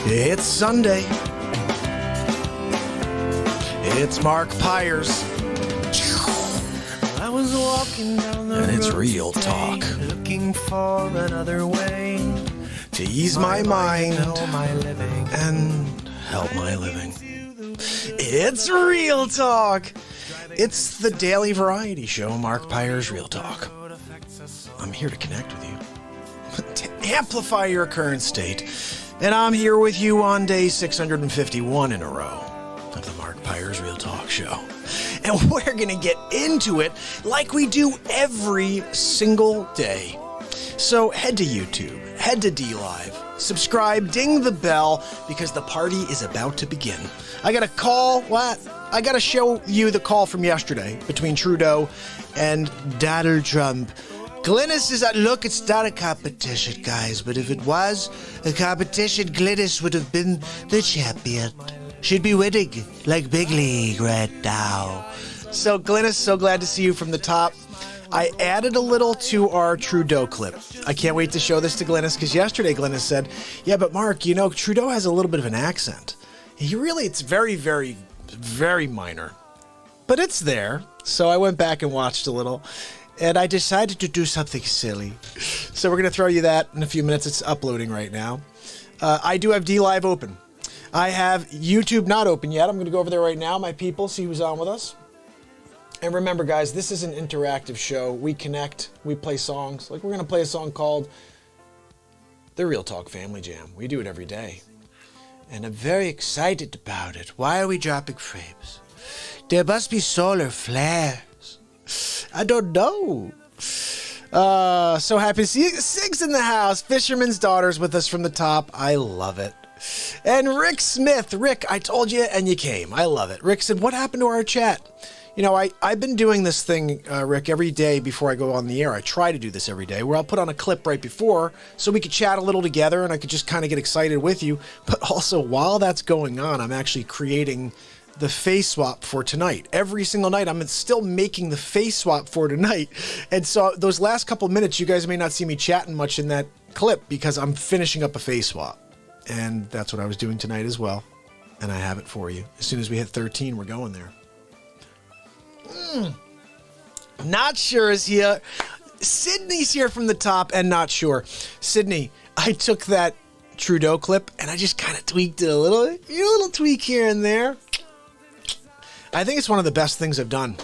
It's Sunday. It's MARKPIRES. I was walking down the And it's road real today, talk. looking for another way to ease my mind and help my living. It's real talk. It's the daily variety show, MARKPIRES Real Talk. I'm here to connect with you, to amplify your current state. And I'm here with you on day 651 in a row of the MARKPIRES Real Talk show. And we're going to get into it like we do every single day. So head to YouTube, head to DLive, subscribe, ding the bell, because the party is about to begin. I got a call. What? I got to show you the call from yesterday between Trudeau and Donald Trump. Glynis is at, look, it's not a competition, guys, but if it was a competition, Glynis would have been the champion. She'd be winning like Big League right now. So, Glynis, so glad to see you from the top. I added a little to our Trudeau clip. I can't wait to show this to Glynis, because yesterday Glynis said, yeah, but Mark, you know, Trudeau has a little bit of an accent. It's very, very, very minor, but it's there. So I went back and watched a little. And I decided to do something silly. So we're going to throw you that in a few minutes. It's uploading right now. I do have DLive open. I have YouTube not open yet. I'm going to go over there right now, my people, see who's on with us. And remember, guys, this is an interactive show. We connect. We play songs. Like, we're going to play a song called The Real Talk Family Jam. We do it every day. And I'm very excited about it. Why are we dropping frames? There must be solar flares. I don't know. So happy to see you. Sig's in the house. Fisherman's Daughter's with us from the top. I love it. And Rick Smith. Rick, I told you and you came. I love it. Rick said, what happened to our chat? You know, I've been doing this thing, Rick, every day before I go on the air. I try to do this every day, where I'll put on a clip right before so we could chat a little together and I could just kind of get excited with you. But also, while that's going on, I'm actually creating the face swap for tonight. Every single night, I'm still making the face swap for tonight. And so those last couple minutes, you guys may not see me chatting much in that clip because I'm finishing up a face swap. And that's what I was doing tonight as well. And I have it for you. As soon as we hit 13, we're going there. Not sure is here. Sydney's here from the top and not sure. Sydney, I took that Trudeau clip and I just kind of tweaked it a little tweak here and there. I think it's one of the best things I've done.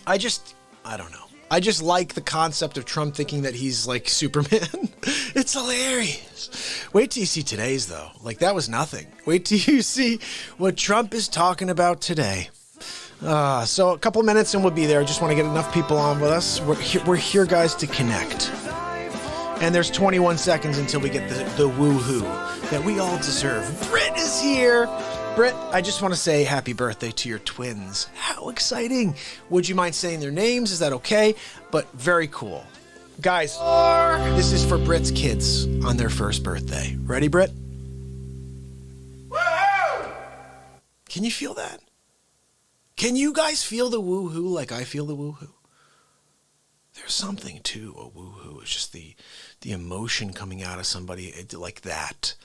I don't know. I just like the concept of Trump thinking that he's like Superman. It's hilarious. Wait till you see today's, though. Like, that was nothing. Wait till you see what Trump is talking about today. So a couple minutes and we'll be there. I just want to get enough people on with us. We're here, guys, to connect. And there's 21 seconds until we get the woo-hoo that we all deserve. Britt is here. Britt, I just want to say happy birthday to your twins. How exciting. Would you mind saying their names? Is that okay? But very cool. Guys, this is for Britt's kids on their first birthday. Ready, Britt? Woo-hoo! Can you feel that? Can you guys feel the woo-hoo like I feel the woo-hoo? There's something to a woo-hoo. It's just the emotion coming out of somebody like that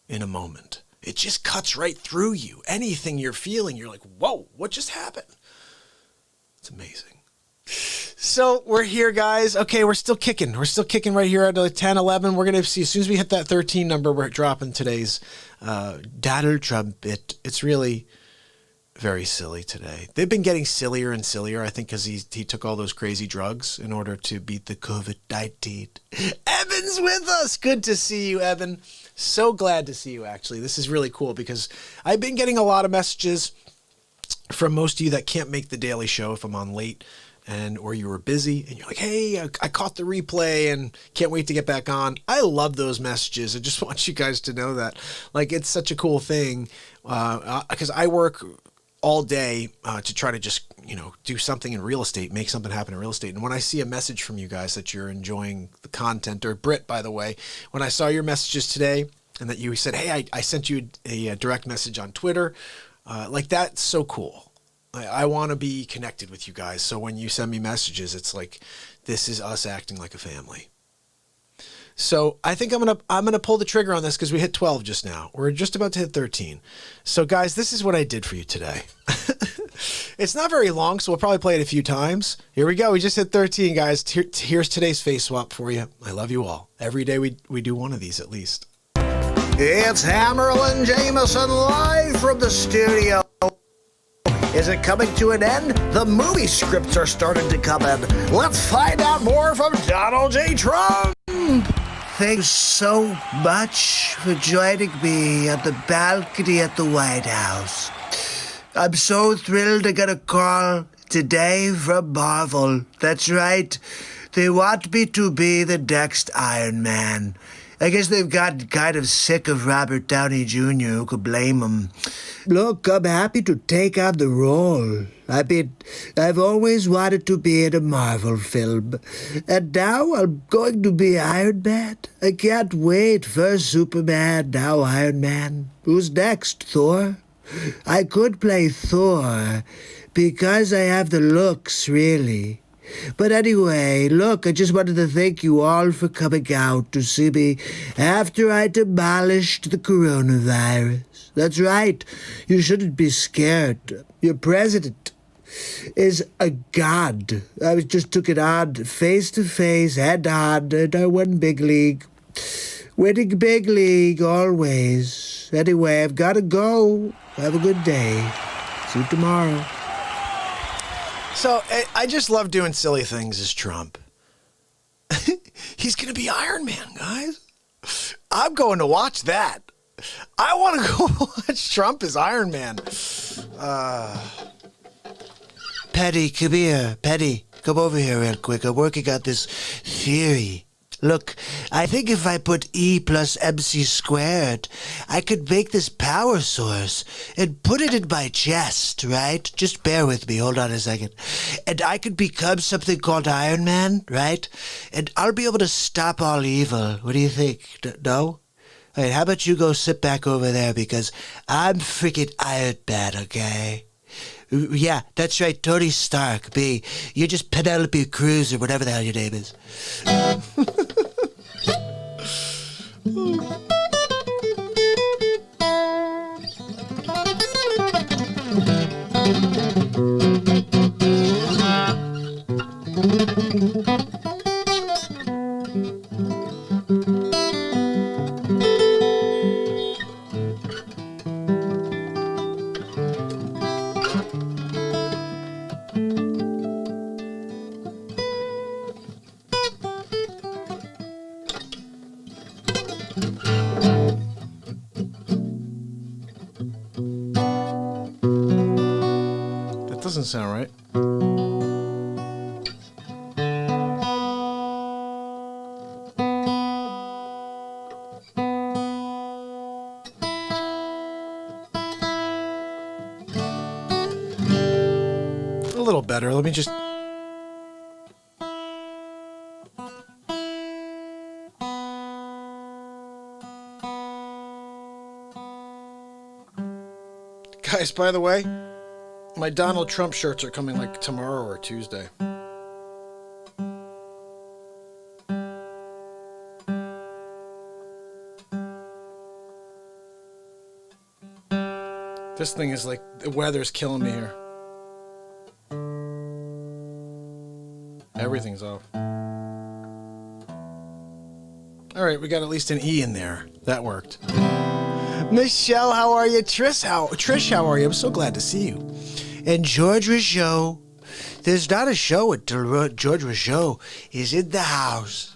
in a moment. It just cuts right through you. Anything you're feeling, you're like, whoa, what just happened? It's amazing. So we're here, guys. Okay, we're still kicking. We're still kicking right here at 10, 11. We're going to see, as soon as we hit that 13 number, we're dropping today's Donald Trump bit. It's really very silly today. They've been getting sillier and sillier, I think, because he took all those crazy drugs in order to beat the COVID-19. Evan's with us. Good to see you, Evan. So glad to see you, actually. This is really cool because I've been getting a lot of messages from most of you that can't make the daily show if I'm on late or you were busy and you're like, hey, I caught the replay and can't wait to get back on. I love those messages. I just want you guys to know that. Like, it's such a cool thing because I work all day to try to just, do something in real estate, make something happen in real estate. And when I see a message from you guys that you're enjoying the content, or Britt, by the way, when I saw your messages today and that you said, hey, I sent you a direct message on Twitter, like, that's so cool. I want to be connected with you guys. So when you send me messages, it's like, this is us acting like a family. So I think I'm gonna pull the trigger on this because we hit 12 just now. We're just about to hit 13. So guys, this is what I did for you today. It's not very long, so we'll probably play it a few times. Here we go. We just hit 13, guys. Here's today's face swap for you. I love you all. Every day we do one of these at least. It's Hammerlin Jameson live from the studio. Is it coming to an end? The movie scripts are starting to come in. Let's find out more from Donald J. Trump. Thanks so much for joining me on the balcony at the White House. I'm so thrilled to get a call today from Marvel. That's right. They want me to be the next Iron Man. I guess they've gotten kind of sick of Robert Downey Jr., who could blame him. Look, I'm happy to take on the role. I mean, I've always wanted to be in a Marvel film. And now I'm going to be Iron Man. I can't wait. First Superman, now Iron Man. Who's next, Thor? I could play Thor because I have the looks, really. But anyway, look, I just wanted to thank you all for coming out to see me after I demolished the coronavirus. That's right. You shouldn't be scared. Your president is a god. I just took it on face to face, head on, and I won big league. Winning big league always. Anyway, I've got to go. Have a good day. See you tomorrow. So I just love doing silly things as Trump. He's going to be Iron Man, guys. I'm going to watch that. I want to go watch Trump as Iron Man. Patty, come here. Patty, come over here real quick. I'm working on this theory. Look, I think if I put E plus MC squared, I could make this power source and put it in my chest, right? Just bear with me. Hold on a second. And I could become something called Iron Man, right? And I'll be able to stop all evil. What do you think? No? All right, how about you go sit back over there because I'm freaking Iron Man, okay? Yeah, that's right, Tony Stark, me. You're just Penelope Cruz or whatever the hell your name is. Doesn't sound right. A little better. Let me just... Guys, by the way, my Donald Trump shirts are coming like tomorrow or Tuesday. This thing is like, the weather's killing me here. Everything's off. All right, we got at least an E in there. That worked. Michelle, how are you? Trish, how are you? I'm so glad to see you. And George Rougeau. There's not a show until George Rougeau is in the house.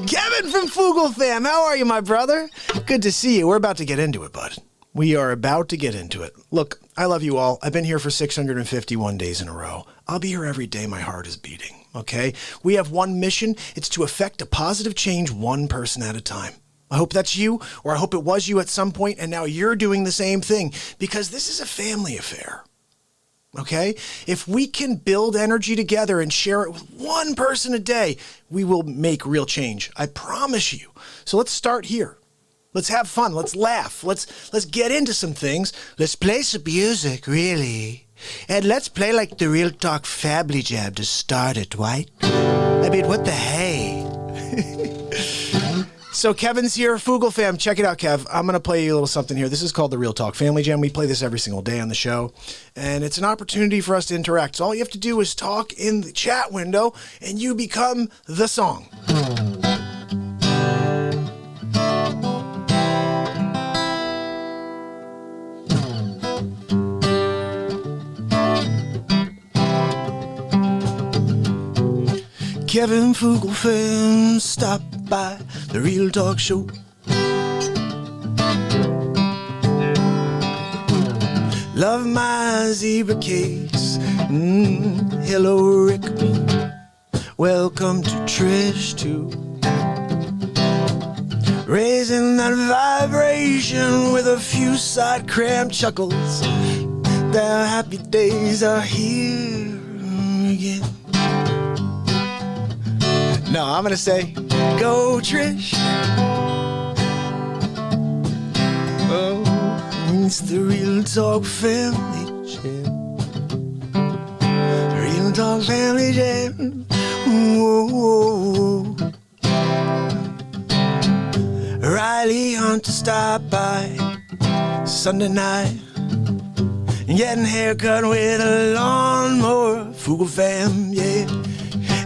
Kevin from Fugel Fam, how are you, my brother? Good to see you. We're about to get into it, bud. We are about to get into it. Look, I love you all. I've been here for 651 days in a row. I'll be here every day my heart is beating, okay? We have one mission. It's to effect a positive change one person at a time. I hope that's you, or I hope it was you at some point, and now you're doing the same thing, because this is a family affair. Okay? If we can build energy together and share it with one person a day, we will make real change. I promise you. So let's start here. Let's have fun. Let's laugh. Let's get into some things. Let's play some music, really. And let's play like the Real Talk Family Jam to start it, right? I mean, what the hey? So Kevin's here, Fugle fam. Check it out, Kev. I'm going to play you a little something here. This is called the Real Talk Family Jam. We play this every single day on the show, and it's an opportunity for us to interact. So all you have to do is talk in the chat window, and you become the song. Kevin Fugle fam, stop by the Real Talk Show. Love my zebra cakes. Hello, Rick. Welcome to Trish too. Raising that vibration with a few side cram chuckles. The happy days are here again. No, I'm gonna say, go Trish. Oh, it's the Real Talk Family Jam. Real Talk Family Jam. Whoa. Riley Hunter stopped by Sunday night, getting haircut with a lawnmower. Fugle fam, yeah.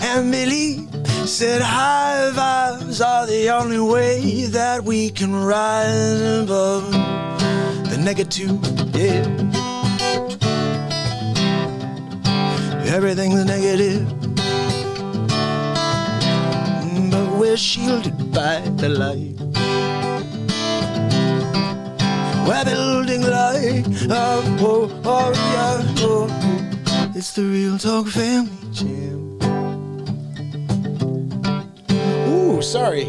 And Billy said high vibes are the only way that we can rise above the negative, yeah. Everything's negative, but we're shielded by the light. We're building light, oh, yeah, oh. It's the Real Talk Family Jam. Sorry.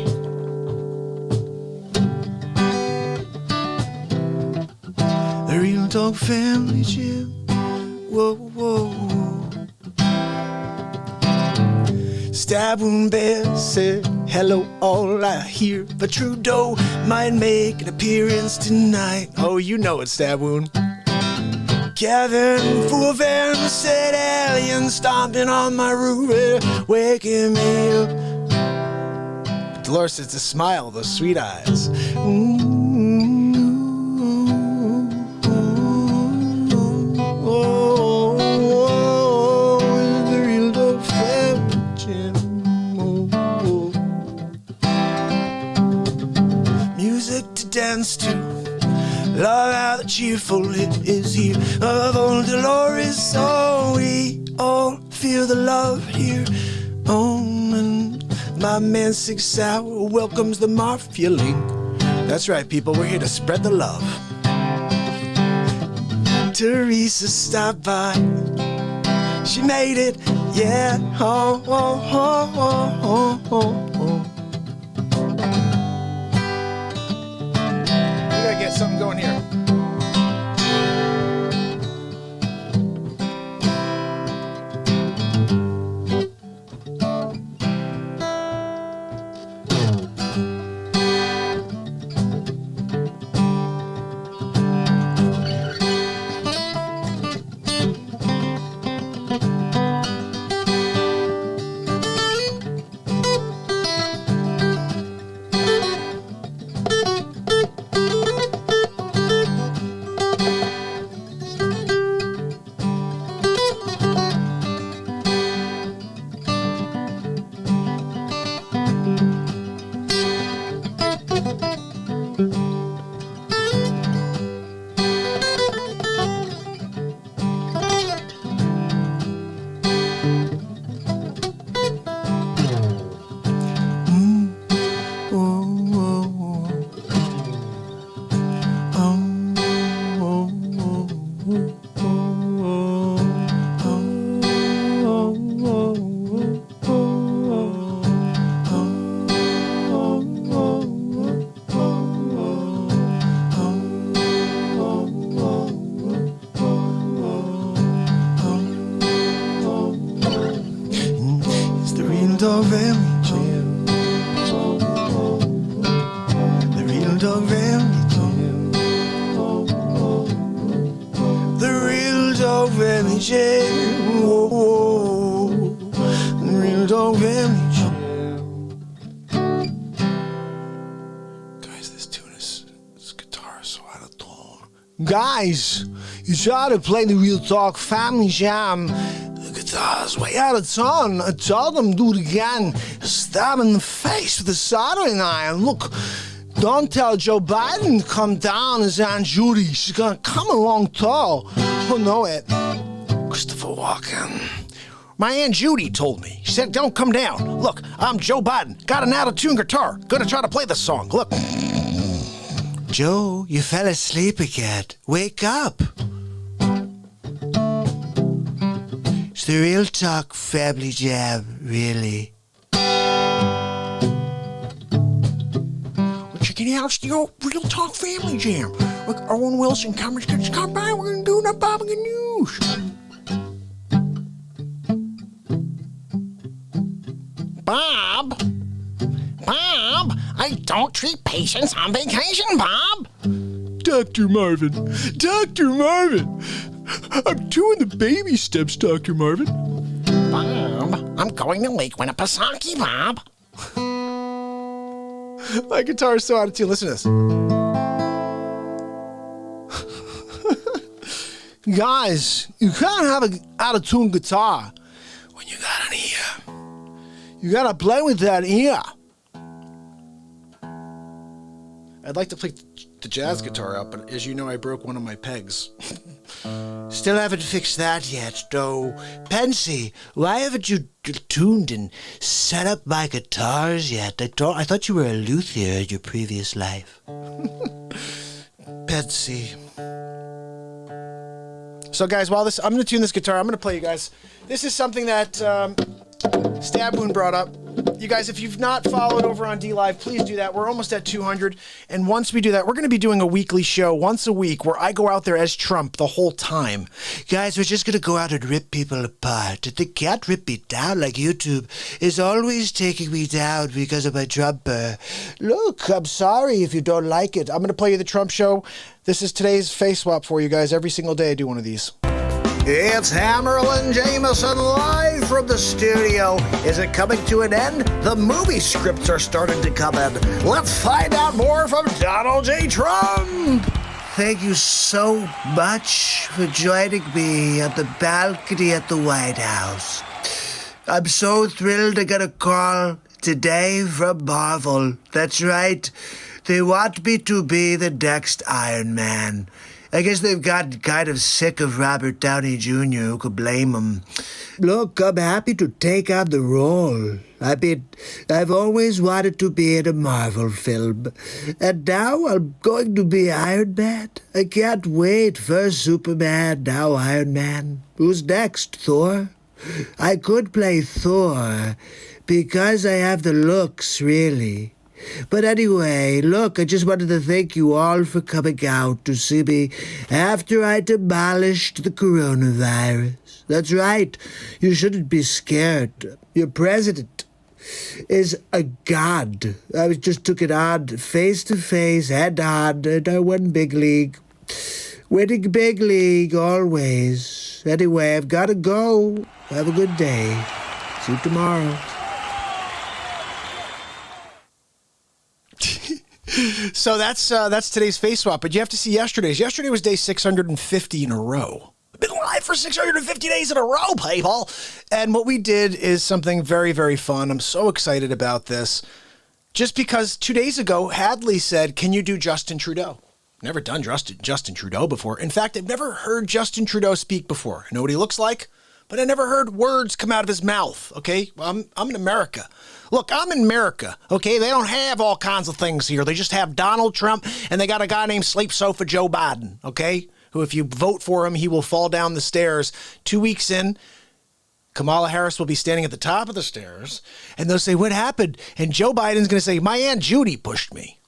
The Real Talk Family Jam. Whoa, whoa. Stab Wound Bear said, hello all, I hear. But Trudeau might make an appearance tonight. Oh, you know it, Stab Wound. Kevin Fugle fam said, alien stomping on my roof, waking me up. Dolores, it's a smile, those sweet eyes. The Real Talk Family Jam. Music to dance to. Love how the cheerful it is here. Of old Dolores, so we all feel the love here. And my man 6 Sour welcomes the Mafia League. That's right, people, we're here to spread the love. Teresa stopped by. She made it, yeah. Oh, oh, oh, oh, oh, oh. We gotta get something going here. Dog Family Jam. The Real Dog Family Jam. The Real Dog Family Jam. Whoa, whoa. The Real Dog Family Jam. Guys, you try to play the Real Talk Family Jam. The guitar's way out of tone. I told them do it again. Stab in the face with a soldering iron. Look, don't tell Joe Biden to come down as Aunt Judy. She's gonna come along tall. Oh, know it. Christopher Walken. My Aunt Judy told me. She said, don't come down. Look, I'm Joe Biden. Got an out-of-tune guitar. Gonna try to play the song. Look. Joe, you fell asleep again. Wake up. It's the Real Talk Family Jam, really. We're checking out the old Real Talk Family Jam. Look, Owen Wilson comes by. We're gonna do the Bobbing News. Bob, I don't treat patients on vacation, Bob. Dr. Marvin, I'm doing the baby steps, Dr. Marvin. Bob, I'm going to Lake Winnipesaukee, Bob. My guitar is so out of tune. Listen to this. Guys, you can't have an out-of-tune guitar when you got an ear. You gotta play with that ear. I'd like to play the jazz guitar out, but as you know, I broke one of my pegs. Still haven't fixed that yet, though. Pensy, why haven't you tuned and set up my guitars yet? I thought you were a luthier in your previous life. Pensy. So, guys, while I'm going to tune this guitar, I'm going to play you guys. This is something that Stab Wound brought up. You guys, if you've not followed over on DLive, please do that. We're almost at 200. And once we do that, we're going to be doing a weekly show once a week where I go out there as Trump the whole time. Guys, we're just going to go out and rip people apart. They can't rip me down like YouTube is always taking me down because of my Trumper. Look, I'm sorry if you don't like it. I'm going to play you the Trump show. This is today's face swap for you guys. Every single day I do one of these. It's Hammerlin Jameson live from the studio. Is it coming to an end? The movie scripts are starting to come in. Let's find out more from Donald J. Trump. Thank you so much for joining me at the balcony at the White House. I'm so thrilled to get a call today from Marvel. That's right. They want me to be the next Iron Man. I guess they've gotten kind of sick of Robert Downey Jr., who could blame him. Look, I'm happy to take on the role. I mean, I've always wanted to be in a Marvel film. And now I'm going to be Iron Man. I can't wait. First Superman, now Iron Man. Who's next, Thor? I could play Thor because I have the looks, really. But anyway, look, I just wanted to thank you all for coming out to see me after I demolished the coronavirus. That's right. You shouldn't be scared. Your president is a god. I just took it on face to face, head on, and I won big league. Winning big league always. Anyway, I've got to go. Have a good day. See you tomorrow. So that's today's face swap, but you have to see yesterday's. Yesterday was day 650 in a row. I've been live for 650 days in a row, people. And what we did is something very, very fun. I'm so excited about this. Just because 2 days ago, Hadley said, can you do Justin Trudeau? Never done Justin Trudeau before. In fact, I've never heard Justin Trudeau speak before. I know what he looks like, but I never heard words come out of his mouth, okay? I'm in America. Look, I'm in America, okay? They don't have all kinds of things here. They just have Donald Trump, and they got a guy named Sleep Sofa Joe Biden, okay? Who, if you vote for him, he will fall down the stairs. 2 weeks in, Kamala Harris will be standing at the top of the stairs, and they'll say, what happened? And Joe Biden's going to say, my Aunt Judy pushed me.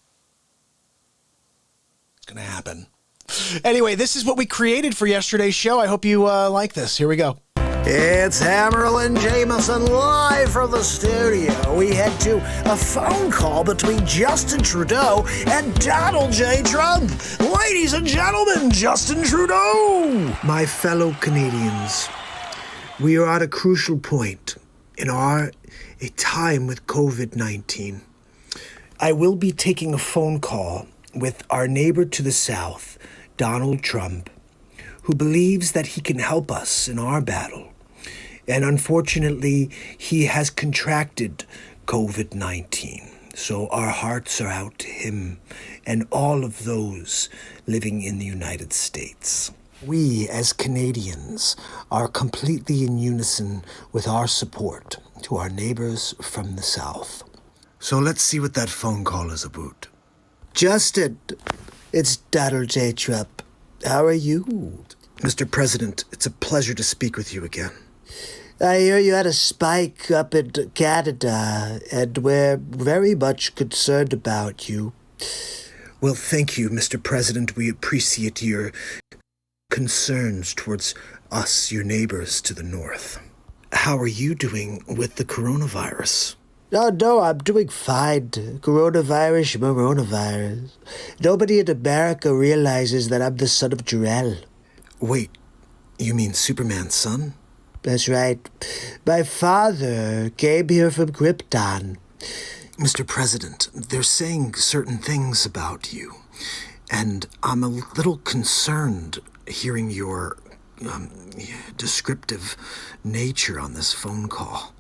It's going to happen. Anyway, this is what we created for yesterday's show. I hope you like this. Here we go. It's Hammerlin Jameson live from the studio. We head to a phone call between Justin Trudeau and Donald J. Trump. Ladies and gentlemen, Justin Trudeau. My fellow Canadians, we are at a crucial point in a time with COVID-19. I will be taking a phone call with our neighbor to the south, Donald Trump, who believes that he can help us in our battle. And unfortunately, he has contracted COVID-19. So our hearts are out to him and all of those living in the United States. We, as Canadians, are completely in unison with our support to our neighbors from the South. So let's see what that phone call is about. Justin, it's Donald J. Trump. How are you? Mr. President, it's a pleasure to speak with you again. I hear you had a spike up in Canada, and we're very much concerned about you. Well, thank you, Mr. President. We appreciate your concerns towards us, your neighbors to the north. How are you doing with the coronavirus? No, I'm doing fine. Coronavirus. Nobody in America realizes that I'm the son of Jor-El. Wait, you mean Superman's son? That's right. My father came here from Krypton. Mr. President, they're saying certain things about you, and I'm a little concerned hearing your descriptive nature on this phone call.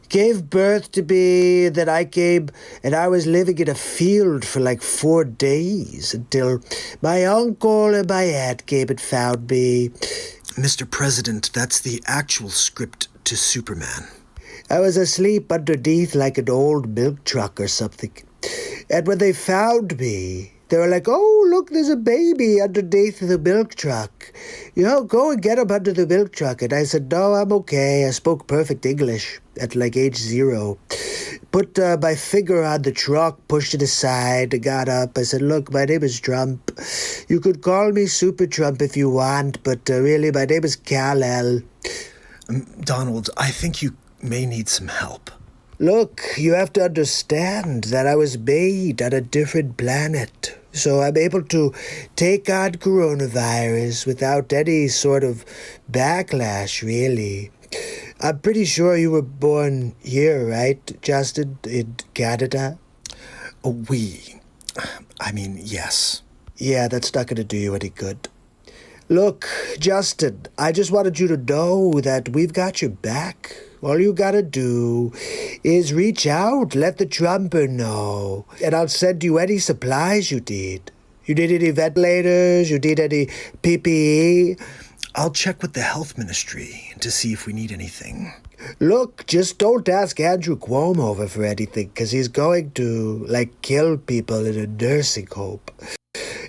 Gave birth to me, then I came, and I was living in a field for like 4 days until my uncle and my aunt came and found me. Mr. President, that's the actual script to Superman. I was asleep underneath like an old milk truck or something. And when they found me, they were like, oh, look, there's a baby underneath the milk truck. Go and get him under the milk truck. And I said, no, I'm okay. I spoke perfect English at like age 0. Put my finger on the truck, pushed it aside, and got up. I said, look, my name is Trump. You could call me Super Trump if you want, but really, my name is Kal-El. Donald, I think you may need some help. Look, you have to understand that I was made on a different planet. So I'm able to take on coronavirus without any sort of backlash, really. I'm pretty sure you were born here, right, Justin, in Canada? Yes. Yeah, that's not going to do you any good. Look, Justin, I just wanted you to know that we've got your back. All you gotta do is reach out, let the Trumper know, and I'll send you any supplies you need. You need any ventilators? You need any PPE? I'll check with the health ministry to see if we need anything. Look, just don't ask Andrew Cuomo for anything, because he's going to, kill people in a nursing home.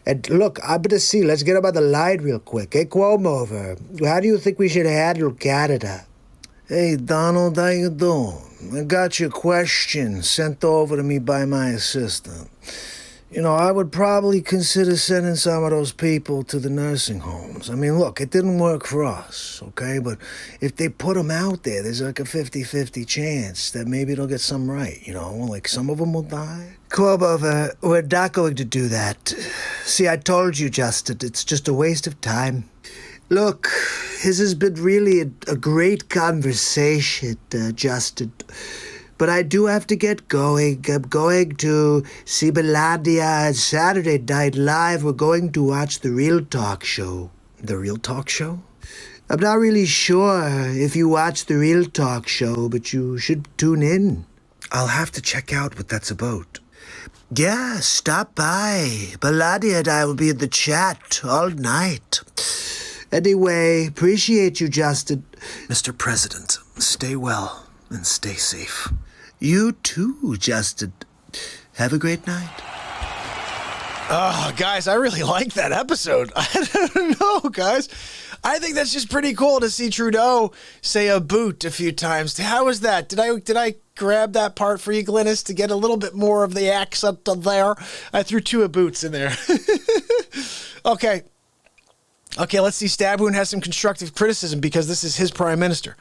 And look, I'm going to see. Let's get him on the line real quick. Hey, Cuomo, how do you think we should handle Canada? Hey, Donald, how you doing? I got your question sent over to me by my assistant. I would probably consider sending some of those people to the nursing homes. I mean, look, it didn't work for us, okay? But if they put them out there, there's like a 50-50 chance that maybe they'll get some right, some of them will die. Cuomo, we're not going to do that. See, I told you, Justin, it's just a waste of time. Look, this has been really a great conversation, Justin. But I do have to get going. I'm going to see Melania on Saturday Night Live. We're going to watch The Real Talk Show. The Real Talk Show? I'm not really sure if you watch The Real Talk Show, but you should tune in. I'll have to check out what that's about. Yeah, stop by. Melania and I will be in the chat all night. Anyway, appreciate you, Justin. Mr. President, stay well and stay safe. You too, Justin. Have a great night. Oh, guys, I really like that episode. I don't know, guys. I think that's just pretty cool to see Trudeau say a boot a few times. How was that? Did I grab that part for you, Glynis, to get a little bit more of the accent there? I threw 2 boots in there. Okay, let's see. Stabwoon has some constructive criticism because this is his prime minister.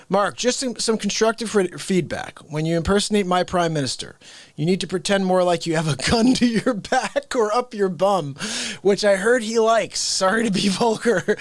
Mark, just some constructive feedback. When you impersonate my prime minister, you need to pretend more like you have a gun to your back or up your bum. which I heard he likes. Sorry to be vulgar.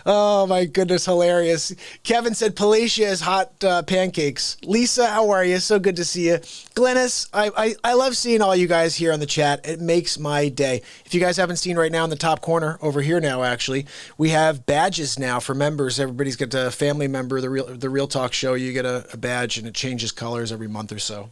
Oh my goodness, hilarious. Kevin said Palacia is hot pancakes. Lisa, how are you? So good to see you. Glennis, I love seeing all you guys here on the chat. It makes my day. If you guys haven't seen right now in the top corner, over here now actually, we have badges now for members. Everybody's got a family member, the Real Talk Show. You get a badge and it changes colors every month or so.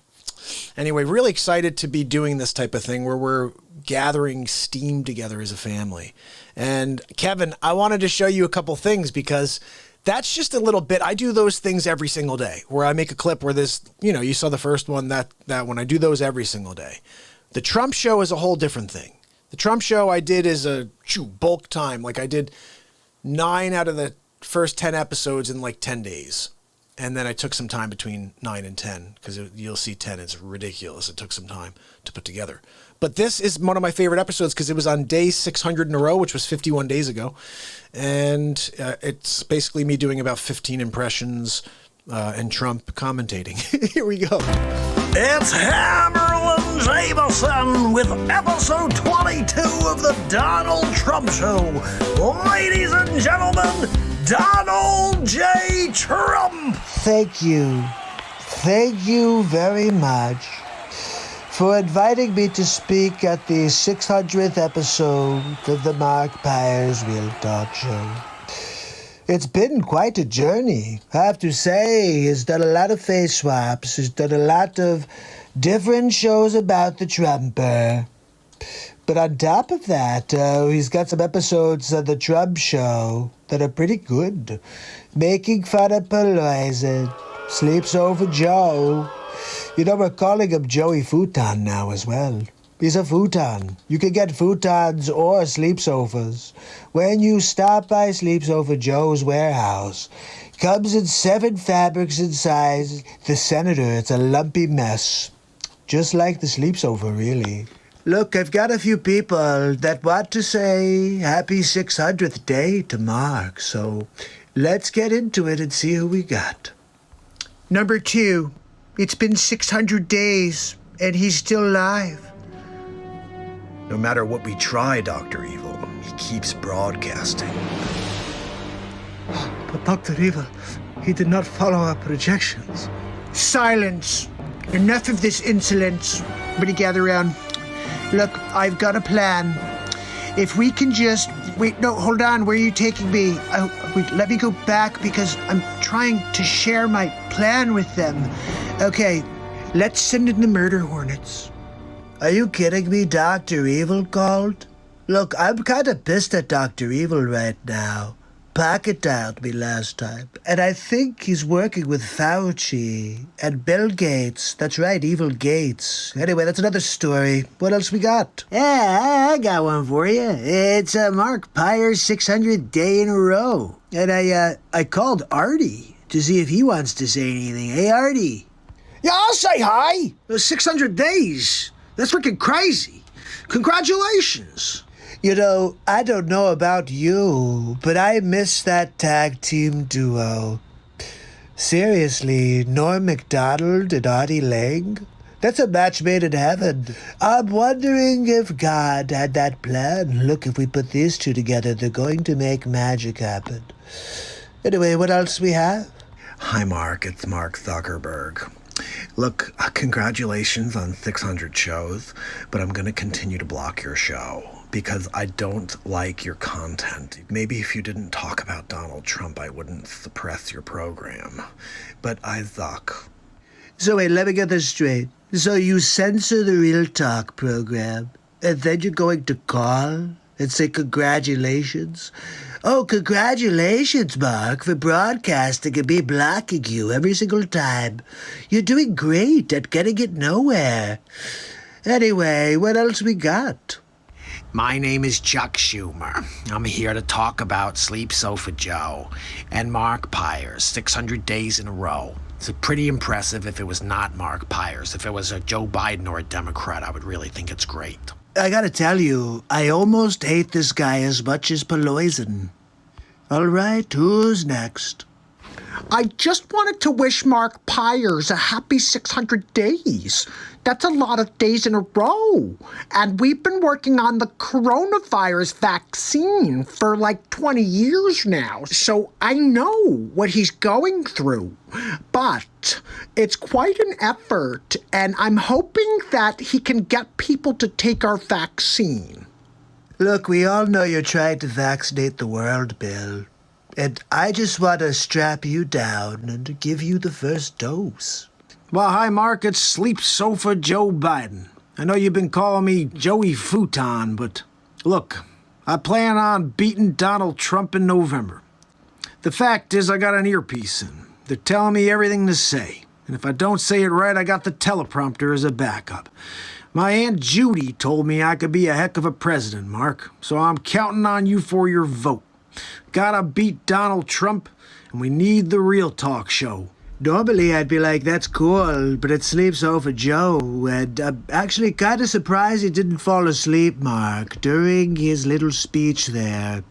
Anyway, really excited to be doing this type of thing where we're gathering steam together as a family. And Kevin, I wanted to show you a couple things because that's just a little bit. I do those things every single day where I make a clip where this, you saw the first one, that one. I do those every single day. The Trump show is a whole different thing. The Trump show I did is a bulk time. Like I did 9 out of the first 10 episodes in like 10 days. And then I took some time between 9 and 10 because you'll see 10 is ridiculous. It took some time to put together. But this is one of my favorite episodes because it was on day 600 in a row, which was 51 days ago. And it's basically me doing about 15 impressions and Trump commentating. Here we go. It's Hammerlin Jameson with episode 22 of the Donald Trump Show. Ladies and gentlemen, Donald J. Trump. Thank you. Thank you very much for inviting me to speak at the 600th episode of the MARKPIRES Real Talk Show. It's been quite a journey. I have to say, he's done a lot of FaceSwaps. He's done a lot of different shows about the Trumper. But on top of that, he's got some episodes of the Trump Show that are pretty good. Making fun of Pelosi, Sleeps Over Joe. We're calling him Joey Futon now as well. He's a futon. You can get futons or sleepovers when you stop by Sleeps Over Joe's warehouse. Comes in 7 fabrics and sizes. The senator, it's a lumpy mess. Just like the Sleeps Over, really. Look, I've got a few people that want to say happy 600th day to Mark, so let's get into it and see who we got. Number 2, it's been 600 days, and he's still alive. No matter what we try, Dr. Evil, he keeps broadcasting. But Dr. Evil, he did not follow our projections. Silence! Enough of this insolence. Everybody gather around. Look, I've got a plan. If we can just... Wait, no, hold on. Where are you taking me? Wait, let me go back because I'm trying to share my plan with them. Okay, let's send in the murder hornets. Are you kidding me? Dr. Evil called? Look, I'm kind of pissed at Dr. Evil right now. Pocket dialed me last time. And I think he's working with Fauci and Bill Gates. That's right, Evil Gates. Anyway, that's another story. What else we got? Yeah, I got one for you. It's MARKPIRES 600th day in a row. And I called Artie to see if he wants to say anything. Hey, Artie. Yeah, I'll say hi. 600 days. That's freaking crazy. Congratulations. I don't know about you, but I miss that tag team duo. Seriously, Norm Macdonald and Artie Lang? That's a match made in heaven. I'm wondering if God had that plan. Look, if we put these two together, they're going to make magic happen. Anyway, what else we have? Hi, Mark. It's Mark Zuckerberg. Look, congratulations on 600 shows, but I'm going to continue to block your show because I don't like your content. Maybe if you didn't talk about Donald Trump, I wouldn't suppress your program, but I zuck. So wait, let me get this straight. So you censor the Real Talk program, and then you're going to call and say congratulations? Oh, congratulations, Mark, for broadcasting and me blocking you every single time. You're doing great at getting it nowhere. Anyway, what else we got? My name is Chuck Schumer. I'm here to talk about Sleep Sofa Joe and MARKPIRES 600 days in a row. It's pretty impressive if it was not MARKPIRES. If it was a Joe Biden or a Democrat, I would really think it's great. I gotta tell you, I almost hate this guy as much as Pelosi. All right, who's next? I just wanted to wish MARKPIRES a happy 600 days. That's a lot of days in a row. And we've been working on the coronavirus vaccine for like 20 years now. So I know what he's going through. But it's quite an effort. And I'm hoping that he can get people to take our vaccine. Look, we all know you're trying to vaccinate the world, Bill. And I just want to strap you down and give you the first dose. Well, hi, Mark. It's Sleep Sofa Joe Biden. I know you've been calling me Joey Futon, but look, I plan on beating Donald Trump in November. The fact is, I got an earpiece in. They're telling me everything to say. And if I don't say it right, I got the teleprompter as a backup. My Aunt Judy told me I could be a heck of a president, Mark. So I'm counting on you for your vote. Gotta beat Donald Trump, and we need the Real Talk show. Normally I'd be like, that's cool, but it sleeps over Joe, and I'm actually kind of surprised he didn't fall asleep, Mark, during his little speech there.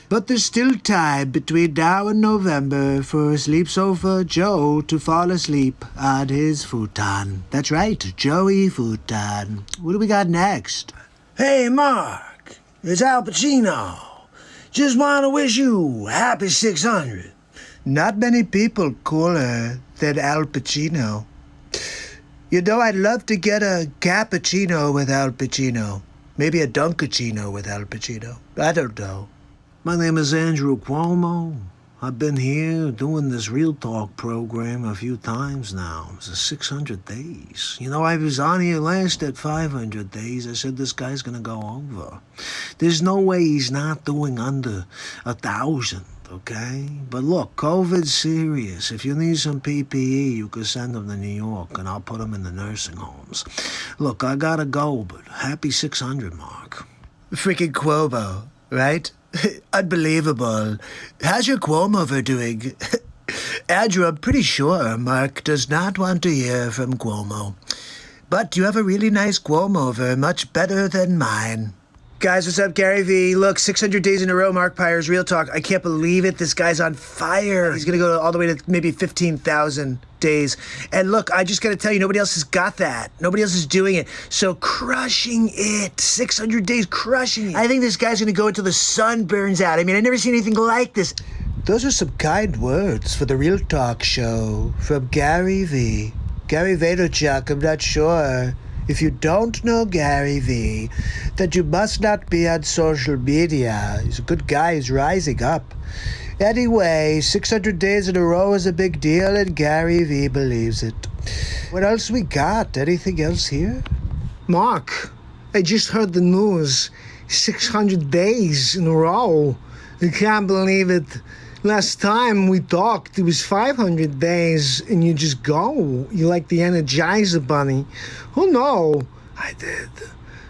But there's still time between now and November for Sleep Sofa Joe to fall asleep on his futon. That's right, Joey Futon. What do we got next? Hey, Mark, it's Al Pacino. Just want to wish you happy 600. Not many people cooler than Al Pacino. You know, I'd love to get a cappuccino with Al Pacino. Maybe a Dunkachino with Al Pacino. I don't know. My name is Andrew Cuomo. I've been here doing this Real Talk program a few times now. It's 600 days. You know, I was on here last at 500 days. I said this guy's going to go over. There's no way he's not doing under 1,000. Okay? But look, COVID's serious. If you need some PPE, you can send them to New York, and I'll put them in the nursing homes. Look, I gotta go, but happy 600, Mark. Freaking Cuomo, right? Unbelievable. How's your Cuomo doing? Andrew, I'm pretty sure Mark does not want to hear from Cuomo. But you have a really nice Cuomo, much better than mine. Guys, what's up? Gary V. Look, 600 days in a row, MARKPIRES, Real Talk. I can't believe it. This guy's on fire. He's going to go all the way to maybe 15,000 days. And look, I just got to tell you, nobody else has got that. Nobody else is doing it. So crushing it. 600 days, crushing it. I think this guy's going to go until the sun burns out. I mean, I've never seen anything like this. Those are some kind words for the Real Talk show from Gary V. Gary Vaynerchuk, I'm not sure. If you don't know Gary V, then you must not be on social media. He's a good guy. He's rising up. Anyway, 600 days in a row is a big deal, and Gary V believes it. What else we got? Anything else here? Mark, I just heard the news. 600 days in a row. I can't believe it. Last time we talked, it was 500 days, and you just go. You like the Energizer Bunny. Oh, no. I did.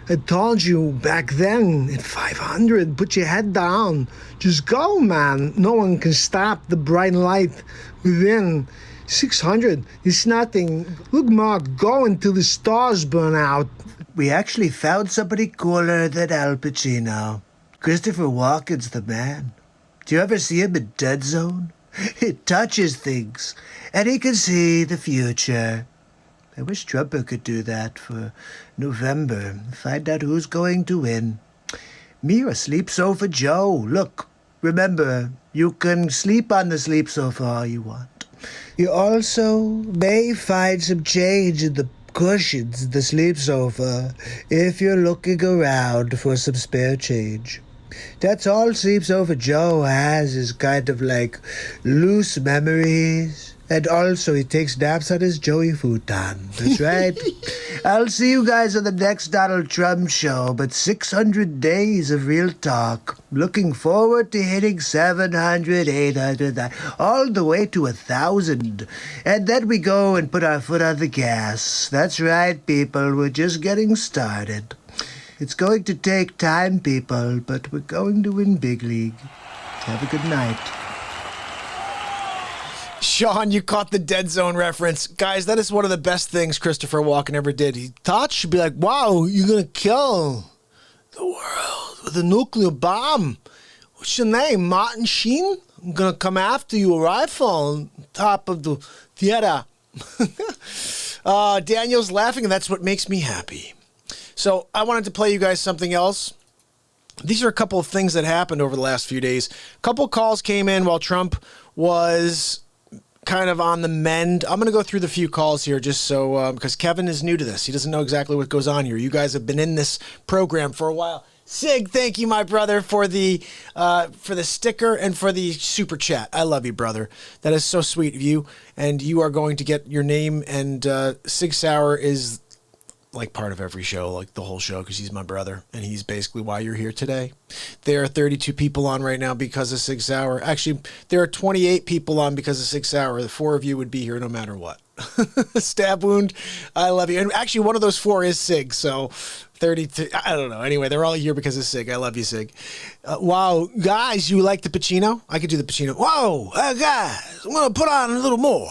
I told you back then at 500, put your head down. Just go, man. No one can stop the bright light within. 600 is nothing. Look, Mark, go until the stars burn out. We actually found somebody cooler than Al Pacino. Christopher Walken's the man. Do you ever see him in Dead Zone? He touches things, and he can see the future. I wish Trump could do that for November. Find out who's going to win. Me or Sleep Sofa Joe. Look, remember, you can sleep on the sleep sofa all you want. You also may find some change in the cushions in the sleep sofa if you're looking around for some spare change. That's all Sleep Sofa Joe has is kind of like loose memories. And also he takes naps on his Joey futon. That's right. I'll see you guys on the next Donald Trump show. But 600 days of Real Talk. Looking forward to hitting 700, 800, all the way to 1,000. And then we go and put our foot on the gas. That's right, people. We're just getting started. It's going to take time, people, but we're going to win big league. Have a good night. Sean, you caught the Dead Zone reference. Guys, that is one of the best things Christopher Walken ever did. He thought she'd be like, wow, you're going to kill the world with a nuclear bomb. What's your name, Martin Sheen? I'm going to come after you, rifle on top of the theater. Daniel's laughing, and that's what makes me happy. So I wanted to play you guys something else. These are a couple of things that happened over the last few days. A couple calls came in while Trump was kind of on the mend. I'm going to go through the few calls here just so, because Kevin is new to this. He doesn't know exactly what goes on here. You guys have been in this program for a while. Sig, thank you, my brother, for the sticker and for the super chat. I love you, brother. That is so sweet of you. And you are going to get your name. And Sig Sauer is like part of every show, like the whole show, because he's my brother. And he's basically why you're here today. There are 32 people on right now because of Sig Sauer. Actually, there are 28 people on because of Sig Sauer. The 4 of you would be here no matter what. Stab wound, I love you. And actually, one of those 4 is Sig, so 32, I don't know. Anyway, they're all here because of Sig. I love you, Sig. Wow, guys, you like the Pacino? I could do the Pacino. Whoa, guys, I'm going to put on a little more.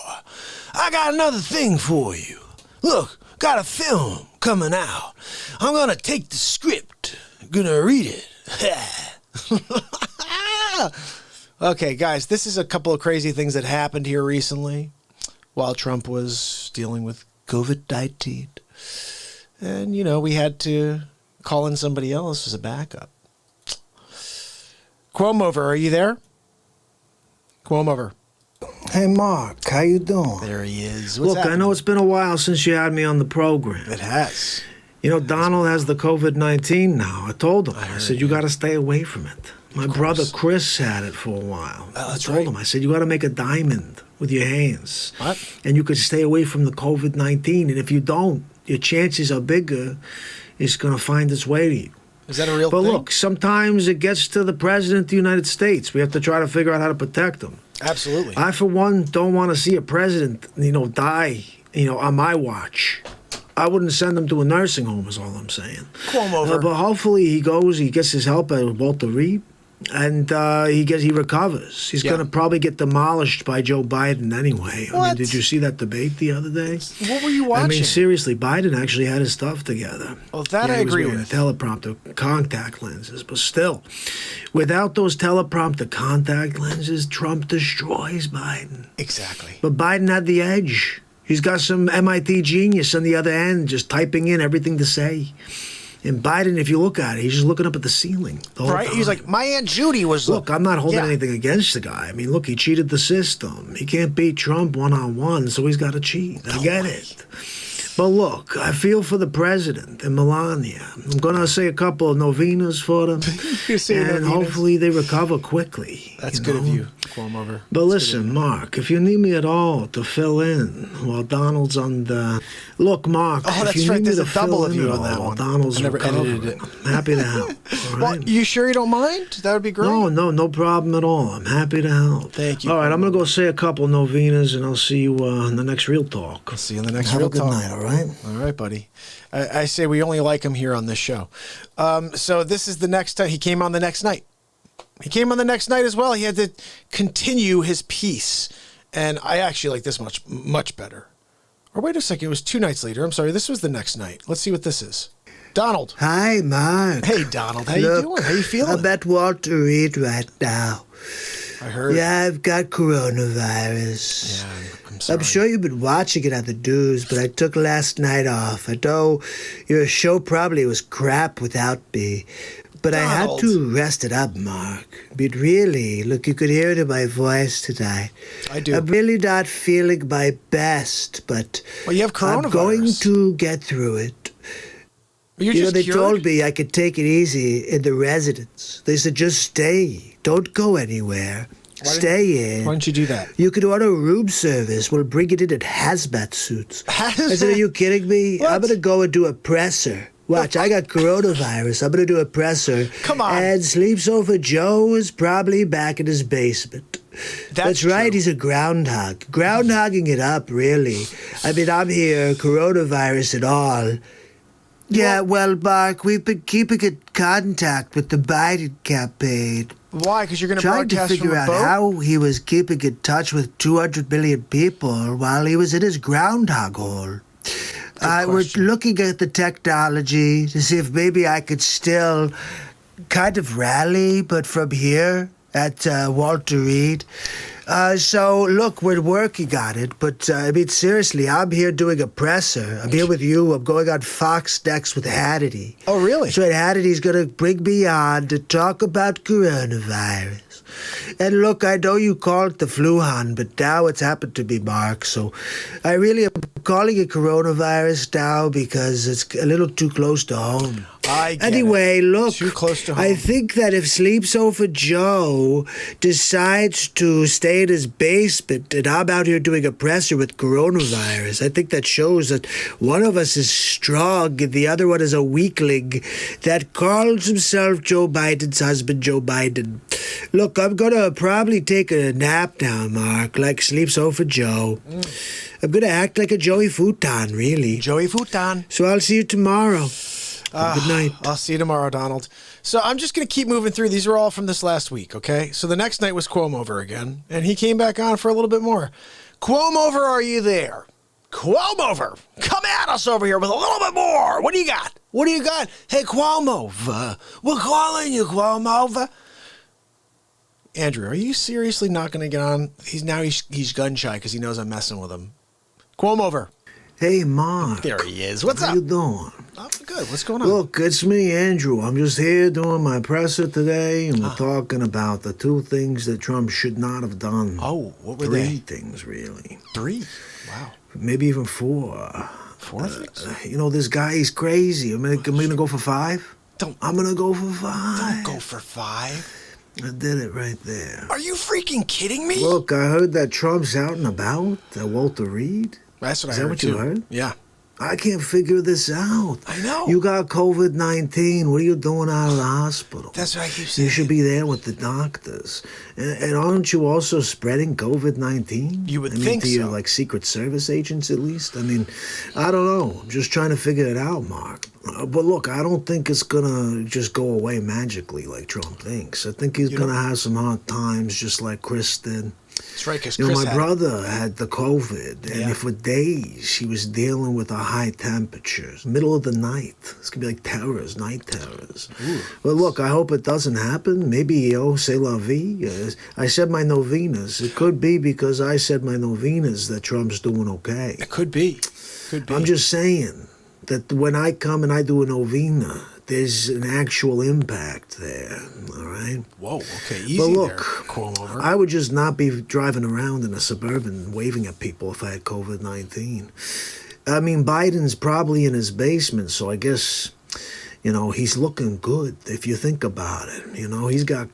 I got another thing for you. Look, got a film coming out. I'm going to take the script. I'm going to read it. Okay, guys, this is a couple of crazy things that happened here recently while Trump was dealing with COVID-19. And, you know, we had to call in somebody else as a backup. Cuomo, are you there? Cuomo. Hey, Mark, how you doing? There he is. Look, I know it's been a while since you had me on the program. It has. You know, Donald has the COVID-19 now. I told him. I said, you got to stay away from it. My brother Chris had it for a while. I told him. I said, you got to make a diamond with your hands. What? And you could stay away from the COVID-19. And if you don't, your chances are bigger it's going to find its way to you. Is that a real thing? But look, sometimes it gets to the President of the United States. We have to try to figure out how to protect him. Absolutely. I, for one, don't want to see a president, die, on my watch. I wouldn't send him to a nursing home, is all I'm saying. Cuomo. But hopefully he gets his help at Walter Reed, and he recovers. He's going to probably get demolished by Joe Biden anyway. What? I mean, did you see that debate the other day? What were you watching? I mean, seriously, Biden actually had his stuff together. Well, that I agree with. Teleprompter, contact lenses, but still, without those teleprompter contact lenses, Trump destroys Biden. Exactly. But Biden had the edge. He's got some MIT genius on the other end just typing in everything to say. And Biden, if you look at it, he's just looking up at the ceiling the whole time. He's like, my Aunt Judy was... Look, I'm not holding anything against the guy. I mean, look, he cheated the system. He can't beat Trump one-on-one, so he's got to cheat. I get it. But look, I feel for the president and Melania. I'm going to say a couple of novenas for them. And hopefully they recover quickly. That's good of you, Cuomo. But listen, Mark, if you need me at all to fill in while Donald's on the... Look, Mark, if you need me to fill in at all while Donald's recovering, I'm happy to help. All right? Well, you sure you don't mind? That would be great. No problem at all. I'm happy to help. Thank you. All right, I'm going to go say a couple novenas, and I'll see you in the next Real Talk. I'll see you in the next Have Real a good Talk. night, all right? All right, buddy. I say we only like him here on this show. So this is the next time. He came on the next night. He came on the next night as well. He had to continue his piece. And I actually like this much better. Or wait a second. It was 2 nights later. I'm sorry. This was the next night. Let's see what this is. Donald. Hi, Mark. Hey, Donald. How you doing? How you feeling? I'm at Walter Reed right now. I heard. Yeah, I've got coronavirus. Yeah, I'm sorry. I'm sure you've been watching it on the news, but I took last night off. I know your show probably was crap without me, but I had Donald. to rest it up, Mark. But really, look, you could hear it in my voice tonight. I do. I'm really not feeling my best, but Well, you have coronavirus. I'm going to get through it. You're You know, just they cured? told me I could take it easy in the residence. They said, just stay. Don't go anywhere. Stay in. Why don't you do that? You could order room service. We'll bring it in hazmat suits. I said, are you kidding me? What? I'm going to go and do a presser. Watch, I got coronavirus. I'm going to do a presser. Come on. And Sleep Sofa Joe is probably back in his basement. That's right, true. he's a groundhog. Groundhogging it up, really. I mean, I'm here, coronavirus and all. Yeah, well, Mark, we've been keeping in contact with the Biden campaign. Why? Because you're going to Trying to broadcast figure from a out boat? how he was keeping in touch with 200 million people while he was in his groundhog hole. We're question. looking at the technology to see if maybe I could still kind of rally, but from here, at Walter Reed. So, look, we're working on it, but, I mean, seriously, I'm here doing a presser. I'm here with you. I'm going on Fox next with Hannity. Oh, really? That's right, Hannity's going to bring me on to talk about coronavirus. And look, I know you call it the flu, hon, but now it's happened to be Mark, so I really am calling it coronavirus now because it's a little too close to home. I get Anyway, it. look, Too close to home. I think that if Sleep Sofa Joe decides to stay in his basement and I'm out here doing a presser with coronavirus, I think that shows that one of us is strong and the other one is a weakling that calls himself Joe Biden's husband, Joe Biden. Look, I'm going to probably take a nap now, Mark, like Sleep Sofa Joe. I'm going to act like a Joey Futon, really. Joey Futon. So I'll see you tomorrow. Good night. I'll see you tomorrow, Donald. So I'm just going to keep moving through. These are all from this last week, okay? So the next night was Cuomo again, and he came back on for a little bit more. Cuomo, are you there? Cuomo, come at us over here with a little bit more. What do you got? What do you got? Hey, Cuomo, we're calling you, Cuomo. Andrew, are you seriously not going to get on? He's gun shy because he knows I'm messing with him. Cuomo. Hey, Mark. There he is. What's How up? you doing? I'm good. What's going on? Look, it's me, Andrew. I'm just here doing my presser today, and we're talking about the two things that Trump should not have done. Oh, what were Three they? things, really. 3? Wow. Maybe even 4. 4 things? You know, this guy, he's crazy. I'm gonna go for 5. I'm gonna go for 5. Don't go for 5. I did it right there. Are you freaking kidding me? Look, I heard that Trump's out and about at Walter Reed. That's what Is I that heard what you too. heard? Yeah. I can't figure this out. I know. You got COVID-19. What are you doing out of the hospital? That's what I keep saying. You should be there with the doctors. And aren't you also spreading COVID-19? You would I mean, think to your, so. like, Secret Service agents, at least? I mean, I don't know. I'm just trying to figure it out, Mark. But look, I don't think it's gonna just go away magically like Trump thinks. I think he's gonna have some hard times just like Chris did. That's right, because You know, Chris my had brother had the COVID, and Yeah. for days he was dealing with the high temperatures, middle of the night. It's gonna be like terrors, night terrors. Well, look, I hope it doesn't happen. Maybe, c'est la vie. I said my novenas. It could be because I said my novenas that Trump's doing okay. It could be. Could be. I'm just saying that when I come and I do a novena, there's an actual impact there, all right? Whoa, okay, easy But look, there, Cuomo. I would just not be driving around in a Suburban waving at people if I had COVID-19. I mean, Biden's probably in his basement, so I guess, you know, he's looking good if you think about it. You know, he's got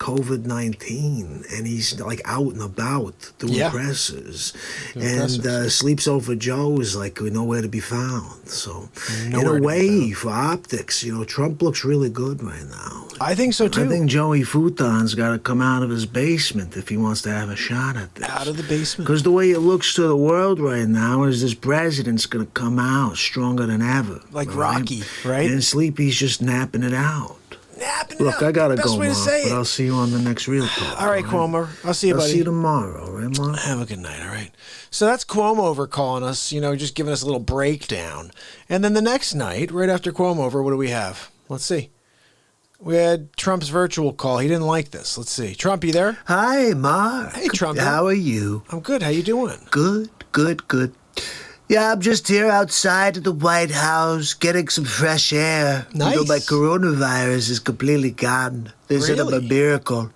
COVID-19 and he's like out and about doing Yeah. presses. Doing And presses. Sleeps Over Joe is like nowhere to be found. So, Nowhere to in be a way, found. for optics, you know, Trump looks really good right now. I think so too. I think Joey Futon's got to come out of his basement if he wants to have a shot at this. Out of the basement. Because the way it looks to the world right now is this president's going to come out stronger than ever. Like all right? Rocky, right? And Sleepy's just napping it out. Napping it Look, out. I got to Best go, way to Mark, say but it. I'll see you on the next Real Talk. All right, Cuomo. I'll see you, I'll buddy. see you tomorrow, right, Mark? Have a good night, all right? So that's Cuomo calling us, you know, just giving us a little breakdown. And then the next night, right after Cuomo, what do we have? Let's see. We had Trump's virtual call. He didn't like this. Let's see. Trump, you there? Hi, Mark. Hey, Trump. How are you? I'm good. How you doing? Good, good, good. Yeah, I'm just here outside of the White House getting some fresh air. You know, Nice. my coronavirus is completely gone. They said I'm a Really? miracle.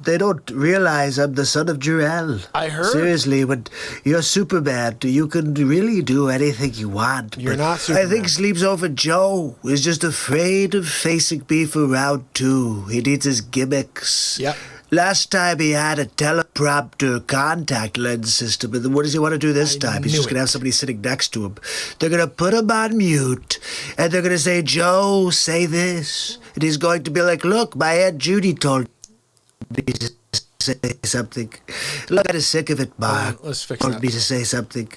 They don't realize I'm the son of Jor-El. I heard. Seriously, when you're Superman, you can really do anything you want. You're But not I Superman. think Sleeps Over Joe is just afraid of facing me for round 2. He needs his gimmicks. Yep. Last time he had a teleprompter contact lens system, and what does he want to do this time? He's knew just going to it. have somebody sitting next to him. They're going to put him on mute, and they're going to say, Joe, say this. And he's going to be like, look, my Aunt Judy told me to say something. Look, I'm kind of sick of it, Mark. Let's fix told that. me to say something.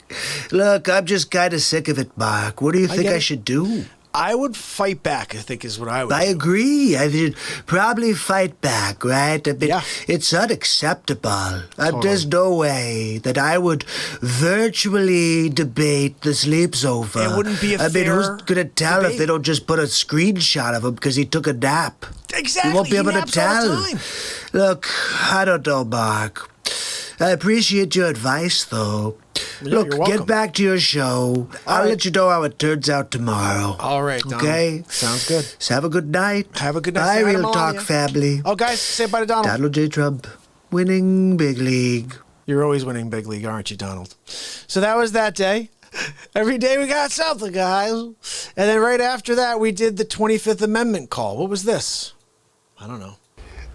Look, I'm just kind of sick of it, Mark. What do you think get I it. should do? I would fight back, I think is what I would I do. agree. I should probably fight back, right? I mean, Yeah. it's unacceptable. There's no way that I would virtually debate the sleeps over. It wouldn't be a I mean, who's fair going to tell debate. if they don't just put a screenshot of him because he took a nap? Exactly. You won't be He able to naps all tell. the time. Look, I don't know, Mark. I appreciate your advice, though. Yeah, Look, you're welcome. get back to your show. I'll right. let you know how it turns out tomorrow. All right, Donald. Okay? Sounds good. So have a good night. Have a good night. Bye, Say hi to Real Talk Melania. family. Oh, guys, say bye to Donald. Donald J. Trump, winning big league. You're always winning big league, aren't you, Donald? So that was that day. Every day we got something, guys. And then right after that, we did the 25th Amendment call. What was this? I don't know.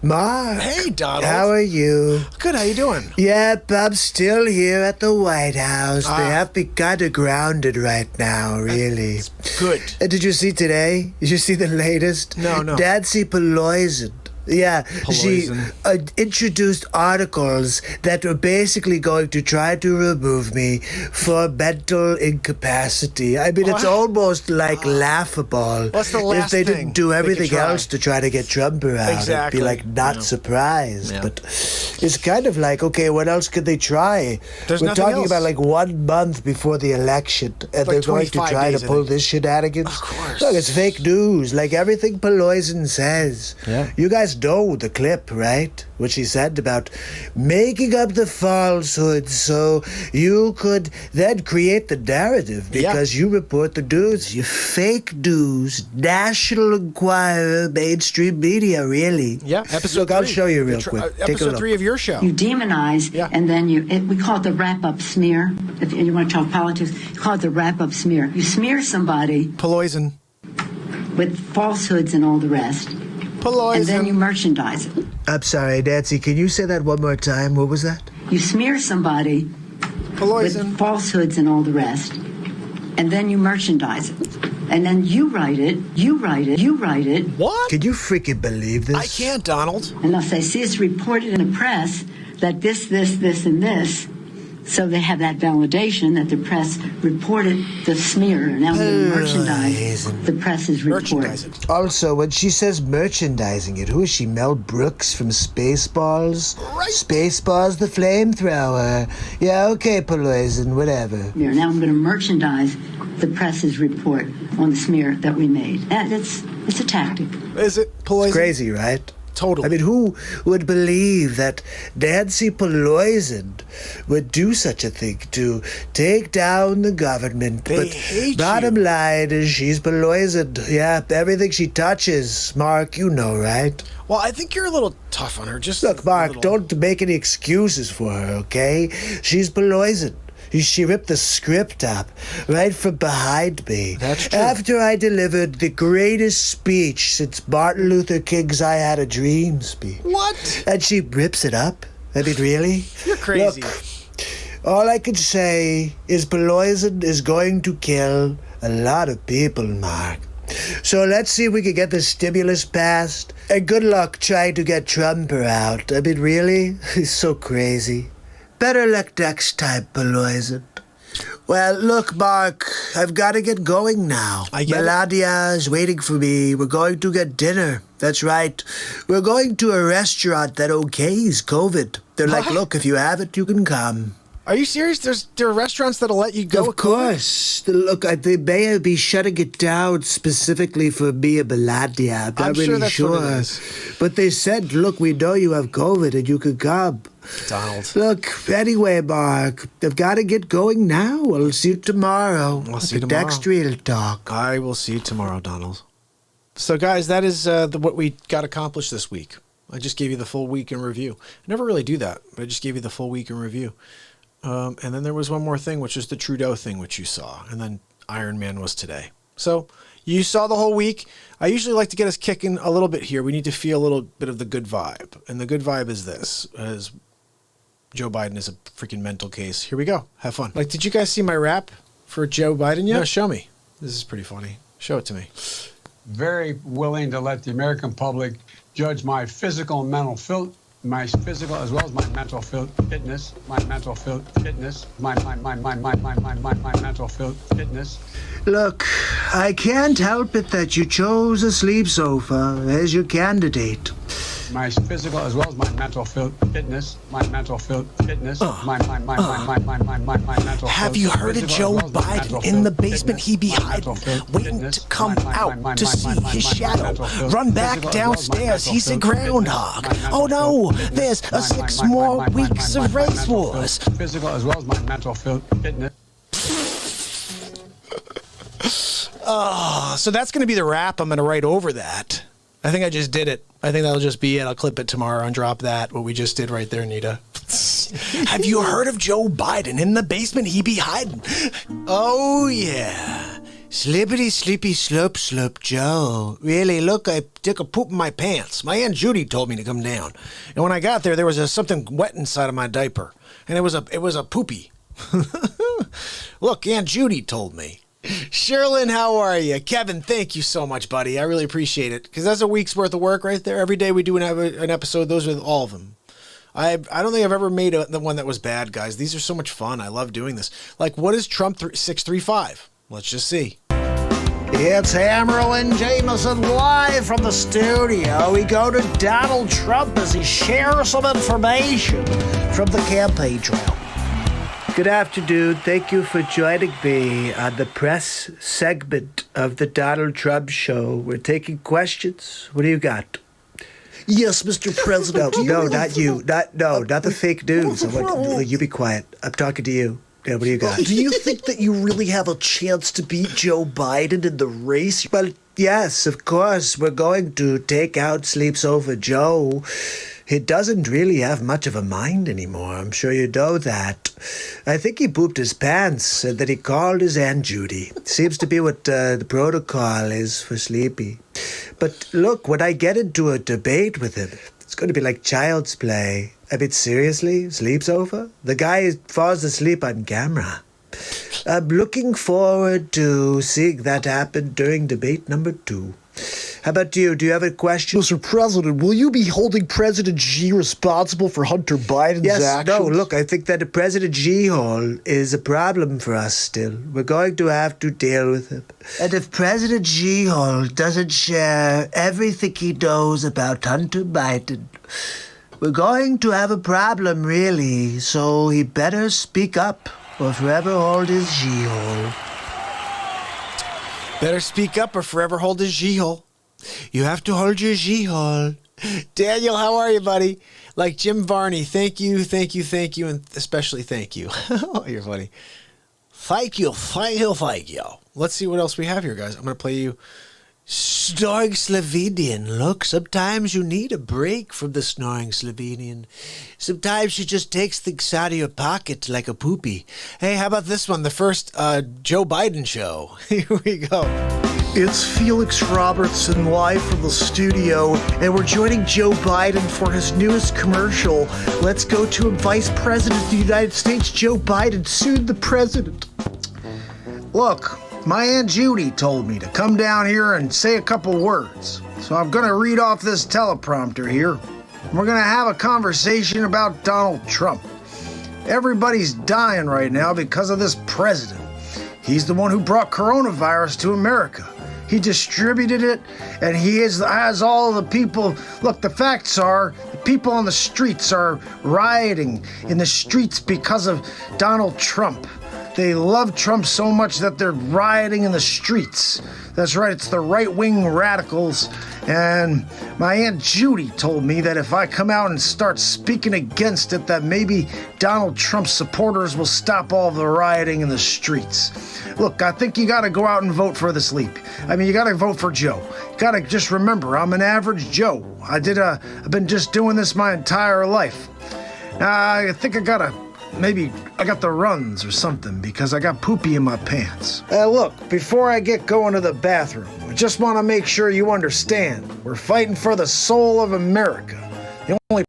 Mark. Hey, Donald. How are you? Good. How you doing? Yep, I'm still here at the White House. They have me kind of grounded right now, really. Good. And did you see today? Did you see the latest? No. Nancy Pelosi. Yeah, she introduced articles that were basically going to try to remove me for mental incapacity. I mean, it's almost like laughable. What's the last if they thing didn't do they could everything try? else to try to get Trump around? Exactly. I'd be like not Yeah. surprised. Yeah. But it's kind of like, okay, what else could they try? There's We're nothing talking else. about like 1 month before the election, and like they're going to 25 try days, to I pull think. this shenanigans. Of course. Look, it's fake news, like everything Pelosi says. Yeah. You guys know the clip, right? What she said about making up the falsehoods so you could then create the narrative because you report the news. You fake news, National Enquirer, mainstream media, really. Yeah. Episode Look, I'll 3. show you real quick. Take a Episode look. 3 of your show. You demonize, Yeah. and then we call it the wrap-up smear. If you want to talk politics, you call it the wrap-up smear. You smear somebody Poison. with falsehoods and all the rest, and then you merchandise it. I'm sorry, Nancy, can you say that one more time? What was that? You smear somebody Poison. with falsehoods and all the rest, and then you merchandise it. And then you write it. What? Can you freaking believe this? I can't, Donald. And they'll say, see, it's reported in the press that this, and this. So they have that validation that the press reported the smear. And now we're going to merchandise the press's report. Merchandise it. Also, when she says merchandising it, who is she? Mel Brooks from Spaceballs? Right. Spaceballs the flamethrower. Yeah, okay, Pelosi, whatever. Now I'm going to merchandise the press's report on the smear that we made. And it's a tactic. Is it poison? Crazy, right? Totally. I mean, who would believe that Nancy Pelosi would do such a thing to take down the government? They But hate bottom you. line is she's Pelosi. Yeah, everything she touches, Mark, you know, right? Well, I think you're a little tough on her. Just Look, a Mark, little. don't make any excuses for her, okay? She's Pelosi. She ripped the script up right from behind me. That's true. After I delivered the greatest speech since Martin Luther King's I Had a Dream speech. What? And she rips it up? I mean, really? You're crazy. Look, all I can say is Pelosi is going to kill a lot of people, Mark. So let's see if we can get the stimulus passed. And good luck trying to get Trump out. I mean, really? He's so crazy. Better luck next time, Pelosi. Well, look, Mark, I've got to get going now. I get it. Melania is waiting for me. We're going to get dinner. That's right. We're going to a restaurant that okays COVID. They're like, What? look, if you have it, you can come. Are you serious? There are restaurants that'll let you go. Of with COVID? course. Look, they may be shutting it down specifically for me and Melania. I'm not I'm sure really that's what it sure. is. But they said, look, we know you have COVID and you can come. Donald. Look, anyway, Mark, I've got to get going now. I'll see you tomorrow. I'll see you The tomorrow. next Real Talk. I will see you tomorrow, Donald. So, guys, that is what we got accomplished this week. I just gave you the full week in review. I never really do that, but I just gave you the full week in review. And then there was one more thing, which is the Trudeau thing, which you saw. And then Iron Man was today. So you saw the whole week. I usually like to get us kicking a little bit here. We need to feel a little bit of the good vibe. And the good vibe is this, as Joe Biden is a freaking mental case. Here we go. Have fun. Like, did you guys see my rap for Joe Biden yet? No, show me. This is pretty funny. Show it to me. Very willing to let the American public judge my physical and mental my physical as well as my mental fitness, my mental fitness, my mental fitness. Look, I can't help it that you chose a sleep sofa as your candidate. My physical as well as my mental fitness, my mental fitness, my mental. Have you heard of Joe Biden? In the basement he be hiding, waiting to come out to see his shadow. Run back downstairs, he's a groundhog. Oh no, there's 6 more weeks of race wars. Physical as well as my mental fitness. So that's going to be the rap I'm going to write over that. I think I just did it. I think that'll just be it. I'll clip it tomorrow and drop that, what we just did right there, Nita. Have you heard of Joe Biden? In the basement he be hiding. Oh, yeah. Slippity, sleepy, slope, slope, Joe. Really, look, I took a poop in my pants. My Aunt Judy told me to come down. And when I got there was something wet inside of my diaper. And it was a poopy. Look, Aunt Judy told me. Sherlyn, how are you? Kevin, thank you so much, buddy. I really appreciate it. Because that's a week's worth of work right there. Every day we do an episode. Those are all of them. I don't think I've ever made the one that was bad, guys. These are so much fun. I love doing this. Like, what is Trump 635? Let's just see. It's Hammerl and Jameson live from the studio. We go to Donald Trump as he shares some information from the campaign trail. Good afternoon. Thank you for joining me on the press segment of the Donald Trump show. We're taking questions. What do you got? Yes, Mr. President. Not the fake news. You be quiet. I'm talking to you. Yeah, what do you got? Do you think that you really have a chance to beat Joe Biden in the race? Well, yes, of course. We're going to take out Sleeps Over Joe. He doesn't really have much of a mind anymore. I'm sure you know that. I think he pooped his pants and then he called his Aunt Judy. Seems to be what the protocol is for Sleepy. But look, when I get into a debate with him, it's going to be like child's play. I mean, seriously? Sleeps over? The guy falls asleep on camera. I'm looking forward to seeing that happen during debate number 2. How about you? Do you have a question? Mr. President, will you be holding President Xi responsible for Hunter Biden's actions? No, look, I think that the President Xi hole is a problem for us still. We're going to have to deal with him. And if President Xi hole doesn't share everything he knows about Hunter Biden, we're going to have a problem, really. So he better speak up or forever hold his Xi hole. Better speak up or forever hold his G-hole. You have to hold your G-hole. Daniel, how are you, buddy? Like Jim Varney, thank you, and especially thank you. Oh, you're funny. Thank you. Let's see what else we have here, guys. I'm going to play you Snoring Slovenian. Look, sometimes you need a break from the snoring Slovenian. Sometimes she just takes things out of your pocket like a poopy. Hey, how about this one? The first Joe Biden show. Here we go. It's Felix Robertson live from the studio, and we're joining Joe Biden for his newest commercial. Let's go to Vice President of the United States, Joe Biden, soon the president. Look, my Aunt Judy told me to come down here and say a couple words. So I'm going to read off this teleprompter here. We're going to have a conversation about Donald Trump. Everybody's dying right now because of this president. He's the one who brought coronavirus to America. He distributed it, and he has all the people. Look, the facts are the people on the streets are rioting in the streets because of Donald Trump. They love Trump so much that they're rioting in the streets. That's right, it's the right-wing radicals. And my Aunt Judy told me that if I come out and start speaking against it, that maybe Donald Trump's supporters will stop all the rioting in the streets. Look, I think you gotta go out and vote for the sleep. I mean, you gotta vote for Joe. You gotta just remember, I'm an average Joe. I've been just doing this my entire life. I think I got the runs or something because I got poopy in my pants. Look, before I get going to the bathroom, I just want to make sure you understand. We're fighting for the soul of America. The only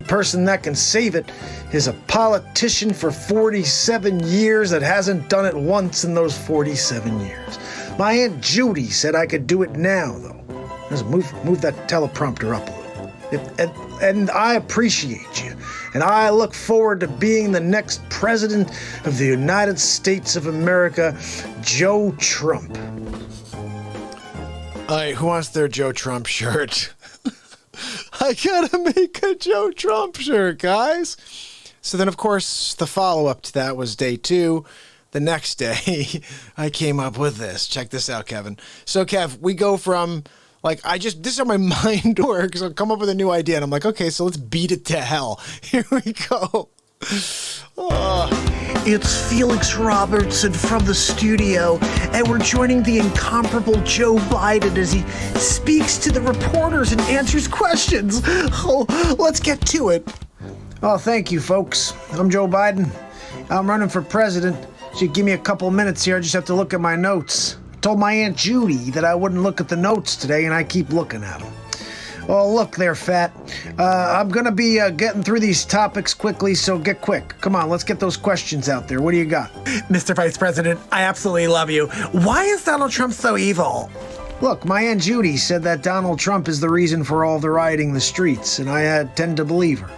person that can save it is a politician for 47 years that hasn't done it once in those 47 years. My Aunt Judy said I could do it now, though. Just move that teleprompter up a little. And I appreciate you. And I look forward to being the next president of the United States of America, Joe Trump. All right, who wants their Joe Trump shirt? I gotta make a Joe Trump shirt, guys. So then, of course, the follow-up to that was day 2. The next day, I came up with this. Check this out, Kevin. So, Kev, we go from, this is how my mind works. I'll come up with a new idea, and I'm like, okay, so let's beat it to hell. Here we go. It's Felix Robertson from the studio, and we're joining the incomparable Joe Biden as he speaks to the reporters and answers questions. Oh, let's get to it. Oh, thank you, folks. I'm Joe Biden. I'm running for president. So give me a couple minutes here. I just have to look at my notes. I told my Aunt Judy that I wouldn't look at the notes today, and I keep looking at them. Oh, look there, Fat. I'm going to be getting through these topics quickly, so get quick. Come on, let's get those questions out there. What do you got? Mr. Vice President, I absolutely love you. Why is Donald Trump so evil? Look, my Aunt Judy said that Donald Trump is the reason for all the rioting in the streets, and I tend to believe her.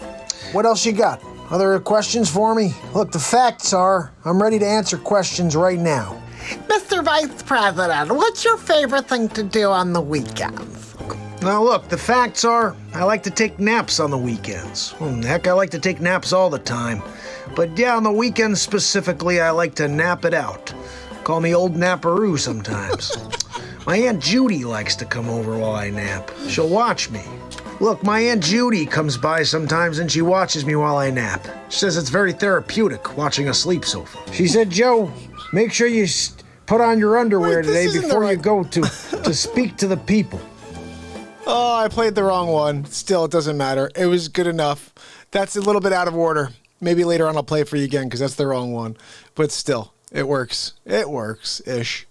What else you got? Other questions for me? Look, the facts are, I'm ready to answer questions right now. Mr. Vice President, what's your favorite thing to do on the weekends? Now look, the facts are, I like to take naps on the weekends. Heck, I like to take naps all the time. But yeah, on the weekends specifically, I like to nap it out. Call me Old Naparoo sometimes. My Aunt Judy likes to come over while I nap. She'll watch me. Look, my Aunt Judy comes by sometimes and she watches me while I nap. She says it's very therapeutic watching a sleep sofa. She said, Joe, make sure you put on your underwear today before you go to speak to the people. Oh, I played the wrong one. Still, it doesn't matter. It was good enough. That's a little bit out of order. Maybe later on I'll play it for you again because that's the wrong one. But still, it works. It works-ish.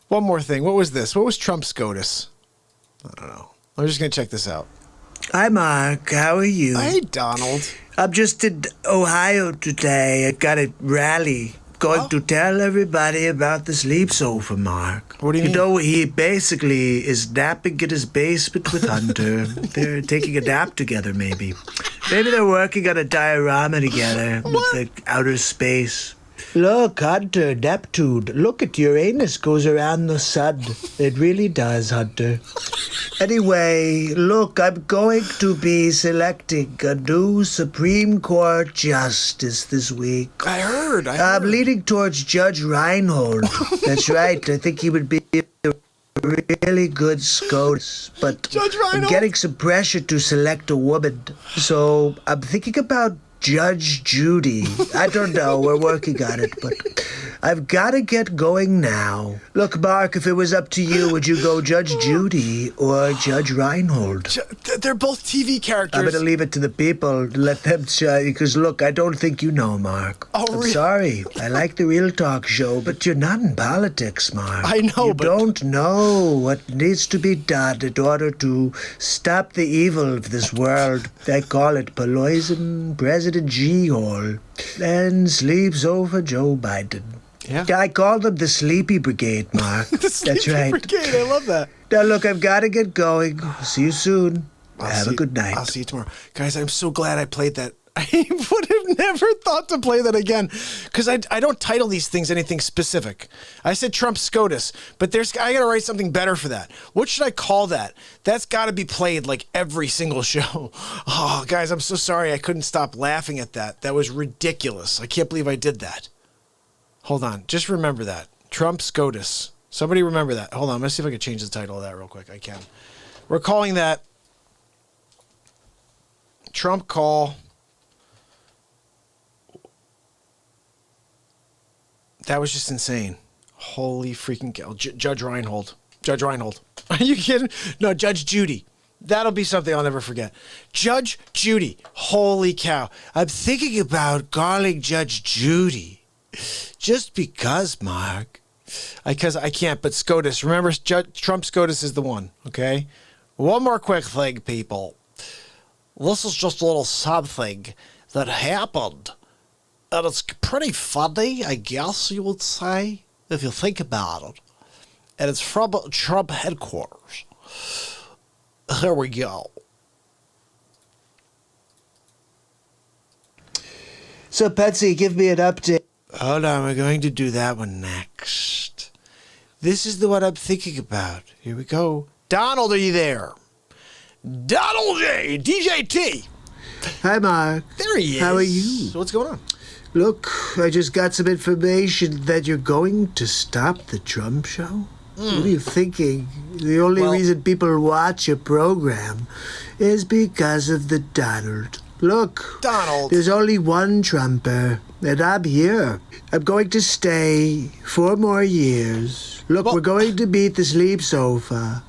One more thing. What was this? What was Trump SCOTUS? I don't know. I'm just going to check this out. Hi, Mark. How are you? Hey, Donald. I'm just in Ohio today. I got a rally. Going to tell everybody about the sleep sofa, Mark. What do you mean? You know, he basically is napping in his basement with Hunter. They're taking a nap together, maybe. Maybe they're working on a diorama together with the outer space. Look, Hunter, Neptune, look at Uranus goes around the sun. It really does, Hunter. Anyway, look, I'm going to be selecting a new Supreme Court justice this week. I heard. I'm leaning towards Judge Reinhold. That's right. I think he would be a really good SCOTUS. But Judge Reinhold? I'm getting some pressure to select a woman. So I'm thinking about Judge Judy. I don't know. We're working on it, but I've got to get going now. Look, Mark, if it was up to you, would you go Judge Judy or Judge Reinhold? They're both TV characters. I'm going to leave it to the people to let them try, because, look, I don't think you know, Mark. Oh, I'm really? sorry. I like the Real Talk show, but you're not in politics, Mark. I know, You but... don't know what needs to be done in order to stop the evil of this world. I call it Pelosi, President G-Hole, and sleeps over Joe Biden. Yeah. I call them the Sleepy Brigade, Mark. The Sleepy That's right. Brigade. I love that. Now, look, I've got to get going. See you soon. Have a good night. I'll see you tomorrow. Guys, I'm so glad I played that. I would have never thought to play that again because I don't title these things anything specific. I said Trump SCOTUS, but I got to write something better for that. What should I call that? That's got to be played like every single show. Oh, guys, I'm so sorry I couldn't stop laughing at that. That was ridiculous. I can't believe I did that. Hold on. Just remember that. Trump SCOTUS. Somebody remember that. Hold on. Let's see if I can change the title of that real quick. I can. We're calling that Trump Call. That was just insane. Holy freaking cow. Judge Reinhold. Judge Reinhold. Are you kidding? No, Judge Judy. That'll be something I'll never forget. Judge Judy. Holy cow. I'm thinking about calling Judge Judy. Just because, Mark. Because I can't, but SCOTUS. Remember, Trump SCOTUS is the one, okay? One more quick thing, people. This is just a little something that happened. And it's pretty funny, I guess you would say, if you think about it. And it's from Trump headquarters. Here we go. So, Patsy, give me an update. Hold on, we're going to do that one next. This is the one I'm thinking about. Here we go. Donald, are you there? Donald J. DJT. Hi, Mark. There he is. How are you? So what's going on? Look, I just got some information that you're going to stop the Trump show. What are you thinking? The only reason people watch your program is because of the Donald. Look, Donald. There's only one Trumper, and I'm here. I'm going to stay 4 more years. Look, we're going to beat the sleep sofa,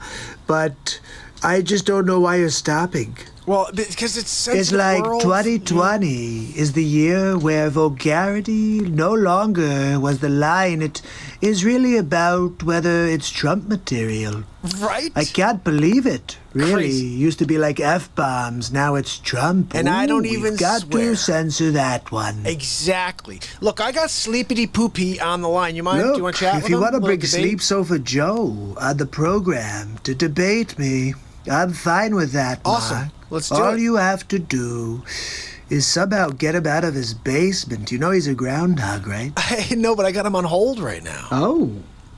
but I just don't know why you're stopping. Well, because it's like world. 2020 is the year where vulgarity no longer was the line. It is really about whether it's Trump material. Right? I can't believe it. Really, Crazy. used to be like F-bombs. Now it's Trump. And I don't We've even got swear. to censor that one. Exactly. Look, I got Sleepity Poopy on the line. You mind? Look, Do you want to chat if with you him? want to Little bring debate? Sleep Sofa Joe on the program to debate me, I'm fine with that, Awesome. Mark. Let's do All it. you have to do is somehow get him out of his basement. You know he's a groundhog, right? I know, but I got him on hold right now. Oh,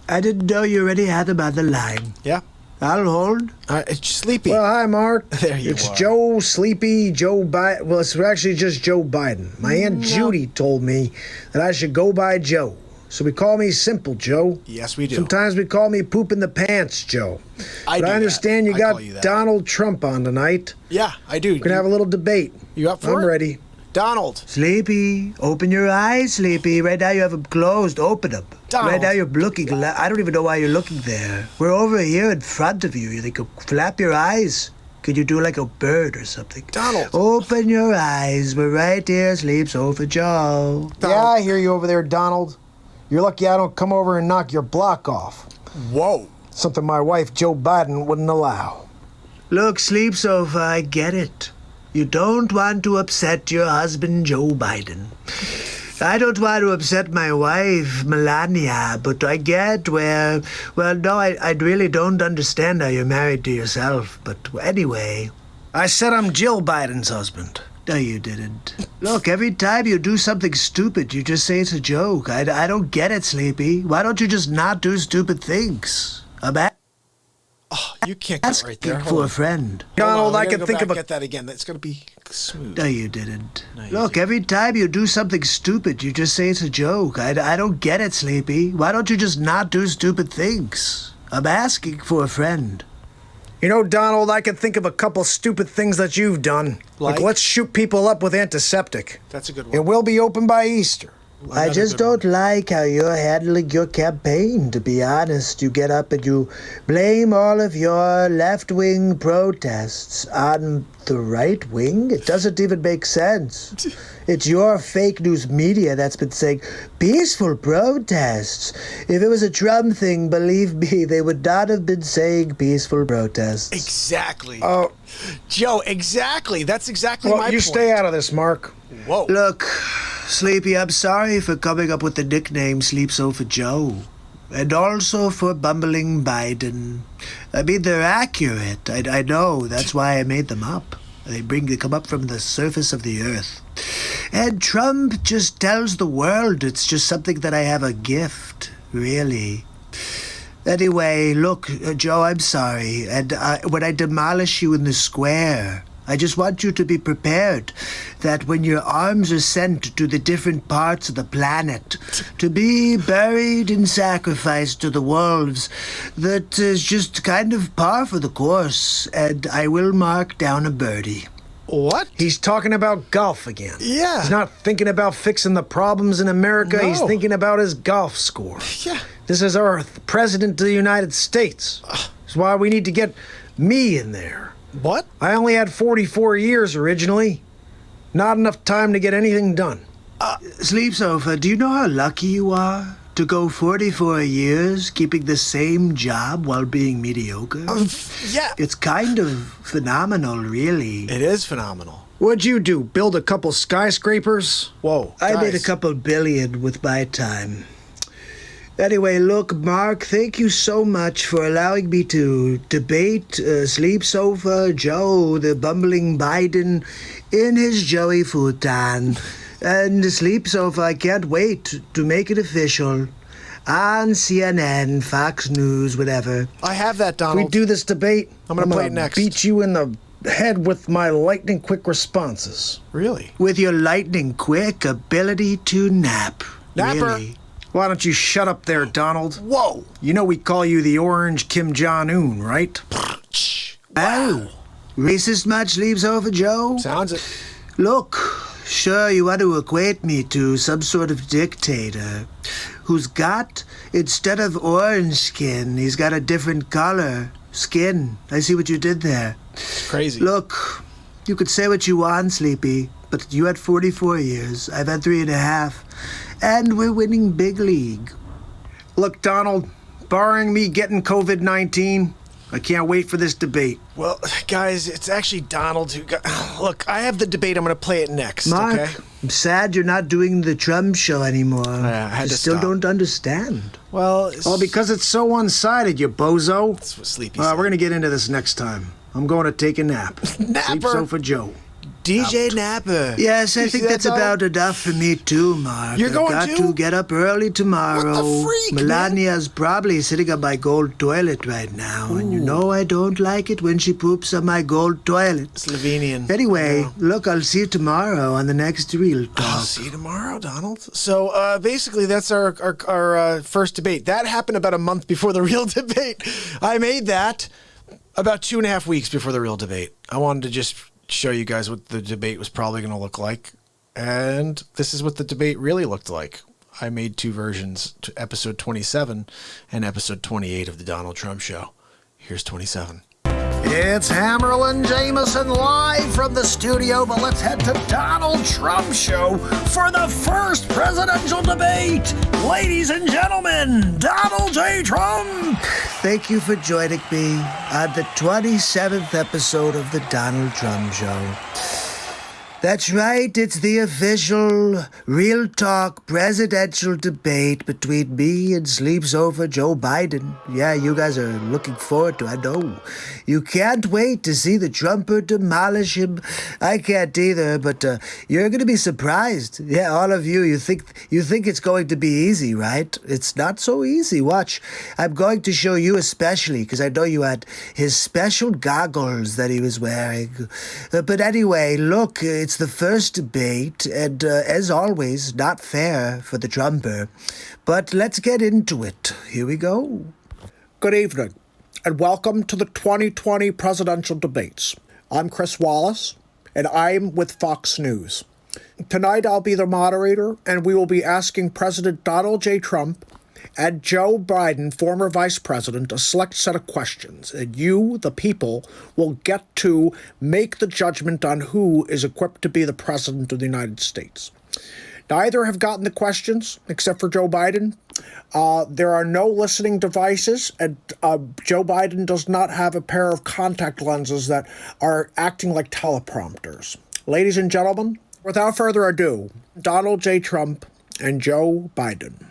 I didn't know you already had him on the line. Yeah. I'll hold. It's Sleepy. Well, hi, Mark. There you it's are. Joe Sleepy, Joe Biden. Well, it's actually just Joe Biden. My Aunt Judy told me that I should go by Joe. So we call me Simple Joe. Yes, we do. Sometimes we call me Poop in the Pants Joe. I But do I understand that. you I got call you that. Donald Trump on tonight. Yeah, I do. We're going to have a little debate. You up for I'm it? ready. Donald. Sleepy, open your eyes, Sleepy. Right now you have them closed. Open them. Donald. Right now you're looking. I don't even know why you're looking there. We're over here in front of you. You think, flap your eyes. Could you do like a bird or something? Donald. Open your eyes. We're right here. Sleep Sofa Joe. Yeah, I hear you over there, Donald. You're lucky I don't come over and knock your block off. Whoa. Something my wife, Joe Biden, wouldn't allow. Look, Sleep Sofa, I get it. You don't want to upset your husband, Joe Biden. I don't want to upset my wife, Melania, but I get where... Well, no, I really don't understand how you're married to yourself. But anyway... I said I'm Jill Biden's husband. No, you didn't. Look, every time you do something stupid, you just say it's a joke. I don't get it, Sleepy. Why don't you just not do stupid things? Oh, you can't go Asking right there. for Hold a on. friend. Donald, I I can think of a... Get that again. That's going to be smooth. No, you didn't. you Look, didn't. every time you do something stupid, you just say it's a joke. I don't get it, Sleepy. Why don't you just not do stupid things? I'm asking for a friend. You know, Donald, I can think of a couple stupid things that you've done. Like? Let's shoot people up with antiseptic. That's a good It one. will be open by Easter. I just don't like how you're handling your campaign, to be honest. You get up and you blame all of your left-wing protests on the right wing. It doesn't even make sense. It's your fake news media that's been saying peaceful protests. If it was a Trump thing, believe me, they would not have been saying peaceful protests. Exactly. Oh, Joe, exactly. That's exactly well, my you point. stay out of this, Mark. Whoa. Look, Sleepy, I'm sorry for coming up with the nickname Sleep Sofa Joe. And also for bumbling Biden. I mean, they're accurate. I know. That's why I made them up. They come up from the surface of the earth. And Trump just tells the world it's just something that I have a gift, really. Anyway, look, Joe, I'm sorry. And when I demolish you in the square, I just want you to be prepared that when your arms are sent to the different parts of the planet to be buried and sacrificed to the wolves, that is just kind of par for the course, and I will mark down a birdie. What? He's talking about golf again. Yeah. He's not thinking about fixing the problems in America. He's No. thinking about his golf score. Yeah. This is our president of the United States. That's why we need to get me in there. What? I only had 44 years originally. Not enough time to get anything done. Sleep Sofa, do you know how lucky you are to go 44 years keeping the same job while being mediocre? Yeah. It's kind of phenomenal, really. It is phenomenal. What'd you do? Build a couple skyscrapers? Whoa. I made a guys. couple billion with my time. Anyway, look, Mark, thank you so much for allowing me to debate Sleep Sofa Joe, the bumbling Biden, in his Joey futon. And the sleep sofa, I can't wait to make it official. On CNN, Fox News, whatever. I have that, Donald. We do this debate. I'm gonna play it next. Beat you in the head with my lightning quick responses. Really? With your lightning quick ability to nap. Napper. Really. Why don't you shut up there, Donald? Whoa. You know we call you the Orange Kim Jong-un, right? Oh. Racist much, Sleep Sofa Joe? Sounds it. Look, sure you want to equate me to some sort of dictator who's got, instead of orange skin, he's got a different color. Skin. I see what you did there. Crazy. Look, you could say what you want, Sleepy, but you had 44 years. I've had 3.5. And we're winning big league. Look, Donald, barring me getting COVID-19, I can't wait for this debate. Well, guys, it's actually Donald who got... Look, I have the debate. I'm going to play it next, Mark, okay? I'm sad you're not doing the Trump show anymore. Yeah, I had I to still stop. don't understand. Well, Well, because it's so one-sided, you bozo. that's what Sleepy We're said. going to get into this next time. I'm going to take a nap. Sleep Napper. Sofa Joe. DJ Napper. Yes, I You think see that, that's Donald? about enough for me too, Mark. You're going I've got to? to get up early tomorrow. What the freak, man? Melania's probably sitting on my gold toilet right now, and you know I don't like it when she poops on my gold toilet. Slovenian. Anyway, Yeah. look, I'll see you tomorrow on the next Real Talk. I'll see you tomorrow, Donald. So basically, that's our first debate. That happened about a month before the real debate. I made that about 2.5 weeks before the real debate. I wanted to just show you guys what the debate was probably going to look like. And this is what the debate really looked like. I made two versions, to episode 27 and episode 28 of the Donald Trump Show. Here's 27. It's Hammerlin Jameson live from the studio, but let's head to Donald Trump Show for the first presidential debate. Ladies and gentlemen, Donald J. Trump. Thank you for joining me on the 27th episode of the Donald Trump Show. That's right, it's the official Real Talk presidential debate between me and Sleep Sofa Joe Biden. Yeah, you guys are looking forward to it, I know. You can't wait to see the Trumper demolish him. I can't either, but you're going to be surprised. Yeah, all of you, you think it's going to be easy, right? It's not so easy. Watch, I'm going to show you especially, because I know you had his special goggles that he was wearing. But anyway, look, it's the first debate, and as always, not fair for the Trumper. But let's get into it. Here we go. Good evening, and welcome to the 2020 presidential debates. I'm Chris Wallace, and I'm with Fox News. Tonight I'll be the moderator, and we will be asking President Donald J. Trump and Joe Biden, former vice president, a select set of questions. And you, the people, will get to make the judgment on who is equipped to be the president of the United States. Neither have gotten the questions, except for Joe Biden. There are no listening devices, and Joe Biden does not have a pair of contact lenses that are acting like teleprompters. Ladies and gentlemen, without further ado, Donald J. Trump and Joe Biden.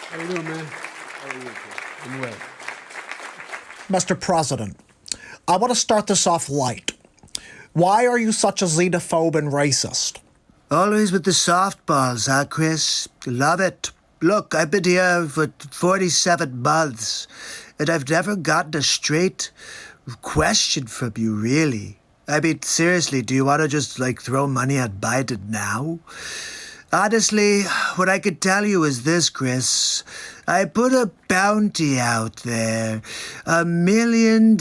How you doing, man? I'm well. Mr. President, I want to start this off light. Why are you such a xenophobe and racist? Always with the softballs, huh, Chris? Love it. Look, I've been here for 47 months, and I've never gotten a straight question from you, really. I mean, seriously, do you want to just, throw money at Biden now? Honestly, what I could tell you is this, Chris. I put a bounty out there, $1 million,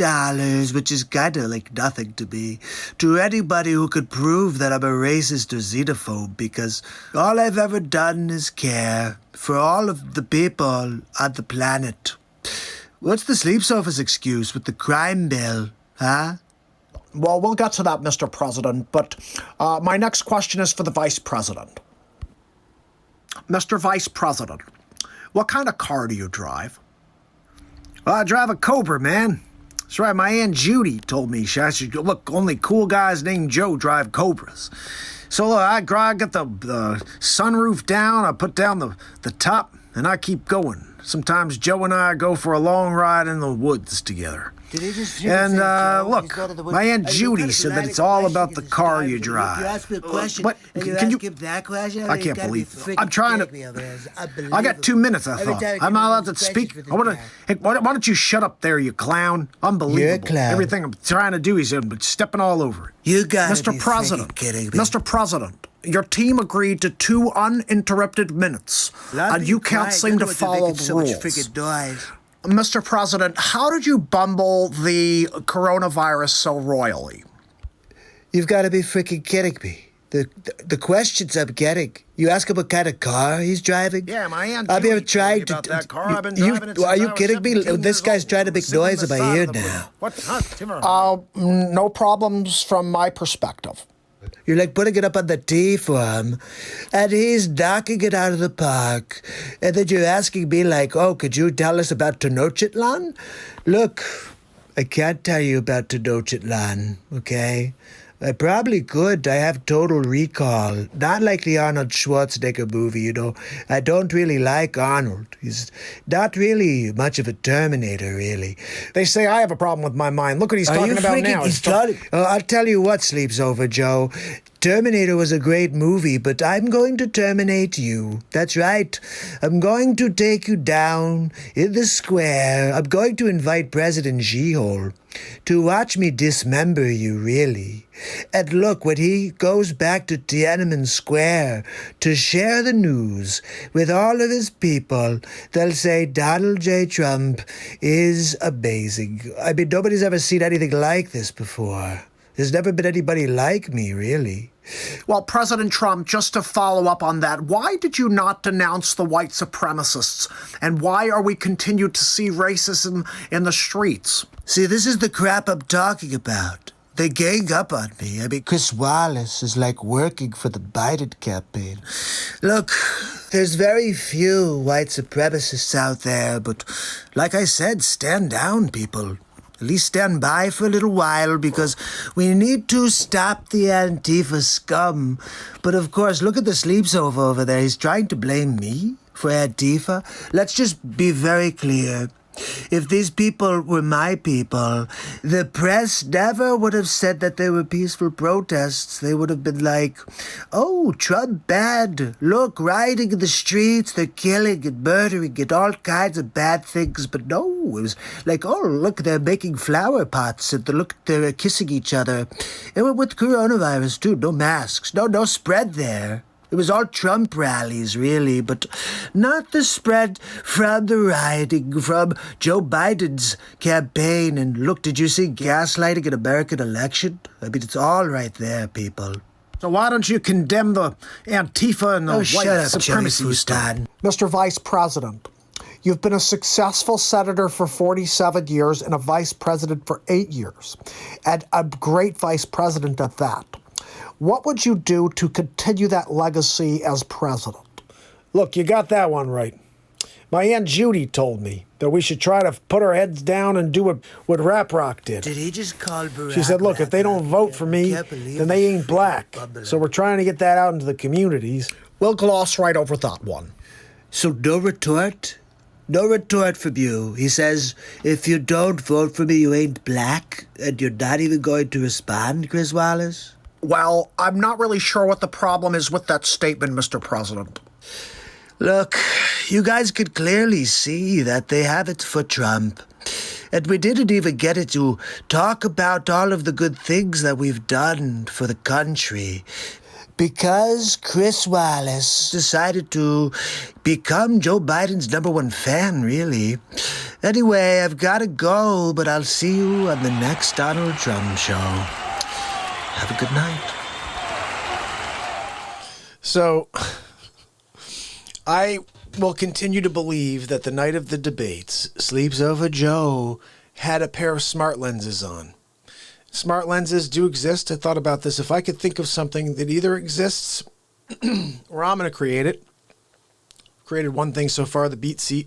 which is kind of like nothing to me, to anybody who could prove that I'm a racist or xenophobe, because all I've ever done is care for all of the people on the planet. What's the Sleep Sofa's excuse with the crime bill, huh? Well, we'll get to that, Mr. President, but my next question is for the Vice President. Mr. Vice President, what kind of car do you drive? I drive a Cobra, man. That's right, my Aunt Judy told me I should go, look, only cool guys named Joe drive Cobras. So look, I get the sunroof down, I put down the top, and I keep going. Sometimes Joe and I go for a long ride in the woods together. And look, my Aunt Judy said that it's all about the car you drive. You ask me a question, What? and you Can ask you? him that question, I can't believe it. I'm trying to. I got 2 minutes, I thought. I'm not allowed to speak. Hey, why don't you shut up there, you clown? Unbelievable. You're a clown. Everything I'm trying to do, he's stepping all over it. You gotta Mr. be President, freaking kidding me. Mr. President, your team agreed to 2 uninterrupted minutes, and you can't seem to follow the rules. Mr. President, how did you bumble the coronavirus so royally? You've got to be freaking kidding me. The questions I'm getting. You ask him what kind of car he's driving? Yeah, my Aunt I've Judy been trying told me to. about that car. I've been driving it since Are you I was kidding me? 17 This years guy's old. trying to make Sitting noise on in the my side ear of the now. no problems from my perspective. You're like putting it up on the tee for him, and he's knocking it out of the park. And then you're asking me like, oh, could you tell us about Tenochtitlan? Look, I can't tell you about Tenochtitlan, okay? I probably could. I have total recall. Not like the Arnold Schwarzenegger movie, you know. I don't really like Arnold. He's not really much of a Terminator, really. They say I have a problem with my mind. Look what he's talking about now. I'll tell you what, Sleeps Over Joe. Terminator was a great movie, but I'm going to terminate you. That's right. I'm going to take you down in the square. I'm going to invite President She-Hole to watch me dismember you, really. And look, when he goes back to Tiananmen Square to share the news with all of his people, they'll say Donald J. Trump is amazing. I mean, nobody's ever seen anything like this before. There's never been anybody like me, really. Well, President Trump, just to follow up on that, why did you not denounce the white supremacists? And why are we continued to see racism in the streets? See, this is the crap I'm talking about. They gang up on me. I mean, Chris Wallace is like working for the Biden campaign. Look, there's very few white supremacists out there, but like I said, stand down, people. At least stand by for a little while, because we need to stop the Antifa scum. But of course, look at the sleeps over there. He's trying to blame me for Antifa. Let's just be very clear. If these people were my people, the press never would have said that they were peaceful protests. They would have been like, oh, Trump bad. Look, rioting in the streets, they're killing and murdering and all kinds of bad things. But no, it was like, oh, look, they're making flower pots and look, they're kissing each other. And with coronavirus, too, no masks, no spread there. It was all Trump rallies, really, but not the spread from the rioting, from Joe Biden's campaign. And look, did you see gaslighting an American election? I mean, it's all right there, people. So why don't you condemn the Antifa and the white supremacy stuff? Mr. Vice President, you've been a successful senator for 47 years and a vice president for 8 years, and a great vice president at that. What would you do to continue that legacy as president? Look, you got that one right. My Aunt Judy told me that we should try to put our heads down and do what Rap Rock did. Did he just call Barack? She said, look, if they don't vote for me, then they ain't black. So we're trying to get that out into the communities. We'll gloss right over that one. So no retort? No retort from you. He says, if you don't vote for me, you ain't black, and you're not even going to respond, Chris Wallace? Well, I'm not really sure what the problem is with that statement, Mr. President. Look, you guys could clearly see that they have it for Trump. And we didn't even get it to talk about all of the good things that we've done for the country. Because Chris Wallace decided to become Joe Biden's #1 fan, really. Anyway, I've got to go, but I'll see you on the next Donald Trump show. Have a good night. So, I will continue to believe that the night of the debates, Sleeps Over Joe had a pair of smart lenses on. Smart lenses do exist. I thought about this. If I could think of something that either exists or I'm going to create it. Created one thing so far, the BeatSeat.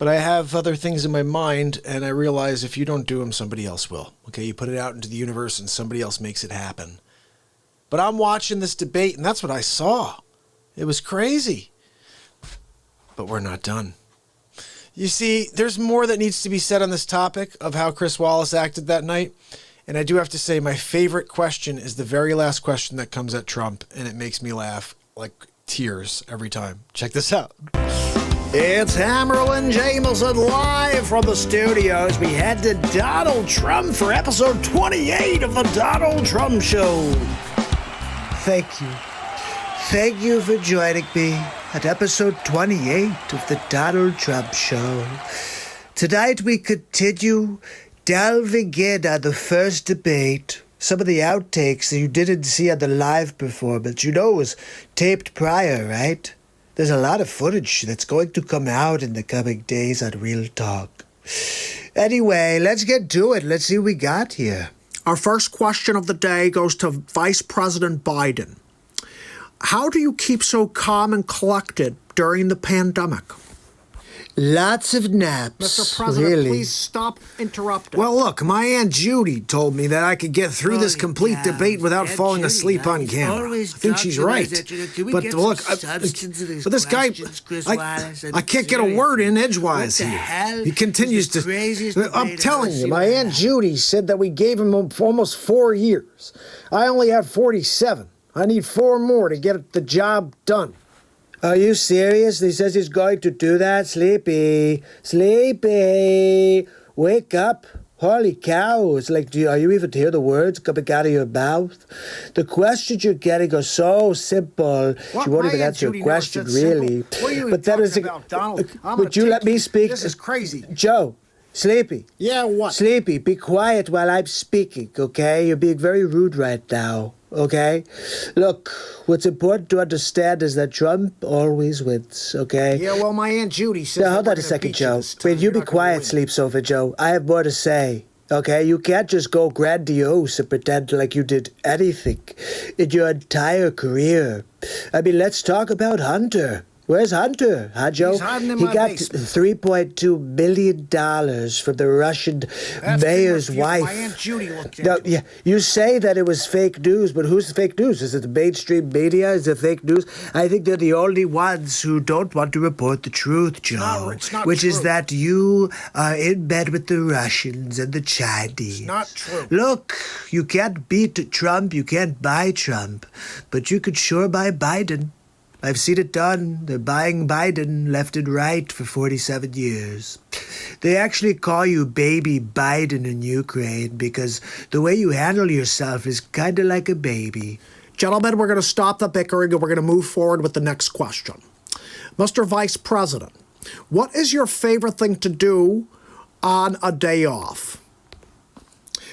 But I have other things in my mind, and I realize if you don't do them, somebody else will. Okay, you put it out into the universe, and somebody else makes it happen. But I'm watching this debate, and that's what I saw. It was crazy. But we're not done. You see, there's more that needs to be said on this topic of how Chris Wallace acted that night. And I do have to say my favorite question is the very last question that comes at Trump, and it makes me laugh like tears every time. Check this out. It's Hammerl and Jameson live from the studios. We head to Donald Trump for episode 28 of the Donald Trump Show. Thank you. Thank you for joining me at episode 28 of the Donald Trump Show. Tonight we continue delving in on the first debate. Some of the outtakes that you didn't see on the live performance. You know it was taped prior, right? There's a lot of footage that's going to come out in the coming days on Real Talk. Anyway, let's get to it. Let's see what we got here. Our first question of the day goes to Vice President Biden. How do you keep so calm and collected during the pandemic? Lots of naps. Mr. President, really. please stop interrupting. Well, look, my Aunt Judy told me that I could get through this complete debate without falling asleep on camera. I think she's right. But look, but this guy, I can't get a word in edgewise here. He continues to. I'm telling you, my Aunt Judy said that we gave him almost 4 years. I only have 47. I need 4 more to get the job done. Are you serious? He says he's going to do that? Sleepy. Sleepy. Wake up. Holy cow. It's like, are you even to hear the words coming out of your mouth? The questions you're getting are so simple. What? She won't even answer a question, really. What are you but talking about, Donald? Would you let me speak? This is crazy. Joe. Sleepy. Yeah, what? Sleepy, be quiet while I'm speaking, okay? You're being very rude right now, okay? Look, what's important to understand is that Trump always wins, okay? Yeah, well, my Aunt Judy said. Now, hold on a second, Joe. Wait, you be quiet, Sleep Sofa Joe. I have more to say, okay? You can't just go grandiose and pretend like you did anything in your entire career. I mean, let's talk about Hunter. Where's Hunter, huh, Joe? He's hiding in he my got basement. $3.2 million from the Russian mayor's wife. My Aunt Judy looked into No, yeah, you say that it was fake news, but who's the fake news? Is it the mainstream media? Is it fake news? I think they're the only ones who don't want to report the truth, Joe. It's not which true. is that you are in bed with the Russians and the Chinese. It's not true. Look, you can't beat Trump, you can't buy Trump, but you could sure buy Biden. I've seen it done. They're buying Biden left and right for 47 years. They actually call you Baby Biden in Ukraine because the way you handle yourself is kind of like a baby. Gentlemen, we're going to stop the bickering and we're going to move forward with the next question. Mr. Vice President, what is your favorite thing to do on a day off?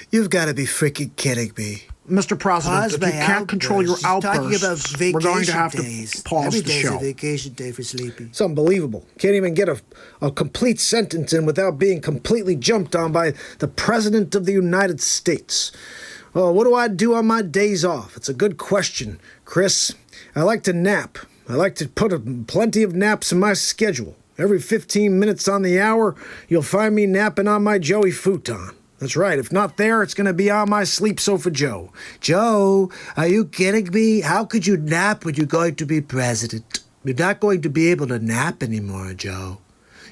You've got to be freaking kidding me. Mr. President, if you can't control your outbursts, we're going to have to pause Every the day's show. a vacation day for Sleepy. It's unbelievable. Can't even get a complete sentence in without being completely jumped on by the President of the United States. Oh, what do I do on my days off? It's a good question, Chris. I like to nap. I like to put plenty of naps in my schedule. Every 15 minutes on the hour, you'll find me napping on my Joey futon. That's right. If not there, it's going to be on my Sleep Sofa Joe. Joe, are you kidding me? How could you nap when you're going to be president? You're not going to be able to nap anymore, Joe.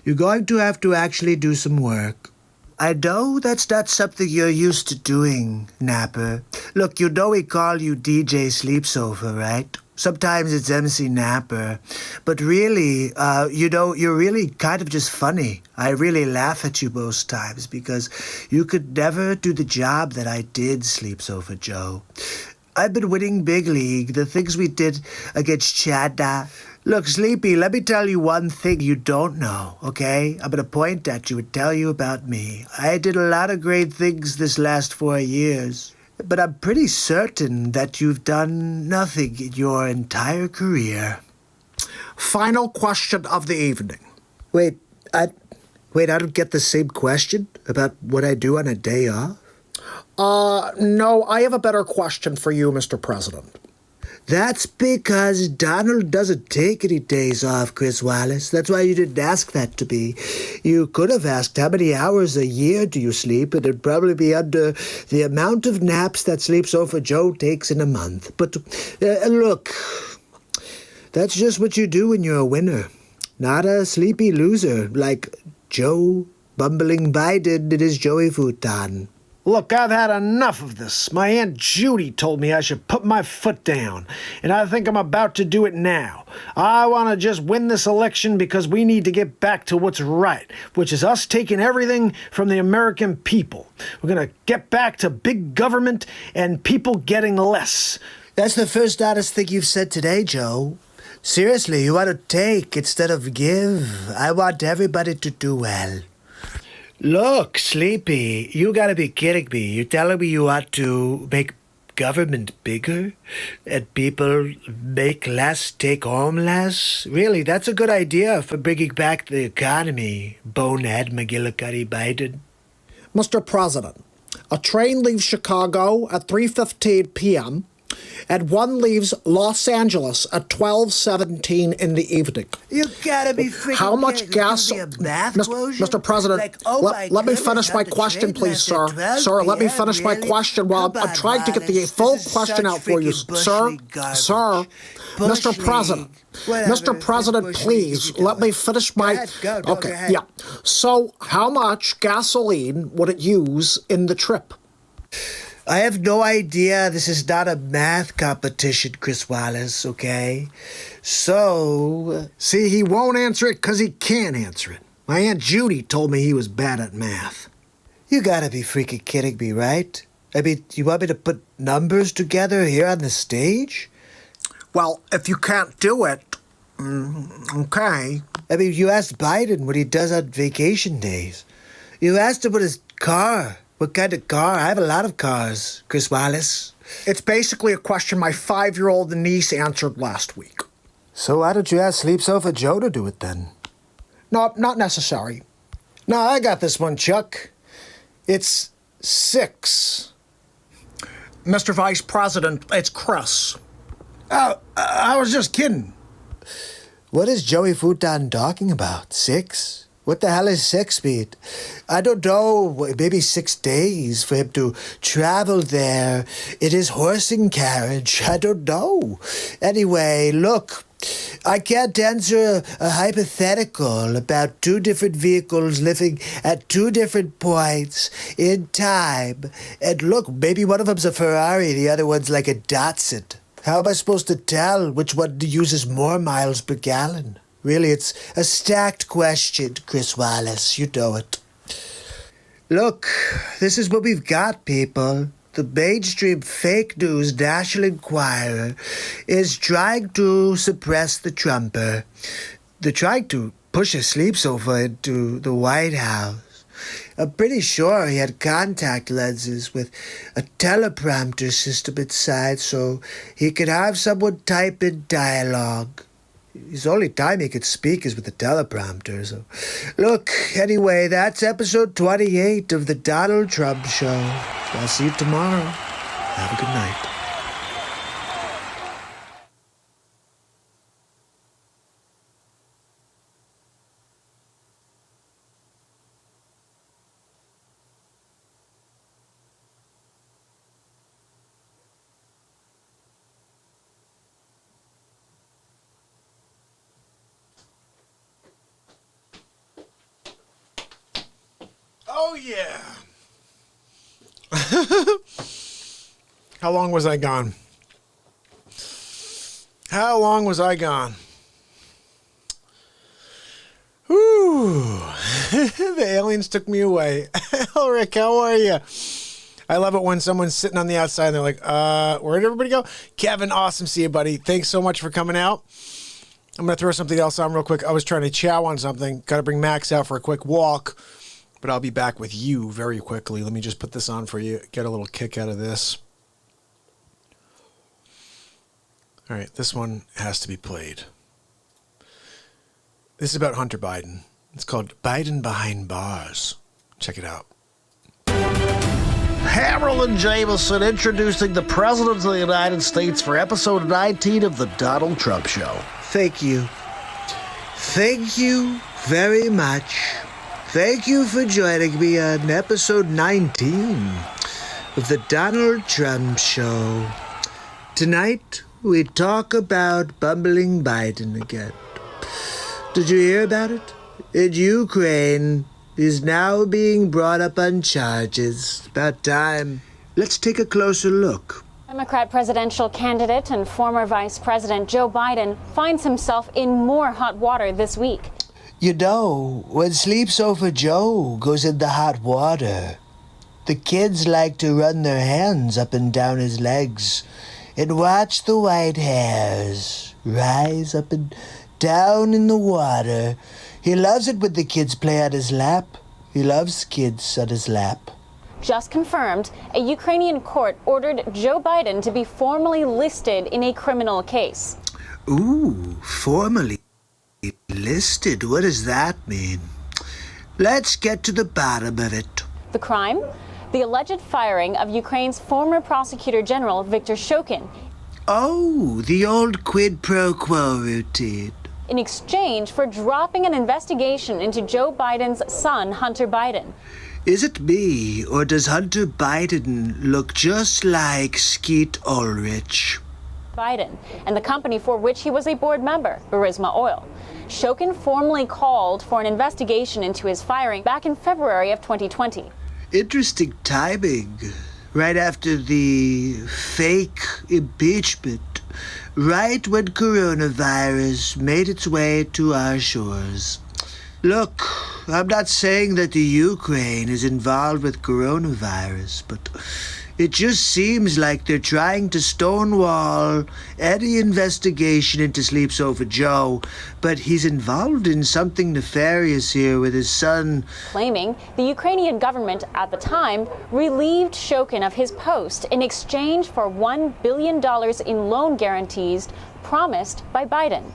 You're going to have to actually do some work. I know that's not something you're used to doing, Napper. Look, you know we call you DJ Sleep Sofa, right? Sometimes it's MC Napper. But really, you're really kind of just funny. I really laugh at you most times because you could never do the job that I did, Sleep Sofa Joe. I've been winning big league, the things we did against Chadda. Look, Sleepy, let me tell you one thing you don't know, okay? I'm going to point at you and tell you about me. I did a lot of great things this last 4 years. But I'm pretty certain that you've done nothing in your entire career. Final question of the evening. Wait, I don't get the same question about what I do on a day off? No, I have a better question for you, Mr. President. That's because Donald doesn't take any days off, Chris Wallace. That's why you didn't ask that to me. You could have asked how many hours a year do you sleep, and it'd probably be under the amount of naps that Sleep Sofa Joe takes in a month. But look, that's just what you do when you're a winner. Not a sleepy loser like Joe Bumbling Biden in his Joey futon. Look, I've had enough of this. My Aunt Judy told me I should put my foot down, and I think I'm about to do it now. I want to just win this election because we need to get back to what's right, which is us taking everything from the American people. We're going to get back to big government and people getting less. That's the first honest thing you've said today, Joe. Seriously, you want to take instead of give. I want everybody to do well. Look, Sleepy, you gotta be kidding me. You're telling me you want to make government bigger and people make less, take home less? Really, that's a good idea for bringing back the economy, bonehead McGillicuddy Biden. Mr. President, a train leaves Chicago at 3:15 p.m., and one leaves Los Angeles at 12:17 in the evening. You gotta be freaking How much kidding. gas... Give me a math quotient? Mr. President, Like, oh my let me goodness, finish my not the question, train please, left sir. at 12 Sir, let me p.m., finish my really? question while Come I'm on, trying to get the Wallace, full this is question such out for you, freaking sir. bush league garbage. Sir, Bush Mr. President, league. Whatever, Mr. President, bush league, please, you let do me it. finish Go my... ahead, go, okay, go ahead. yeah. So, how much gasoline would it use in the trip? I have no idea. This is not a math competition, Chris Wallace, okay? So... See, he won't answer it because he can't answer it. My Aunt Judy told me he was bad at math. You gotta be freaking kidding me, right? I mean, you want me to put numbers together here on the stage? Well, if you can't do it, okay. I mean, you asked Biden what he does on vacation days. You asked him what his car... What kind of car? I have a lot of cars, Chris Wallace. It's basically a question my 5-year-old niece answered last week. So why don't you ask Sleep Sofa Joe to do it then? No, not necessary. No, I got this one, Chuck. It's 6. Mr. Vice President, it's Chris. Oh, I was just kidding. What is Joey Futon talking about? 6? What the hell is 6 feet? I don't know, maybe 6 days for him to travel there in his horse and carriage. I don't know. Anyway, look, I can't answer a hypothetical about 2 different vehicles living at 2 different points in time. And look, maybe one of them's a Ferrari, the other one's like a Datsun. How am I supposed to tell which one uses more miles per gallon? Really, it's a stacked question, Chris Wallace. You know it. Look, this is what we've got, people. The mainstream fake news National Enquirer is trying to suppress the Trumper. They're trying to push a sleep sofa into the White House. I'm pretty sure he had contact lenses with a teleprompter system inside so he could have someone type in dialogue. The only time he could speak is with the teleprompter. So, look, anyway, that's episode 28 of the Donald Trump Show. I'll see you tomorrow. Have a good night. Oh, yeah. How long was I gone? How long was I gone? Whew. The aliens took me away. Elric, how are you? I love it when someone's sitting on the outside and they're like, where'd everybody go? Kevin, awesome to see you, buddy. Thanks so much for coming out. I'm going to throw something else on real quick. I was trying to chow on something. Got to bring Max out for a quick walk. But I'll be back with you very quickly. Let me just put this on for you. Get a little kick out of this. All right, this one has to be played. This is about Hunter Biden. It's called Biden Behind Bars. Check it out. Hammerl and Jameson introducing the President of the United States for episode 19 of the Donald Trump Show. Thank you. Thank you very much. Thank you for joining me on episode 19 of the Donald Trump Show. Tonight, we talk about bumbling Biden again. Did you hear about it? In Ukraine, he's now being brought up on charges. About time. Let's take a closer look. Democrat presidential candidate and former Vice President Joe Biden finds himself in more hot water this week. You know, when Sleeps Over Joe goes in the hot water, the kids like to run their hands up and down his legs and watch the white hairs rise up and down in the water. He loves it when the kids play on his lap. He loves kids on his lap. Just confirmed, a Ukrainian court ordered Joe Biden to be formally listed in a criminal case. Ooh, formally listed? What does that mean? Let's get to the bottom of it. The crime? The alleged firing of Ukraine's former prosecutor general, Viktor Shokin, Oh, the old quid pro quo routine. in exchange for dropping an investigation into Joe Biden's son, Hunter Biden. Is it me, or does Hunter Biden look just like Skeet Ulrich? Biden and the company for which he was a board member, Burisma Oil. Shokin formally called for an investigation into his firing back in February of 2020. Interesting timing. Right after the fake impeachment. Right when coronavirus made its way to our shores. Look, I'm not saying that the Ukraine is involved with coronavirus, but it just seems like they're trying to stonewall any investigation into Sleeps Over Joe, but he's involved in something nefarious here with his son. Claiming the Ukrainian government at the time relieved Shokin of his post in exchange for $1 billion in loan guarantees promised by Biden.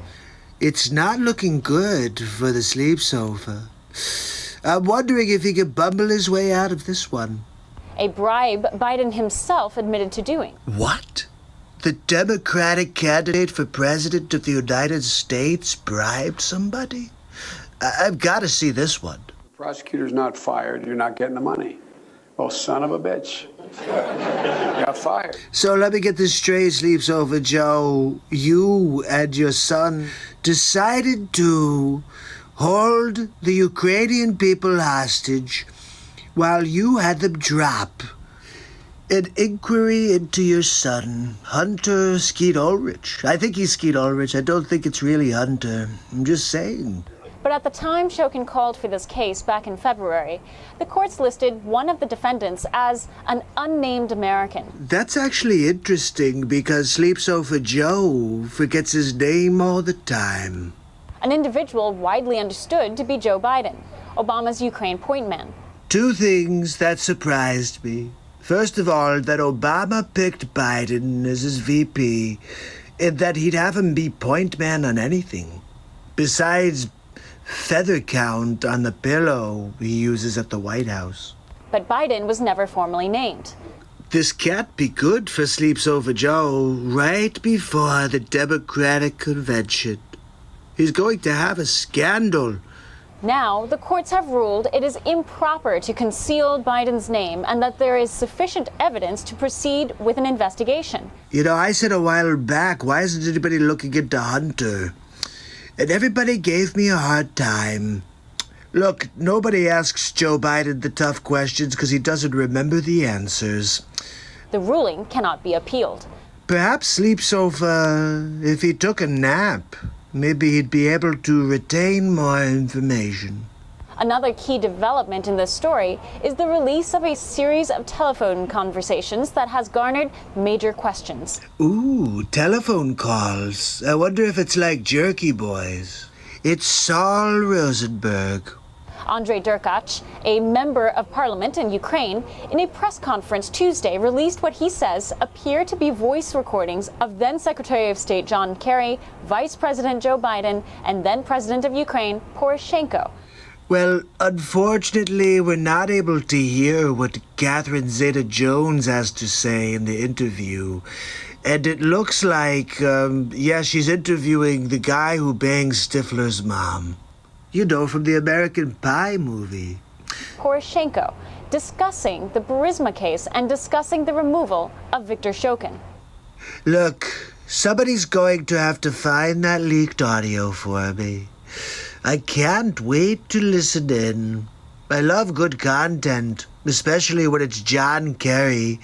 It's not looking good for the Sleep Sofa. I'm wondering if he could bumble his way out of this one. A bribe Biden himself admitted to doing. What? The Democratic candidate for President of the United States bribed somebody? I've got to see this one. The prosecutor's not fired. You're not getting the money. Oh, son of a bitch. Got fired. So let me get this straight, Sleeps Over Joe. You and your son decided to hold the Ukrainian people hostage while you had them drop an inquiry into your son, Hunter Skeet Ulrich. I think he's Skeet Ulrich. I don't think it's really Hunter. I'm just saying. But at the time Shokin called for this case back in February, the courts listed one of the defendants as an unnamed American. That's actually interesting because Sleeps Over Joe forgets his name all the time. An individual widely understood to be Joe Biden, Obama's Ukraine point man. Two things that surprised me. First of all, that Obama picked Biden as his VP, and that he'd have him be point man on anything. Besides feather count on the pillow he uses at the White House. But Biden was never formally named. This can't be good for Sleeps Over Joe right before the Democratic convention. He's going to have a scandal. Now, the courts have ruled it is improper to conceal Biden's name and that there is sufficient evidence to proceed with an investigation. You know, I said a while back, why isn't anybody looking into Hunter? And everybody gave me a hard time. Look, nobody asks Joe Biden the tough questions because he doesn't remember the answers. The ruling cannot be appealed. Perhaps Sleeps Over, if he took a nap, maybe he'd be able to retain more information. Another key development in this story is the release of a series of telephone conversations that has garnered major questions. Ooh, telephone calls. I wonder if it's like Jerky Boys. It's Saul Rosenberg. Andrei Derkach, a member of parliament in Ukraine, in a press conference Tuesday released what he says appear to be voice recordings of then Secretary of State John Kerry, Vice President Joe Biden, and then President of Ukraine Poroshenko. Well, unfortunately, we're not able to hear what Catherine Zeta-Jones has to say in the interview. And it looks like, she's interviewing the guy who bangs Stifler's mom. You know, from the American Pie movie. Poroshenko, discussing the Burisma case and discussing the removal of Viktor Shokin. Look, somebody's going to have to find that leaked audio for me. I can't wait to listen in. I love good content, especially when it's John Kerry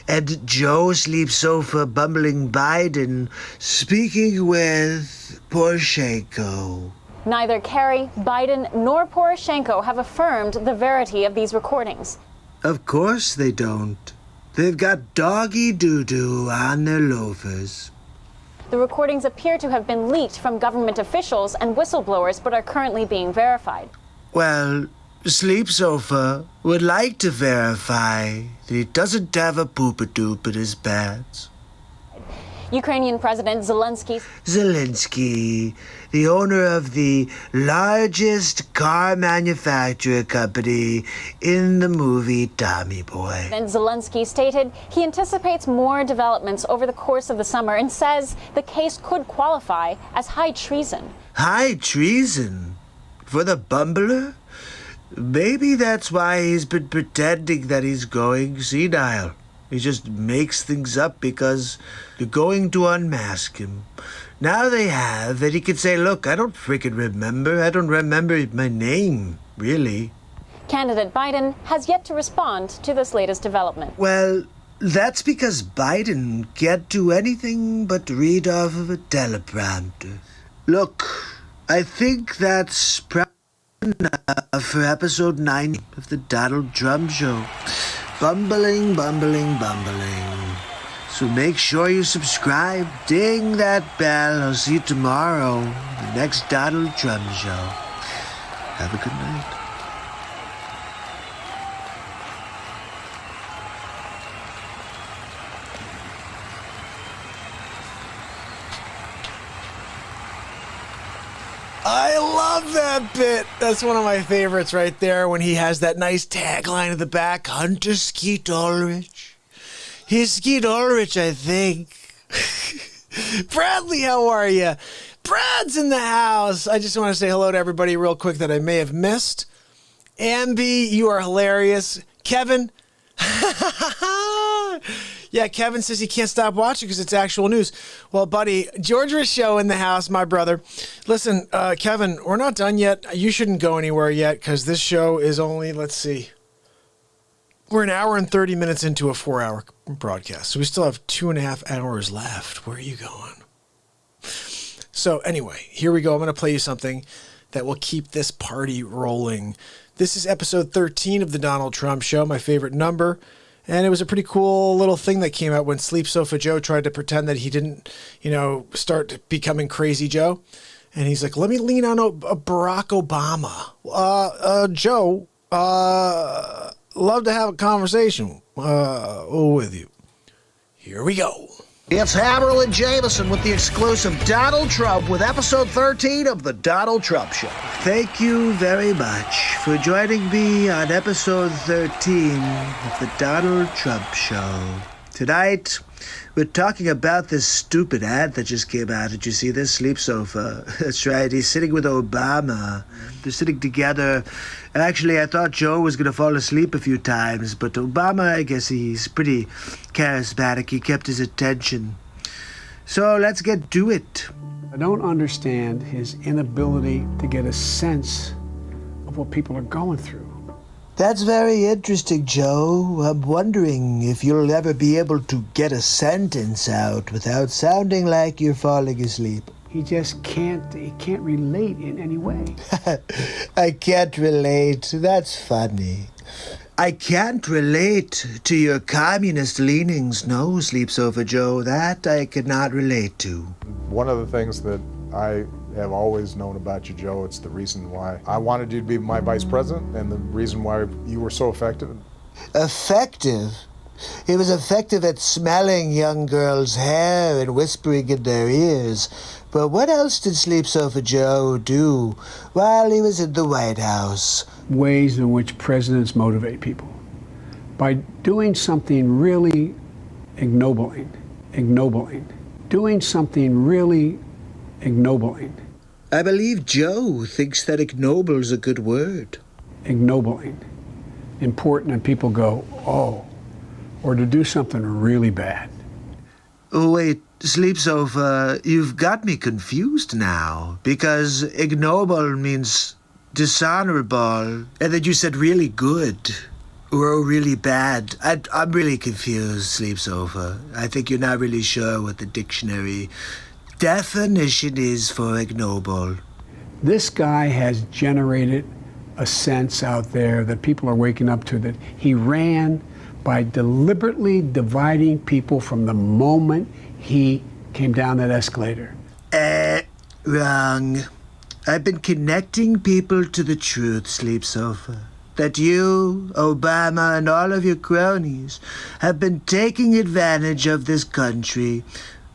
and Joe Sleep Sofa bumbling Biden speaking with Poroshenko. Neither Kerry, Biden, nor Poroshenko have affirmed the verity of these recordings. Of course they don't. They've got doggy doo-doo on their loafers. The recordings appear to have been leaked from government officials and whistleblowers, but are currently being verified. Well, Sleep Sofa would like to verify that he doesn't have a poopadoop in his pants. Ukrainian President Zelensky, the owner of the largest car manufacturer company in the movie Tommy Boy. and Zelensky stated he anticipates more developments over the course of the summer and says the case could qualify as high treason. High treason? For the bumbler? Maybe that's why he's been pretending that he's going senile. He just makes things up because they're going to unmask him. Now they have, and he can say, look, I don't freaking remember. I don't remember my name, really. Candidate Biden has yet to respond to this latest development. Well, that's because Biden can't do anything but read off of a teleprompter. Look, I think that's probably enough for episode 9 of the Donald Trump Show. Bumbling. So make sure you subscribe, ding that bell. I'll see you tomorrow, the next Donald Trump Show. Have a good night. I love that bit. That's one of my favorites right there when he has that nice tagline at the back, Hunter Skeet Ulrich. He's Skeet Ulrich, I think. Bradley, how are you? Brad's in the house. I just want to say hello to everybody real quick that I may have missed. Ambi, you are hilarious. Kevin. Yeah, Kevin says he can't stop watching because it's actual news. Well, buddy, George Rishow in the house, my brother. Listen, Kevin, we're not done yet. You shouldn't go anywhere yet because this show is only, let's see, we're an hour and 30 minutes into a 4-hour broadcast. So we still have 2.5 hours left. Where are you going? So anyway, here we go. I'm going to play you something that will keep this party rolling. This is episode 13 of the Donald Trump Show, my favorite number. And it was a pretty cool little thing that came out when Sleep Sofa Joe tried to pretend that he didn't, start becoming Crazy Joe. And he's like, let me lean on Barack Obama. Joe, love to have a conversation with you. Here we go. It's Hammerl and Jameson with the exclusive Donald Trump with episode 13 of the Donald Trump Show. Thank you very much for joining me on episode 13 of the Donald Trump Show. Tonight, we're talking about this stupid ad that just came out. Did you see this? Sleep Sofa. That's right. He's sitting with Obama. They're sitting together. Actually, I thought Joe was going to fall asleep a few times, but Obama, I guess he's pretty charismatic. He kept his attention. So let's get to it. I don't understand his inability to get a sense of what people are going through. That's very interesting, Joe. I'm wondering if you'll ever be able to get a sentence out without sounding like you're falling asleep. He just can't relate in any way. I can't relate. That's funny. I can't relate to your communist leanings, no, Sleep Sofa Joe. That I cannot relate to. One of the things that I have always known about you, Joe, it's the reason why I wanted you to be my vice president and the reason why you were so effective. Effective? He was effective at smelling young girls' hair and whispering in their ears. But what else did Sleep Sofa Joe do while he was in the White House? Ways in which presidents motivate people. By doing something really ignobling. Doing something really ignobling. I believe Joe thinks that ignoble's a good word. Ignobling. Important, and people go, oh. Or to do something really bad. Oh, wait, Sleep Sofa, you've got me confused now. Because ignoble means dishonorable. And then you said really good. Or really bad. I'm really confused, Sleep Sofa. I think you're not really sure what the dictionary definition is for ignoble. This guy has generated a sense out there that people are waking up to, that he ran by deliberately dividing people from the moment he came down that escalator. Wrong. I've been connecting people to the truth, Sleep Sofa. That you, Obama, and all of your cronies have been taking advantage of this country.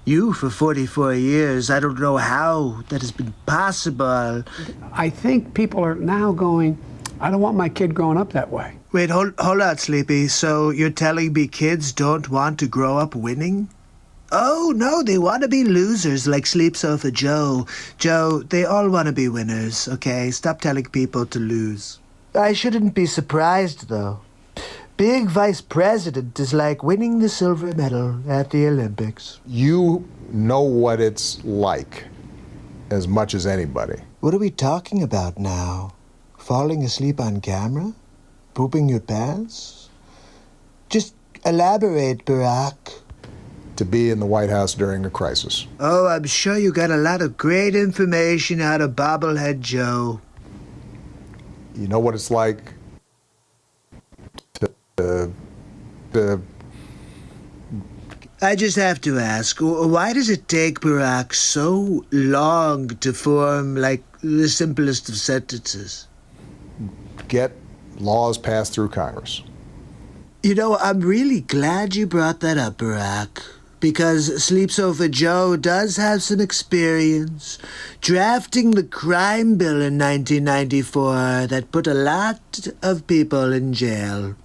You for 44 years. I don't know how that has been possible. I think people are now going, I don't want my kid growing up that way. Wait, hold on, Sleepy. So you're telling me kids don't want to grow up winning? Oh, no, they want to be losers like Sleep Sofa Joe. Joe, they all want to be winners, okay? Stop telling people to lose. I shouldn't be surprised, though. Being vice president is like winning the silver medal at the Olympics. You know what it's like as much as anybody. What are we talking about now? Falling asleep on camera? Pooping your pants? Just elaborate, Barack. To be in the White House during a crisis. Oh, I'm sure you got a lot of great information out of Bobblehead Joe. You know what it's like to I just have to ask, why does it take Barack so long to form, like, the simplest of sentences? get laws passed through Congress. You know, I'm really glad you brought that up, Barack, because Sleep Sofa Joe does have some experience drafting the crime bill in 1994 that put a lot of people in jail.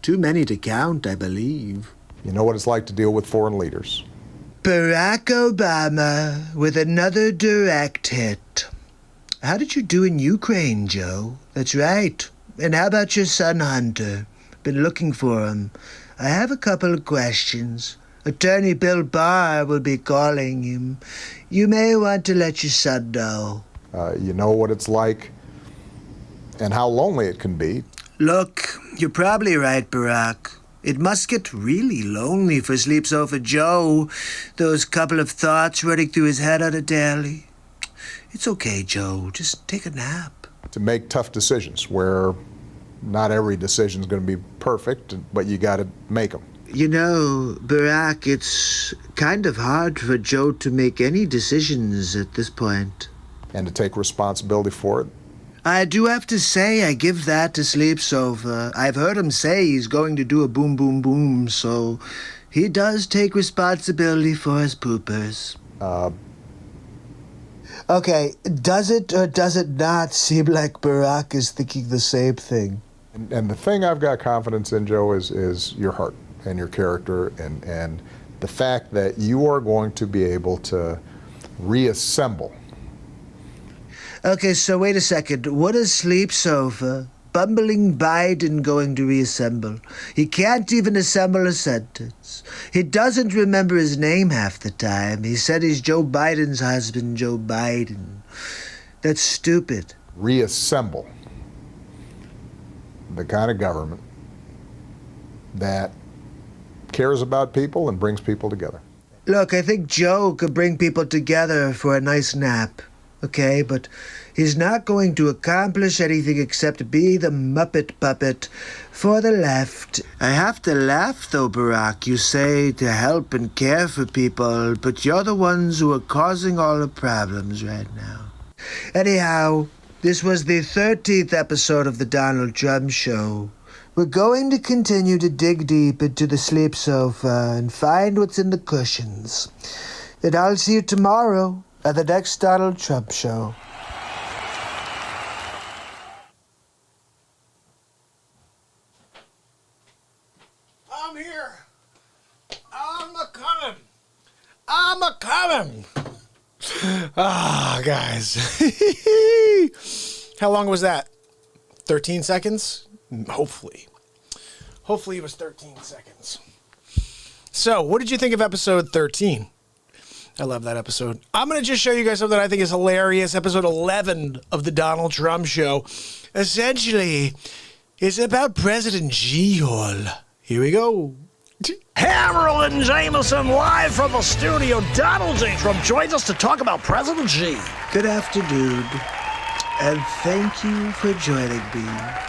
Too many to count, I believe. You know what it's like to deal with foreign leaders. Barack Obama with another direct hit. How did you do in Ukraine, Joe? That's right. And how about your son, Hunter? Been looking for him. I have a couple of questions. Attorney Bill Barr will be calling him. You may want to let your son know. You know what it's like and how lonely it can be. Look, you're probably right, Barack. It must get really lonely for Sleep Sofa Joe, those couple of thoughts running through his head on a daily. It's okay, Joe. Just take a nap. To make tough decisions where not every decision is going to be perfect, but you got to make them. You know, Barack, it's kind of hard for Joe to make any decisions at this point. And to take responsibility for it. I do have to say I give that to Sleep Sofa. I've heard him say he's going to do a boom, boom, boom, so he does take responsibility for his poopers. Okay, does it or does it not seem like Barack is thinking the same thing? And the thing I've got confidence in, Joe, is your heart and your character and the fact that you are going to be able to reassemble. Okay, so wait a second. What is Sleep Sofa, bumbling Biden, going to reassemble? He can't even assemble a sentence. He doesn't remember his name half the time. He said he's Joe Biden's husband, Joe Biden. That's stupid. Reassemble the kind of government that cares about people and brings people together. Look, I think Joe could bring people together for a nice nap. Okay, but he's not going to accomplish anything except be the Muppet puppet for the left. I have to laugh, though, Barack. You say to help and care for people, but you're the ones who are causing all the problems right now. Anyhow, this was the 13th episode of The Donald Trump Show. We're going to continue to dig deep into the sleep sofa and find what's in the cushions. And I'll see you tomorrow at the next Donald Trump show. I'm here. I'm a-coming. I'm a-coming. Ah, guys. How long was that? 13 seconds? Hopefully. Hopefully it was 13 seconds. So, what did you think of episode 13? I love that episode. I'm going to just show you guys something I think is hilarious. Episode 11 of the Donald Trump Show. Essentially, it's about President G-Hole. Here we go. Hammerl and Jameson live from the studio. Donald J. Trump joins us to talk about President G. Good afternoon, and thank you for joining me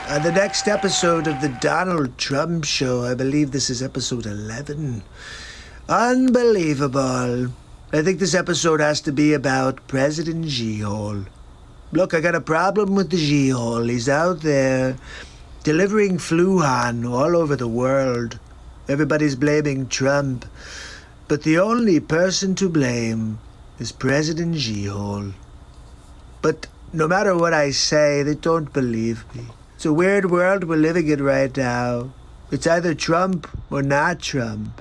on the next episode of the Donald Trump Show. I believe this is episode 11. Unbelievable. I think this episode has to be about President G-Hole. Look, I got a problem with the G-Hole. He's out there delivering Fluhan all over the world. Everybody's blaming Trump, but the only person to blame is President G-Hole. But no matter what I say, they don't believe me. It's a weird world we're living in right now. It's either Trump or not Trump.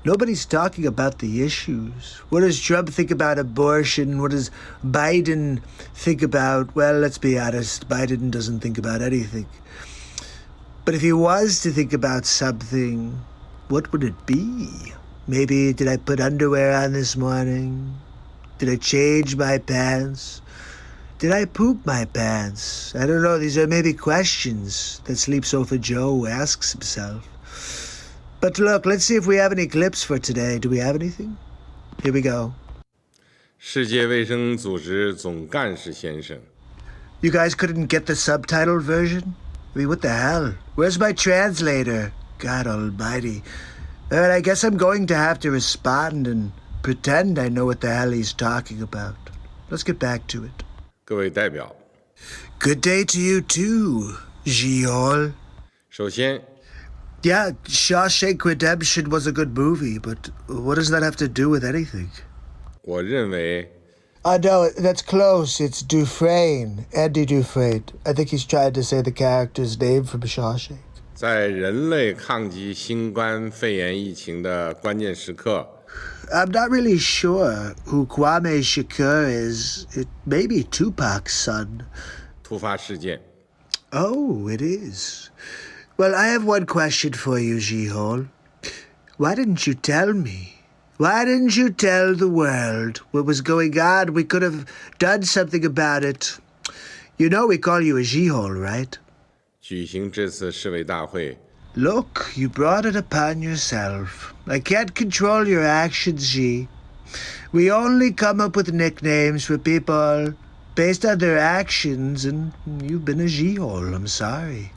Nobody's talking about the issues. What does Trump think about abortion? What does Biden think about? Well, let's be honest, Biden doesn't think about anything. But if he was to think about something, what would it be? Maybe, did I put underwear on this morning? Did I change my pants? Did I poop my pants? I don't know. These are maybe questions that Sleep Sofa Joe asks himself. But look, let's see if we have any clips for today. Do we have anything? Here we go. 世界卫生组织总干事先生 You guys couldn't get the subtitled version? I mean, what the hell? Where's my translator? God almighty. Alright, I guess I'm going to have to respond and pretend I know what the hell he's talking about. Let's get back to it. 各位代表 Good day to you too, G-Hole. 首先 Yeah, Shawshank Redemption was a good movie, but what does that have to do with anything? 我认为 No, that's close. It's Dufresne. Andy Dufresne. I think he's trying to say the character's name from Shawshank. 在人类抗击新冠肺炎疫情的关键时刻 I'm not really sure who Kwame Shakur is. It may be Tupac's son. 突发事件 Oh, it is. Well, I have one question for you, G-Hole. Why didn't you tell me? Why didn't you tell the world what was going on? We could have done something about it. You know we call you a G-Hole, right? 举行这次市委大会 Look, you brought it upon yourself. I can't control your actions, G. We only come up with nicknames for people based on their actions, and you've been a G-Hole, I'm sorry.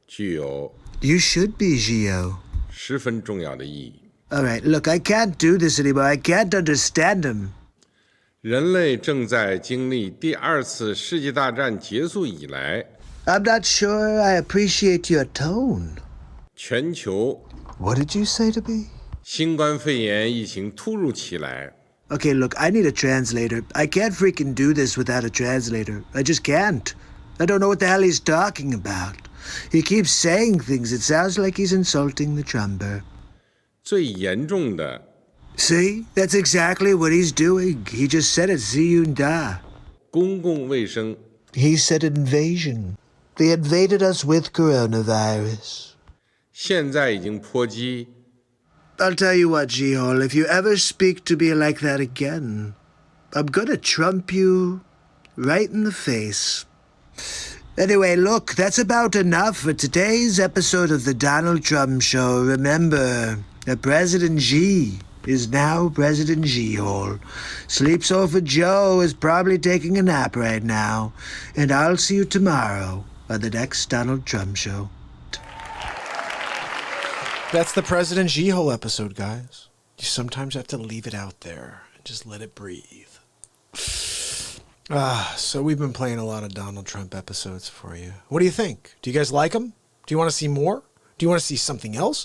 具有 You should be, Gio. 十分重要的意义 All right, look, I can't do this anymore. I can't understand him. 人类正在经历第二次世界大战结束以来 I'm not sure I appreciate your tone. 全球 What did you say to me? 新冠肺炎疫情突如其来 Okay, look, I need a translator. I can't freaking do this without a translator. I just can't. I don't know what the hell he's talking about. He keeps saying things. It sounds like he's insulting the Trumper. 最严重的 See? That's exactly what he's doing. He just said it. Ziyunda. 公共卫生 He said invasion. They invaded us with coronavirus. 现在已经波及 I'll tell you what, G-Hole, if you ever speak to me like that again, I'm gonna trump you right in the face. Anyway, look, that's about enough for today's episode of the Donald Trump Show. Remember that President G is now President G-Hole. Sleep Sofa Joe is probably taking a nap right now, and I'll see you tomorrow on the next Donald Trump Show. That's the President G-Hole episode, guys. You sometimes have to leave it out there and just let it breathe. So we've been playing a lot of Donald Trump episodes for you. What do you think? Do you guys like them? Do you want to see more? Do you want to see something else?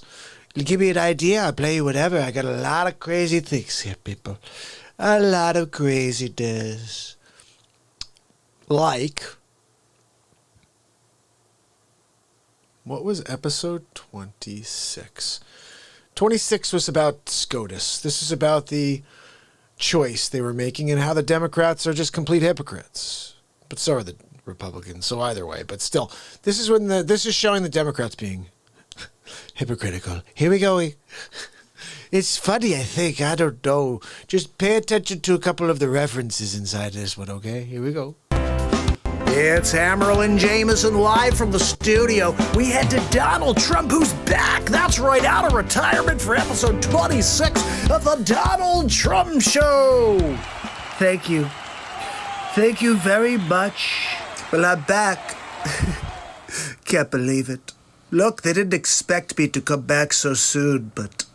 You give me an idea, I'll play you whatever. I got a lot of crazy things here, people. A lot of craziness. Like, what was episode 26? 26 was about SCOTUS. This is about the choice they were making and how the Democrats are just complete hypocrites. But so are the Republicans, so either way. But still, this is showing the Democrats being hypocritical. Here we go. It's funny, I think. I don't know. Just pay attention to a couple of the references inside this one, okay? Here we go. It's Hammerl and Jameson live from the studio. We head to Donald Trump, who's back. That's right, out of retirement for episode 26 of the Donald Trump Show. Thank you. Thank you very much. Well, I'm back. Can't believe it. Look, they didn't expect me to come back so soon, but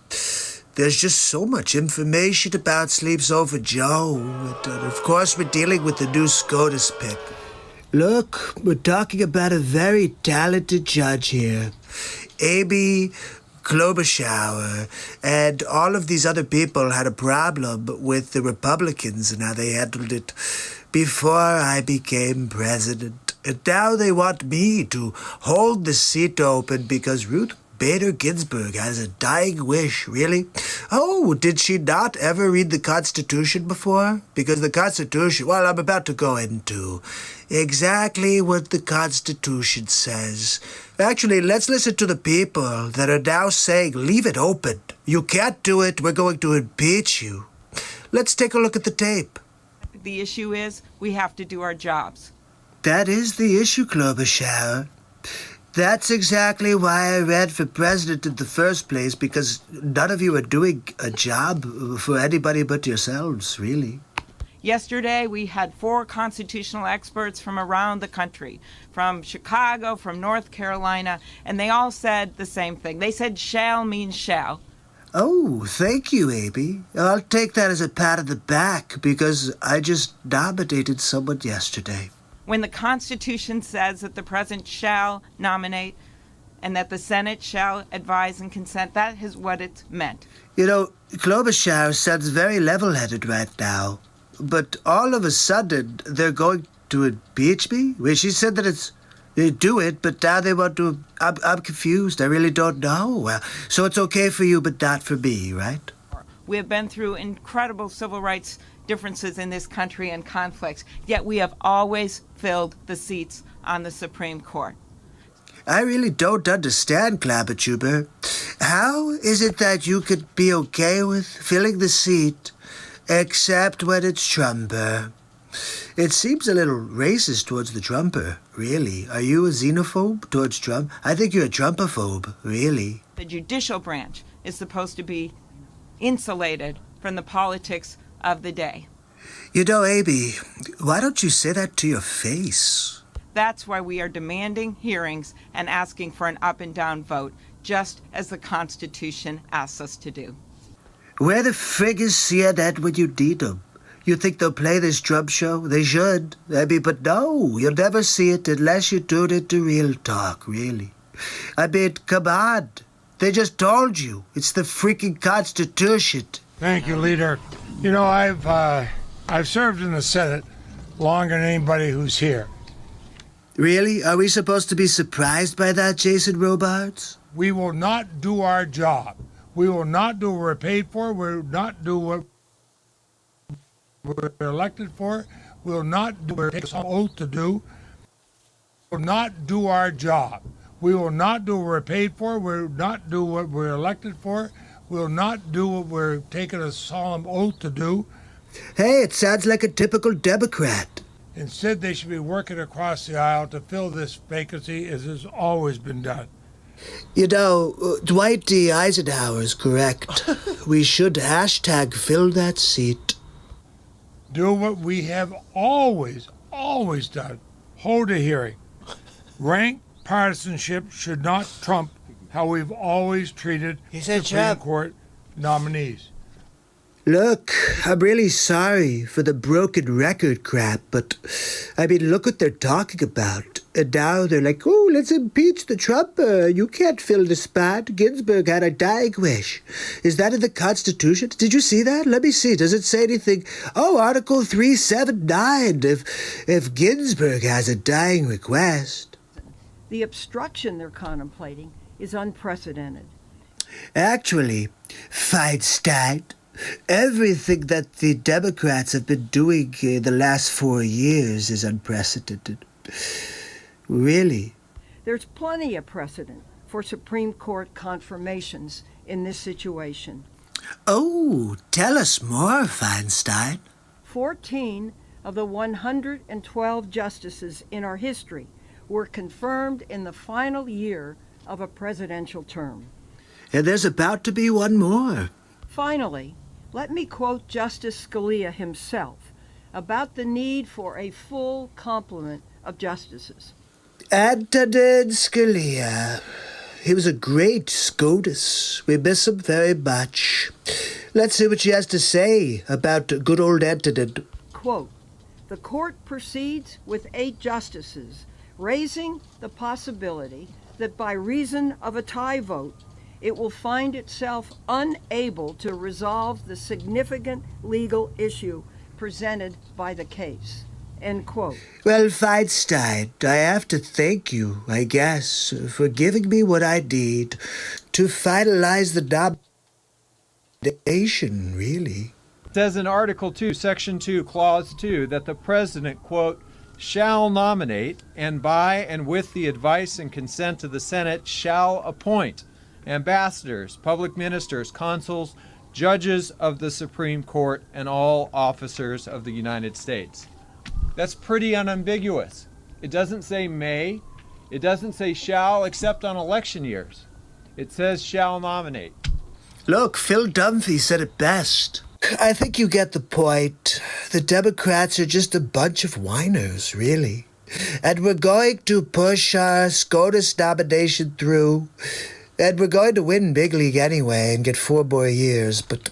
there's just so much information about Sleeps Over Joe. And of course, we're dealing with the new SCOTUS pick. Look, we're talking about a very talented judge here. Amy Klobuchar and all of these other people had a problem with the Republicans and how they handled it before I became president. And now they want me to hold the seat open because Ruth Bader Ginsburg has a dying wish, really? Oh, did she not ever read the Constitution before? Because the Constitution, well, I'm about to go into exactly what the Constitution says. Actually, let's listen to the people that are now saying, leave it open. You can't do it. We're going to impeach you. Let's take a look at the tape. The issue is we have to do our jobs. That is the issue, Klobuchar. That's exactly why I ran for president in the first place, because none of you are doing a job for anybody but yourselves, really. Yesterday, we had 4 constitutional experts from around the country, from Chicago, from North Carolina, and they all said the same thing. They said shall means shall. Oh, thank you, Amy. I'll take that as a pat on the back, because I just nominated someone yesterday. When the Constitution says that the President shall nominate and that the Senate shall advise and consent, that is what it's meant. You know, Klobuchar sounds very level-headed right now, but all of a sudden they're going to impeach me? Well, she said that they do it, but now they want to... I'm confused. I really don't know. So it's okay for you, but not for me, right? We have been through incredible civil rights differences in this country and conflicts, yet we have always filled the seats on the Supreme Court. I really don't understand, Klappertuber. How is it that you could be okay with filling the seat, except when it's Trumper? It seems a little racist towards the Trumper, really. Are you a xenophobe towards Trump? I think you're a Trumpophobe, really. The judicial branch is supposed to be insulated from the politics of the day. You know, Amy, why don't you say that to your face? That's why we are demanding hearings and asking for an up and down vote, just as the Constitution asks us to do. Where the frig is CNN when you need them? You think they'll play this Trump show? They should. But no, you'll never see it unless you tune into Real Talk, really. Come on. They just told you. It's the freaking Constitution. Thank you, Leader. You know, I've served in the Senate longer than anybody who's here. Really? Are we supposed to be surprised by that, Jason Robards? We will not do our job. We will not do what we're paid for. We will not do what we're elected for. We will not do what we're taking some oath to do. We will not do our job. We will not do what we're paid for. We will not do what we're elected for. We will not do what we're taking a solemn oath to do. Hey, it sounds like a typical Democrat. Instead, they should be working across the aisle to fill this vacancy as has always been done. You know, Dwight D. Eisenhower is correct. We should hashtag fill that seat. Do what we have always done. Hold a hearing. Rank partisanship should not trump how we've always treated Supreme Court nominees. Look, I'm really sorry for the broken record crap, but I mean, look what they're talking about. And now they're like, oh, let's impeach the Trumper. You can't fill the spot. Ginsburg had a dying wish. Is that in the Constitution? Did you see that? Let me see. Does it say anything? Oh, Article 379, if Ginsburg has a dying request. The obstruction they're contemplating is unprecedented. Actually, Feinstein, everything that the Democrats have been doing in the last 4 years is unprecedented. Really? There's plenty of precedent for Supreme Court confirmations in this situation. Oh, tell us more, Feinstein. 14 of the 112 justices in our history were confirmed in the final year of a presidential term. And there's about to be one more. Finally, let me quote Justice Scalia himself about the need for a full complement of justices. Antonin Scalia. He was a great SCOTUS. We miss him very much. Let's see what she has to say about good old Antonin. Quote, the court proceeds with 8 justices, raising the possibility that by reason of a tie vote, it will find itself unable to resolve the significant legal issue presented by the case. End quote. Well, Feinstein, I have to thank you, I guess, for giving me what I need to finalize the nomination, really. It says in Article 2, Section 2, Clause 2, that the President, quote, shall nominate, and by and with the advice and consent of the Senate shall appoint ambassadors, public ministers, consuls, judges of the Supreme Court, and all officers of the United States. That's pretty unambiguous. It doesn't say may, it doesn't say shall, except on election years. It says shall nominate. Look, Phil Dunphy said it best. I think you get the point. The Democrats are just a bunch of whiners, really. And we're going to push our SCOTUS nomination through. And we're going to win big league anyway and get 4 more years, but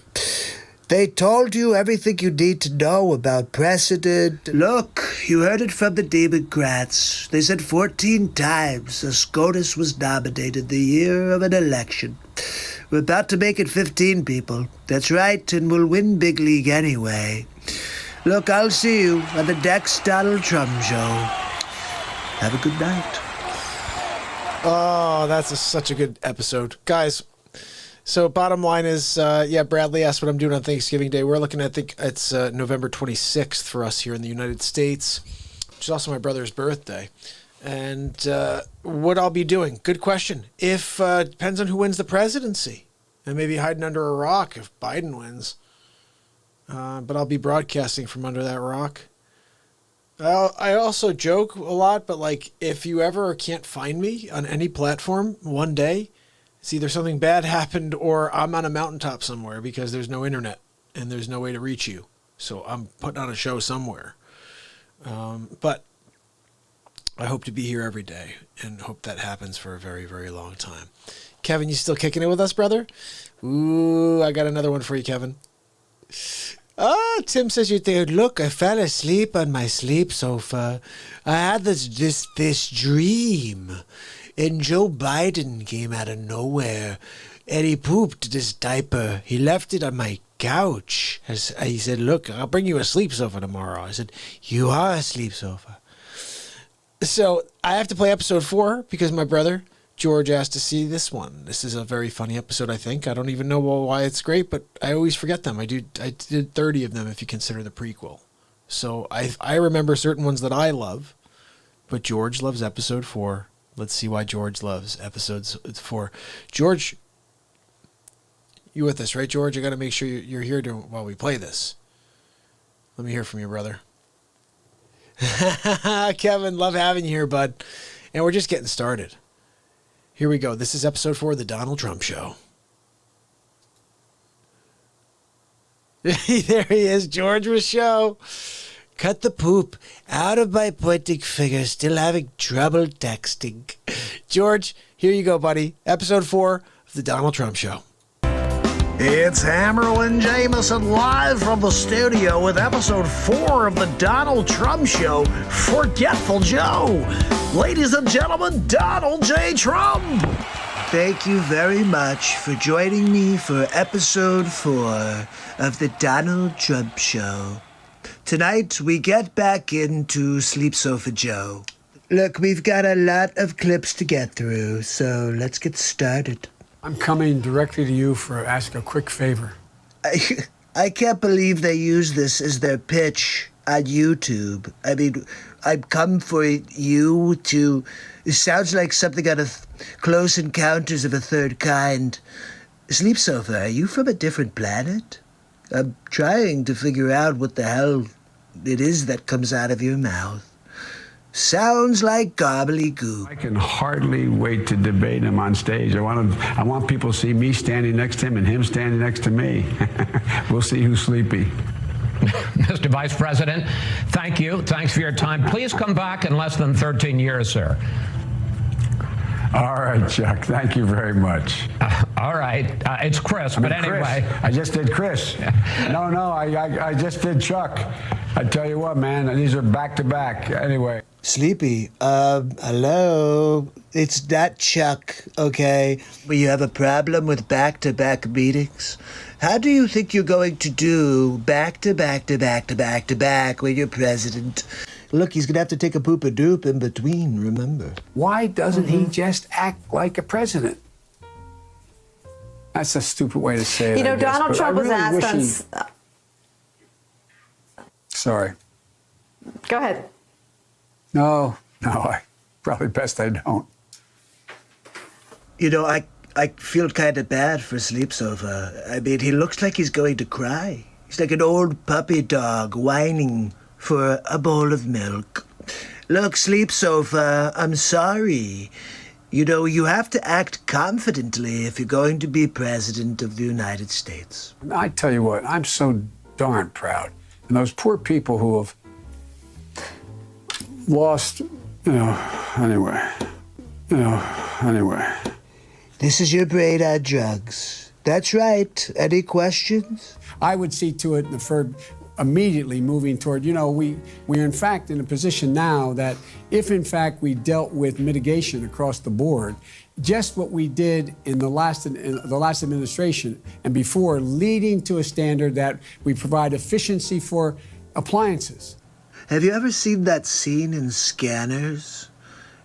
they told you everything you need to know about precedent. Look, you heard it from the Democrats. They said 14 times a SCOTUS was nominated the year of an election. We're about to make it 15 people. That's right, and we'll win big league anyway. Look, I'll see you on the next Donald Trump show. Have a good night. Oh, that's such a good episode. Guys, so bottom line is, Bradley asked what I'm doing on Thanksgiving Day. We're looking at, I think it's November 26th for us here in the United States, which is also my brother's birthday. And what I'll be doing, good question. If depends on who wins the presidency. I may be hiding under a rock if Biden wins. But I'll be broadcasting from under that rock. I also joke a lot, but like if you ever can't find me on any platform one day, it's either something bad happened or I'm on a mountaintop somewhere because there's no internet and there's no way to reach you. So I'm putting on a show somewhere. But I hope to be here every day and hope that happens for a very, very long time. Kevin, you still kicking it with us, brother? Ooh, I got another one for you, Kevin. Tim says you're there. Look, I fell asleep on my sleep sofa. I had this dream. And Joe Biden came out of nowhere. And he pooped this diaper. He left it on my couch. He said, look, I'll bring you a sleep sofa tomorrow. I said, you are a sleep sofa. So I have to play episode 4 because my brother George asked to see this one. This is a very funny episode, I think. I don't even know why it's great, but I always forget them. I did 30 of them if you consider the prequel. So I remember certain ones that I love, but George loves episode 4. Let's see why George loves episode 4. George, you with us, right, George? I got to make sure you're here while we play this. Let me hear from you, brother. Kevin, love having you here, bud. And we're just getting started. Here we go. This is episode 4 of the Donald Trump Show. There he is, George Rousseau. Cut the poop out of my pointing finger, still having trouble texting. George, here you go, buddy. Episode 4 of the Donald Trump Show. It's Hammerlin Jameson live from the studio with episode 4 of the Donald Trump Show, Forgetful Joe. Ladies and gentlemen, Donald J. Trump. Thank you very much for joining me for episode 4 of the Donald Trump Show. Tonight, we get back into Sleep Sofa Joe. Look, we've got a lot of clips to get through, so let's get started. I'm coming directly to you for ask a quick favor. I can't believe they use this as their pitch on YouTube. I mean, I've come for you to... It sounds like something out of Close Encounters of a Third Kind. Sleep Sofa, are you from a different planet? I'm trying to figure out what the hell it is that comes out of your mouth. Sounds like gobbledygook. I can hardly wait to debate him on stage. I want people to see me standing next to him and him standing next to me. We'll see who's sleepy. Mr. Vice President, thank you. Thanks for your time. Please come back in less than 13 years, sir. All right, Chuck. Thank you very much. All right. It's Chris, but anyway. Chris. I just did Chris. No, I just did Chuck. I tell you what, man, these are back-to-back. Anyway. Sleepy, hello? It's not Chuck, okay? But you have a problem with back-to-back meetings? How do you think you're going to do back-to-back-to-back-to-back-to-back when you're president? Look, he's going to have to take a poop-a-doop in between, remember? Why doesn't he just act like a president? That's a stupid way to say it. You know, Donald Trump was asked on... Sorry. Go ahead. No, I probably best I don't. You know, I feel kind of bad for Sleep Sofa. I mean, he looks like he's going to cry. He's like an old puppy dog whining for a bowl of milk. Look, Sleep Sofa, I'm sorry. You know, you have to act confidently if you're going to be president of the United States. I tell you what, I'm so darn proud. And those poor people who have lost, anyway. This is your brain on drugs. That's right. Any questions? I would see to it, immediately moving toward, we're in fact in a position now that if in fact we dealt with mitigation across the board, just what we did in the last administration and before, leading to a standard that we provide efficiency for appliances. Have you ever seen that scene in Scanners?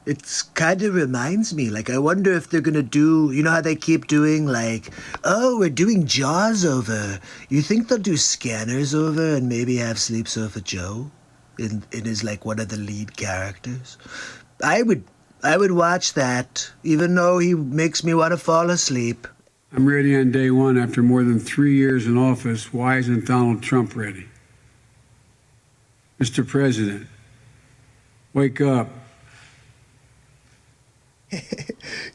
It kind of reminds me, I wonder if they're going to do, you know how they keep doing, we're doing Jaws over. You think they'll do Scanners over and maybe have Sleep Sofa Joe in his, one of the lead characters? I would watch that, even though he makes me want to fall asleep. I'm ready on day one after more than 3 years in office. Why isn't Donald Trump ready? Mr. President, wake up.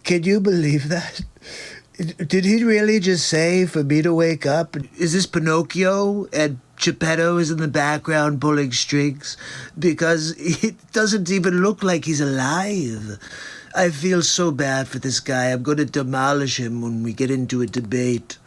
Can you believe that? Did he really just say for me to wake up? Is this Pinocchio and Geppetto is in the background pulling strings? Because it doesn't even look like he's alive. I feel so bad for this guy. I'm going to demolish him when we get into a debate.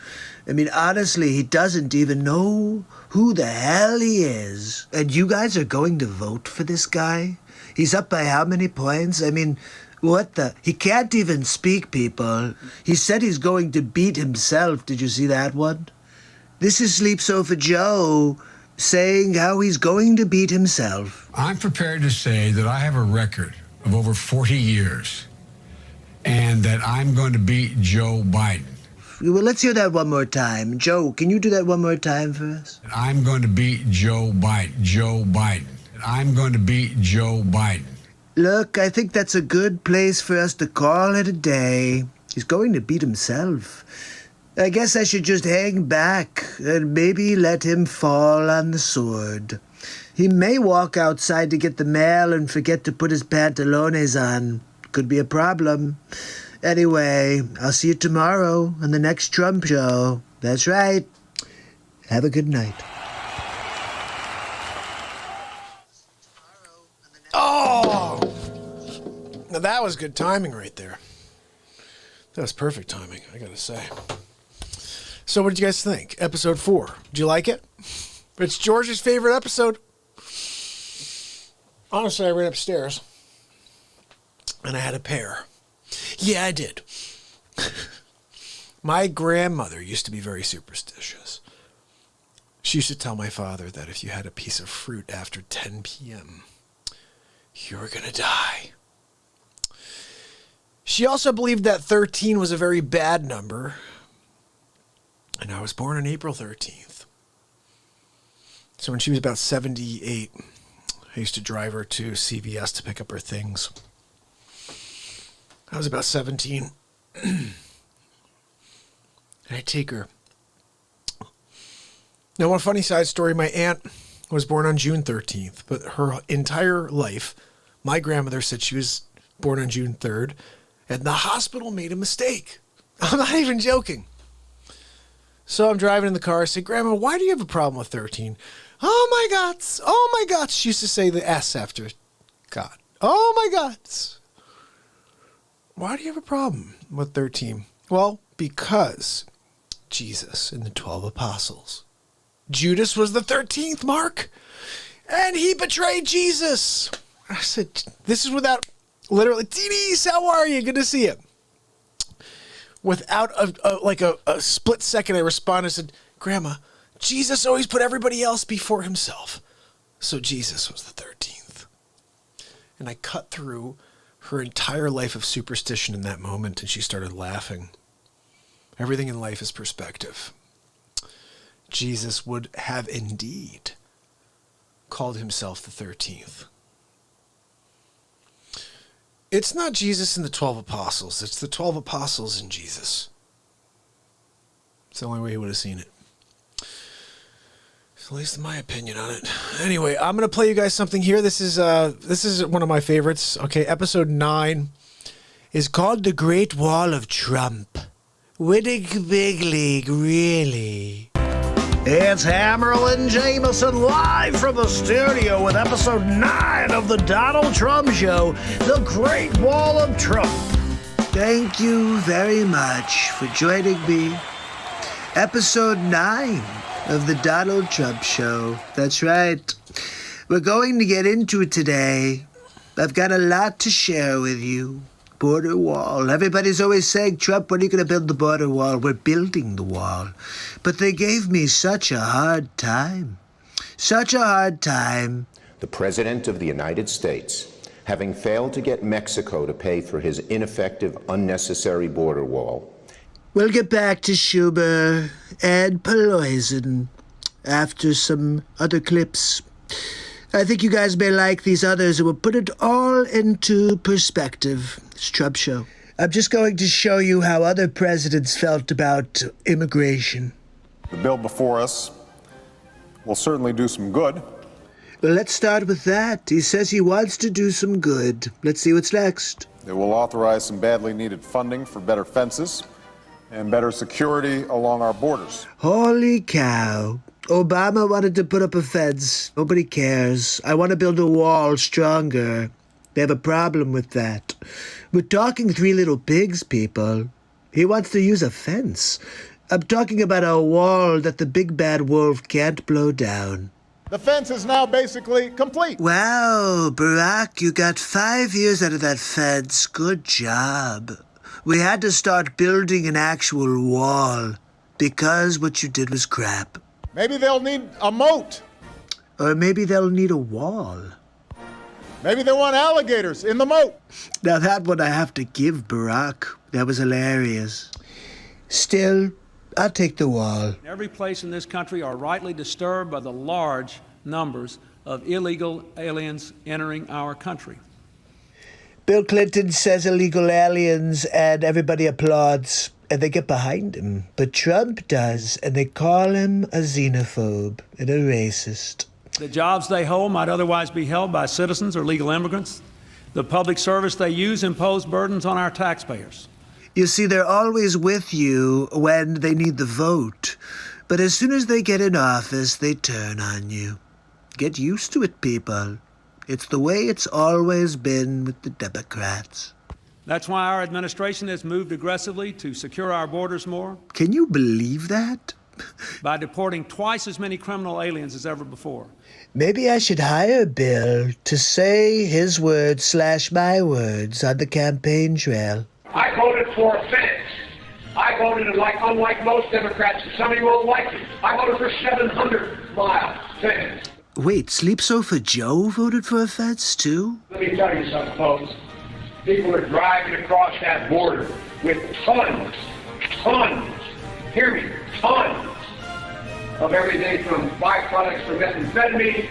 I mean, honestly, he doesn't even know who the hell he is. And you guys are going to vote for this guy? He's up by how many points? I mean, what the? He can't even speak, people. He said he's going to beat himself. Did you see that one? This is Sleep Sofa Joe saying how he's going to beat himself. I'm prepared to say that I have a record of over 40 years and that I'm going to beat Joe Biden. Well, let's hear that one more time. Joe, can you do that one more time for us? I'm going to beat Joe Biden. I'm going to beat Joe Biden. Look, I think that's a good place for us to call it a day. He's going to beat himself. I guess I should just hang back and maybe let him fall on the sword. He may walk outside to get the mail and forget to put his pantalones on. Could be a problem. Anyway, I'll see you tomorrow on the next Trump show. That's right. Have a good night. Oh! Now that was good timing right there. That was perfect timing, I gotta say. So what did you guys think? Episode 4. Did you like it? It's George's favorite episode. Honestly, I ran upstairs and I had a pair. Yeah, I did. My grandmother used to be very superstitious. She used to tell my father that if you had a piece of fruit after 10 p.m., you were going to die. She also believed that 13 was a very bad number. And I was born on April 13th. So when she was about 78, I used to drive her to CVS to pick up her things. I was about 17. And I take her. Now, one funny side story, my aunt was born on June 13th, but her entire life, my grandmother said she was born on June 3rd, and the hospital made a mistake. I'm not even joking. So I'm driving in the car. I say, Grandma, why do you have a problem with 13? Oh, my God. Oh, my God. She used to say the S after God. Oh, my God. Why do you have a problem with 13? Well, because Jesus and the 12 apostles. Judas was the 13th, Mark, and he betrayed Jesus. I said, this is without, literally, TDs, how are you? Good to see you. Without a split second, I responded and said, Grandma, Jesus always put everybody else before himself. So Jesus was the 13th. And I cut through her entire life of superstition in that moment, and she started laughing. Everything in life is perspective. Jesus would have indeed called himself the 13th. It's not Jesus and the 12 apostles. It's the 12 apostles and Jesus. It's the only way he would have seen it. At least in my opinion on it. Anyway, I'm going to play you guys something here. This is one of my favorites. Okay, episode 9 is called The Great Wall of Trump. Winning big league, really. It's Hammerlin Jameson live from the studio with episode 9 of the Donald Trump Show, The Great Wall of Trump. Thank you very much for joining me. Episode 9 of the Donald Trump Show. That's right. We're going to get into it today. I've got a lot to share with you. Border wall. Everybody's always saying, Trump, when are you going to build the border wall? We're building the wall. But they gave me such a hard time. Such a hard time. The President of the United States, having failed to get Mexico to pay for his ineffective, unnecessary border wall. We'll get back to Schumer and Pelosi after some other clips. I think you guys may like these others, and we'll put it all into perspective. It's Trump Show. I'm just going to show you how other presidents felt about immigration. The bill before us will certainly do some good. Well, let's start with that. He says he wants to do some good. Let's see what's next. It will authorize some badly needed funding for better fences and better security along our borders. Holy cow. Obama wanted to put up a fence. Nobody cares. I want to build a wall stronger. They have a problem with that. We're talking Three Little Pigs, people. He wants to use a fence. I'm talking about a wall that the big bad wolf can't blow down. The fence is now basically complete. Wow, Barack, you got 5 years out of that fence. Good job. We had to start building an actual wall because what you did was crap. Maybe they'll need a moat. Or maybe they'll need a wall. Maybe they want alligators in the moat. Now that one I have to give Barack. That was hilarious. Still, I'll take the wall. Every place in this country are rightly disturbed by the large numbers of illegal aliens entering our country. Bill Clinton says illegal aliens and everybody applauds. And they get behind him. But Trump does, and they call him a xenophobe and a racist. The jobs they hold might otherwise be held by citizens or legal immigrants. The public service they use impose burdens on our taxpayers. You see, they're always with you when they need the vote. But as soon as they get in office, they turn on you. Get used to it, people. It's the way it's always been with the Democrats. That's why our administration has moved aggressively to secure our borders more. Can you believe that? By deporting twice as many criminal aliens as ever before. Maybe I should hire Bill to say his words / my words on the campaign trail. I voted for a fence. I voted unlike most Democrats, and some of you won't like it. I voted for 700-mile fence. Wait, Sleep Sofa Joe voted for a fence too? Let me tell you something, folks. People are driving across that border with tons, hear me, tons of everything from byproducts from methamphetamine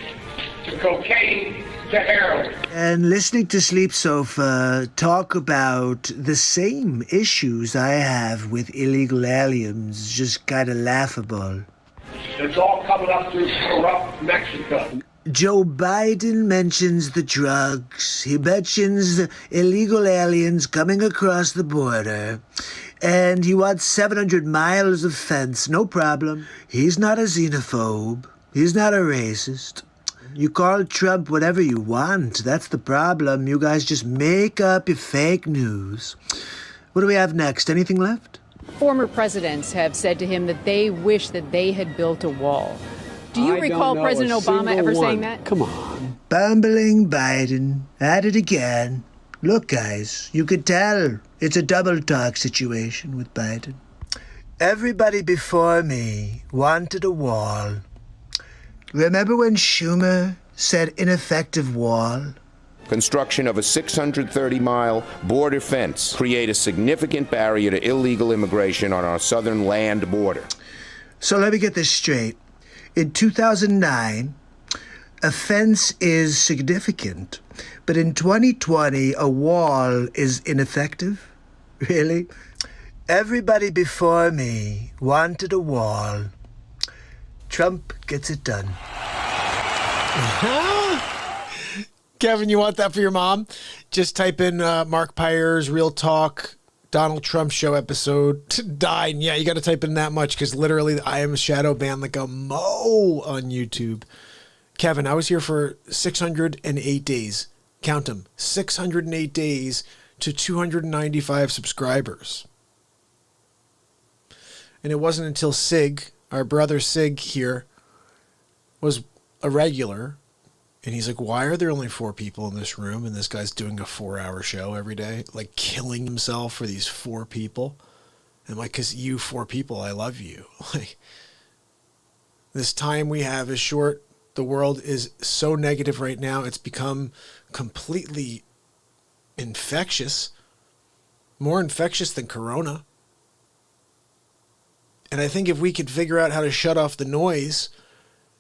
to cocaine to heroin. And listening to Sleep Sofa talk about the same issues I have with illegal aliens is just kind of laughable. It's all coming up through corrupt Mexico. Joe Biden mentions the drugs. He mentions the illegal aliens coming across the border. And he wants 700 miles of fence, no problem. He's not a xenophobe. He's not a racist. You call Trump whatever you want. That's the problem. You guys just make up your fake news. What do we have next? Anything left? Former presidents have said to him that they wish that they had built a wall. Do you recall President Obama ever saying that? Come on. Bumbling Biden. At it again. Look, guys, you could tell it's a double talk situation with Biden. Everybody before me wanted a wall. Remember when Schumer said ineffective wall? Construction of a 630-mile border fence create a significant barrier to illegal immigration on our southern land border. So let me get this straight. In 2009, a fence is significant, but in 2020, a wall is ineffective? Really? Everybody before me wanted a wall. Trump gets it done. Kevin, you want that for your mom? Just type in MARKPIRES, Real Talk, Donald Trump Show episode, died. Yeah, you got to type in that much because literally I am shadow banned like a mo on YouTube. Kevin, I was here for 608 days. Count them. 608 days to 295 subscribers. And it wasn't until Sig, our brother Sig here, was a regular. And he's like, why are there only 4 people in this room? And this guy's doing a 4-hour show every day, like killing himself for these 4 people. And I'm like, because you 4 people, I love you. Like, this time we have is short. The world is so negative right now. It's become completely infectious, more infectious than Corona. And I think if we could figure out how to shut off the noise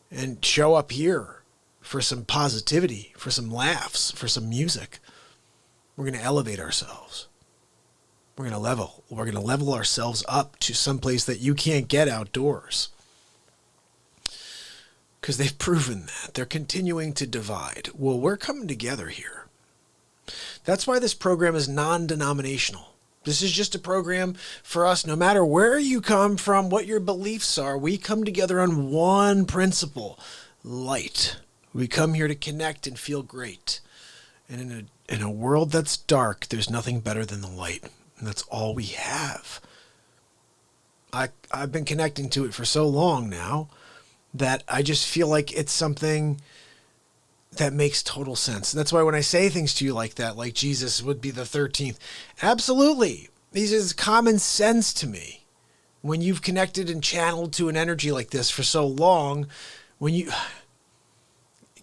and show up here for some positivity, for some laughs, for some music, we're going to elevate ourselves. We're going to level. We're going to level ourselves up to some place that you can't get outdoors. Because they've proven that. They're continuing to divide. Well, we're coming together here. That's why this program is non-denominational. This is just a program for us, no matter where you come from, what your beliefs are, we come together on one principle: light. We come here to connect and feel great. And in a world that's dark, there's nothing better than the light. And that's all we have. I've been connecting to it for so long now that I just feel like it's something that makes total sense. That's why when I say things to you like that, like Jesus would be the 13th, absolutely. These is common sense to me. When you've connected and channeled to an energy like this for so long,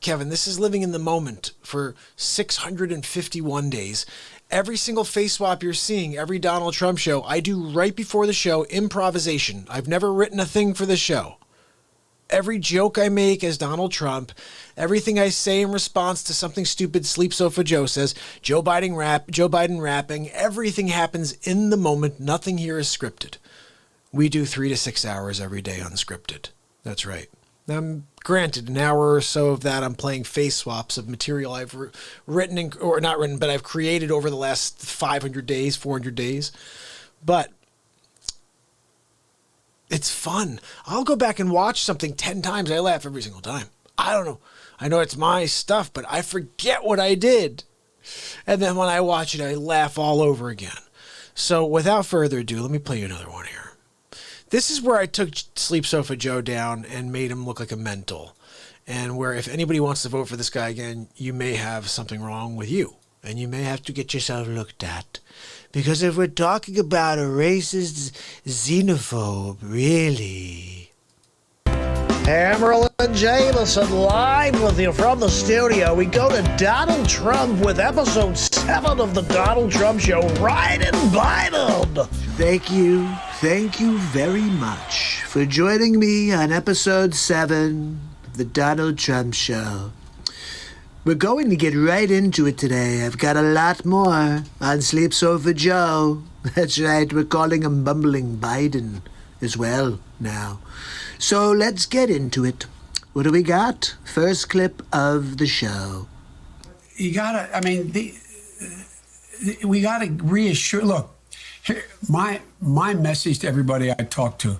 Kevin, this is living in the moment for 651 days. Every single face swap you're seeing, every Donald Trump show, I do right before the show, improvisation. I've never written a thing for the show. Every joke I make as Donald Trump, everything I say in response to something stupid Sleep Sofa Joe says, Joe Biden rapping, everything happens in the moment. Nothing here is scripted. We do 3 to 6 hours every day unscripted. That's right. Granted, an hour or so of that I'm playing face swaps of material I've written, or not written, but I've created over the last 500 days, 400 days. But it's fun. I'll go back and watch something 10 times. I laugh every single time. I don't know. I know it's my stuff, but I forget what I did. And then when I watch it, I laugh all over again. So without further ado, let me play you another one here. This is where I took Sleep Sofa Joe down and made him look like a mental. And where if anybody wants to vote for this guy again, you may have something wrong with you. And you may have to get yourself looked at. Because if we're talking about a racist xenophobe, really... Amarilyn Jameson live with you from the studio. We go to Donald Trump with episode 7 of the Donald Trump Show. Right in Biden. Thank you very much for joining me on episode 7 of the Donald Trump Show. We're going to get right into it today. I've got a lot more on Sleep Sofa Joe. That's right, we're calling him Bumbling Biden as well now. So let's get into it. What do we got? First clip of the show. You gotta, I mean, we gotta reassure. Look, here, my message to everybody I talk to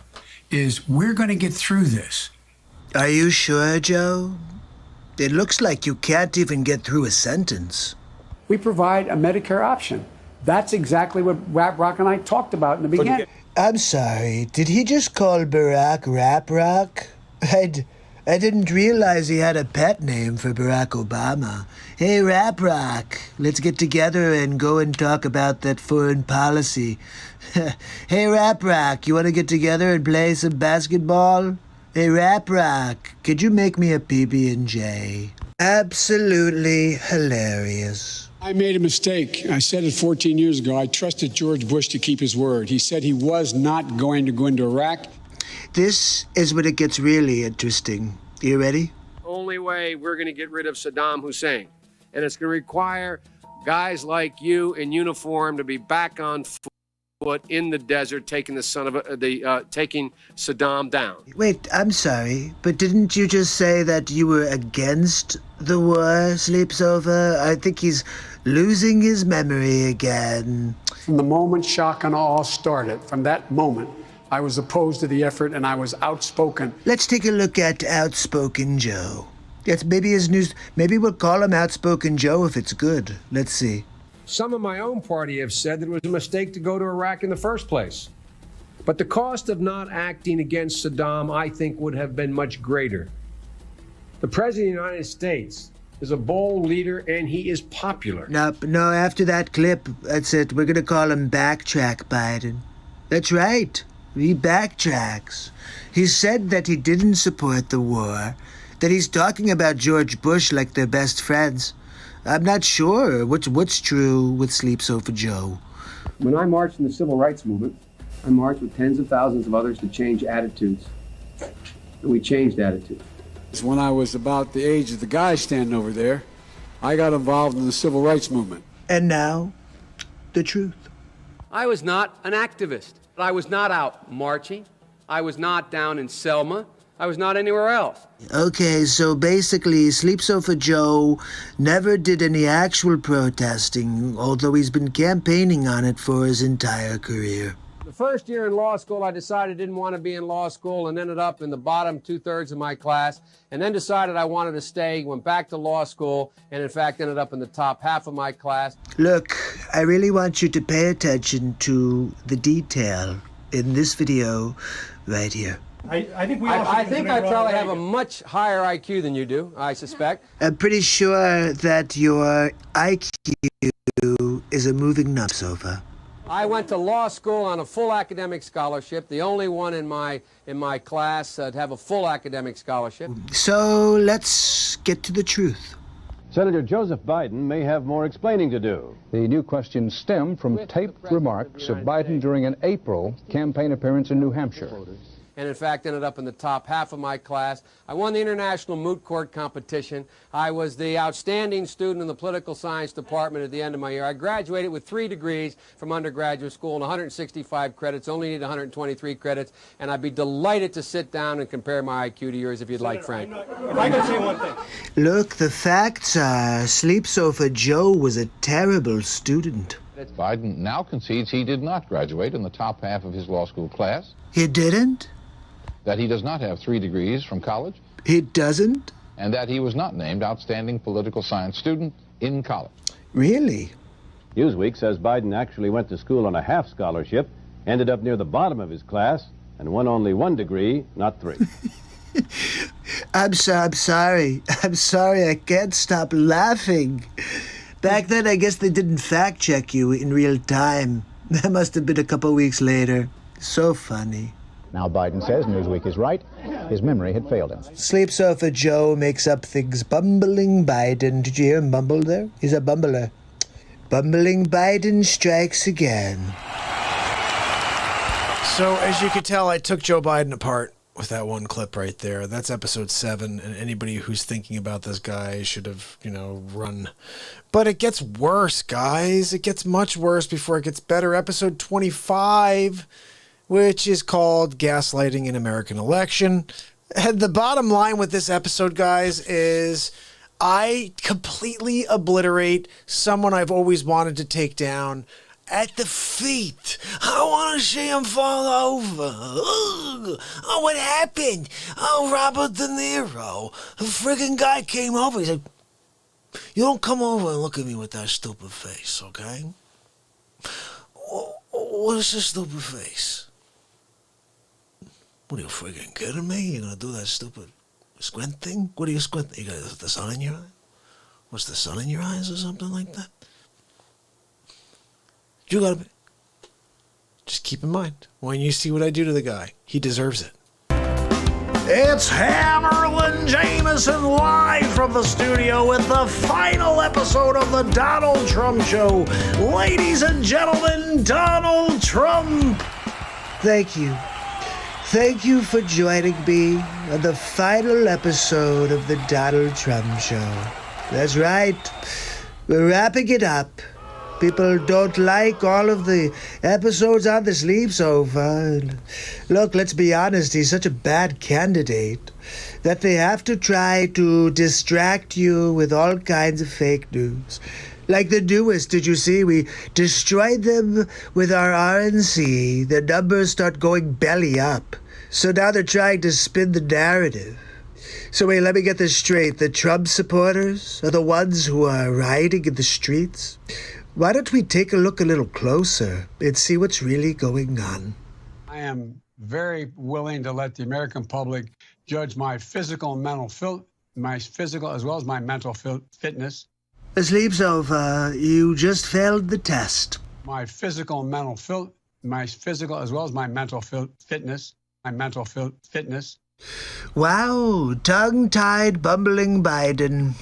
is we're gonna get through this. Are you sure, Joe? It looks like you can't even get through a sentence. We provide a Medicare option. That's exactly what Rap Rock and I talked about in the beginning. I'm sorry, did he just call Barack Rap Rock? I didn't realize he had a pet name for Barack Obama. Hey, Rap Rock, let's get together and go and talk about that foreign policy. Hey, Rap Rock, you want to get together and play some basketball? Hey, Rap Rock, could you make me a PB&J? Absolutely hilarious. I made a mistake. I said it 14 years ago. I trusted George Bush to keep his word. He said he was not going to go into Iraq. This is when it gets really interesting. You ready? Only way we're going to get rid of Saddam Hussein. And it's going to require guys like you in uniform to be back on foot in the desert, taking taking Saddam down. Wait, I'm sorry, but didn't you just say that you were against the war, Sleep Sofa? I think he's losing his memory again. From the moment shock and awe started, from that moment, I was opposed to the effort and I was outspoken. Let's take a look at Outspoken Joe. Yes, maybe his news. Maybe we'll call him Outspoken Joe if it's good. Let's see. Some of my own party have said that it was a mistake to go to Iraq in the first place. But the cost of not acting against Saddam, I think, would have been much greater. The President of the United States is a bold leader, and he is popular. No, after that clip, that's it. We're going to call him Backtrack Biden. That's right. He backtracks. He said that he didn't support the war, that he's talking about George Bush like they're best friends. I'm not sure what's true with Sleep Sofa Joe. When I marched in the civil rights movement, I marched with tens of thousands of others to change attitudes. And we changed attitudes. When I was about the age of the guy standing over there, I got involved in the civil rights movement. And now, the truth. I was not an activist. I was not out marching. I was not down in Selma. I was not anywhere else. Okay, so basically, Sleep Sofa Joe never did any actual protesting, although he's been campaigning on it for his entire career. The first year in law school, I decided I didn't want to be in law school and ended up in the bottom 2/3 of my class, and then decided I wanted to stay, went back to law school, and in fact ended up in the top half of my class. Look, I really want you to pay attention to the detail in this video right here. I think I probably have a much higher IQ than you do, I suspect. I'm pretty sure that your IQ is a moving number, Sofa. I went to law school on a full academic scholarship, the only one in my class to have a full academic scholarship. So let's get to the truth. Senator Joseph Biden may have more explaining to do. The new questions stem from taped remarks of Biden during an April campaign appearance in New Hampshire. And in fact ended up in the top half of my class. I won the International Moot Court competition. I was the outstanding student in the political science department at the end of my year. I graduated with 3 degrees from undergraduate school and 165 credits, only need 123 credits, and I'd be delighted to sit down and compare my IQ to yours if you'd like, Frank. If I can say one thing. Look, the facts are Sleep Sofa Joe was a terrible student. Biden now concedes he did not graduate in the top half of his law school class. He didn't? That he does not have 3 degrees from college. He doesn't? and that he was not named Outstanding Political Science Student in college. Really? Newsweek says Biden actually went to school on a half scholarship, ended up near the bottom of his class, and won only 1 degree, not 3. I'm sorry. I'm sorry. I can't stop laughing. Back then, I guess they didn't fact check you in real time. That must have been a couple weeks later. So funny. Now Biden says Newsweek is right. His memory had failed him. Sleep Sofa Joe makes up things. Bumbling Biden. Did you hear him bumble there? He's a bumbler. Bumbling Biden strikes again. So, as you could tell, I took Joe Biden apart with that one clip right there. That's episode 7, and anybody who's thinking about this guy should have, run. But it gets worse, guys. It gets much worse before it gets better. Episode 25, which is called Gaslighting an American Election. And the bottom line with this episode, guys, is I completely obliterate someone I've always wanted to take down at the feet. I want to see him fall over. Ugh. Oh, what happened? Oh, Robert De Niro. A friggin' guy came over. He said, you don't come over and look at me with that stupid face, okay? What is this stupid face? What are you friggin' kidding me? You're gonna do that stupid squint thing? What are you squinting? You got the sun in your eye? What's the sun in your eyes or something like that? You gotta be. Just keep in mind, when you see what I do to the guy, he deserves it. It's Hammerlin Jameson live from the studio with the final episode of the Donald Trump Show. Ladies and gentlemen, Donald Trump. Thank you. Thank you for joining me on the final episode of the Donald Trump Show. That's right. We're wrapping it up. People don't like all of the episodes on the Sleep Sofa. Look, let's be honest, he's such a bad candidate that they have to try to distract you with all kinds of fake news. Like the newest, did you see? We destroyed them with our RNC. The numbers start going belly up. So now they're trying to spin the narrative. So wait, let me get this straight. The Trump supporters are the ones who are rioting in the streets? Why don't we take a look a little closer and see what's really going on? I am very willing to let the American public judge my physical and mental my physical as well as my mental fitness. Sleep Sofa, you just failed the test. My physical and mental my physical as well as my mental fitness. My mental fitness. Wow, tongue-tied, bumbling Biden.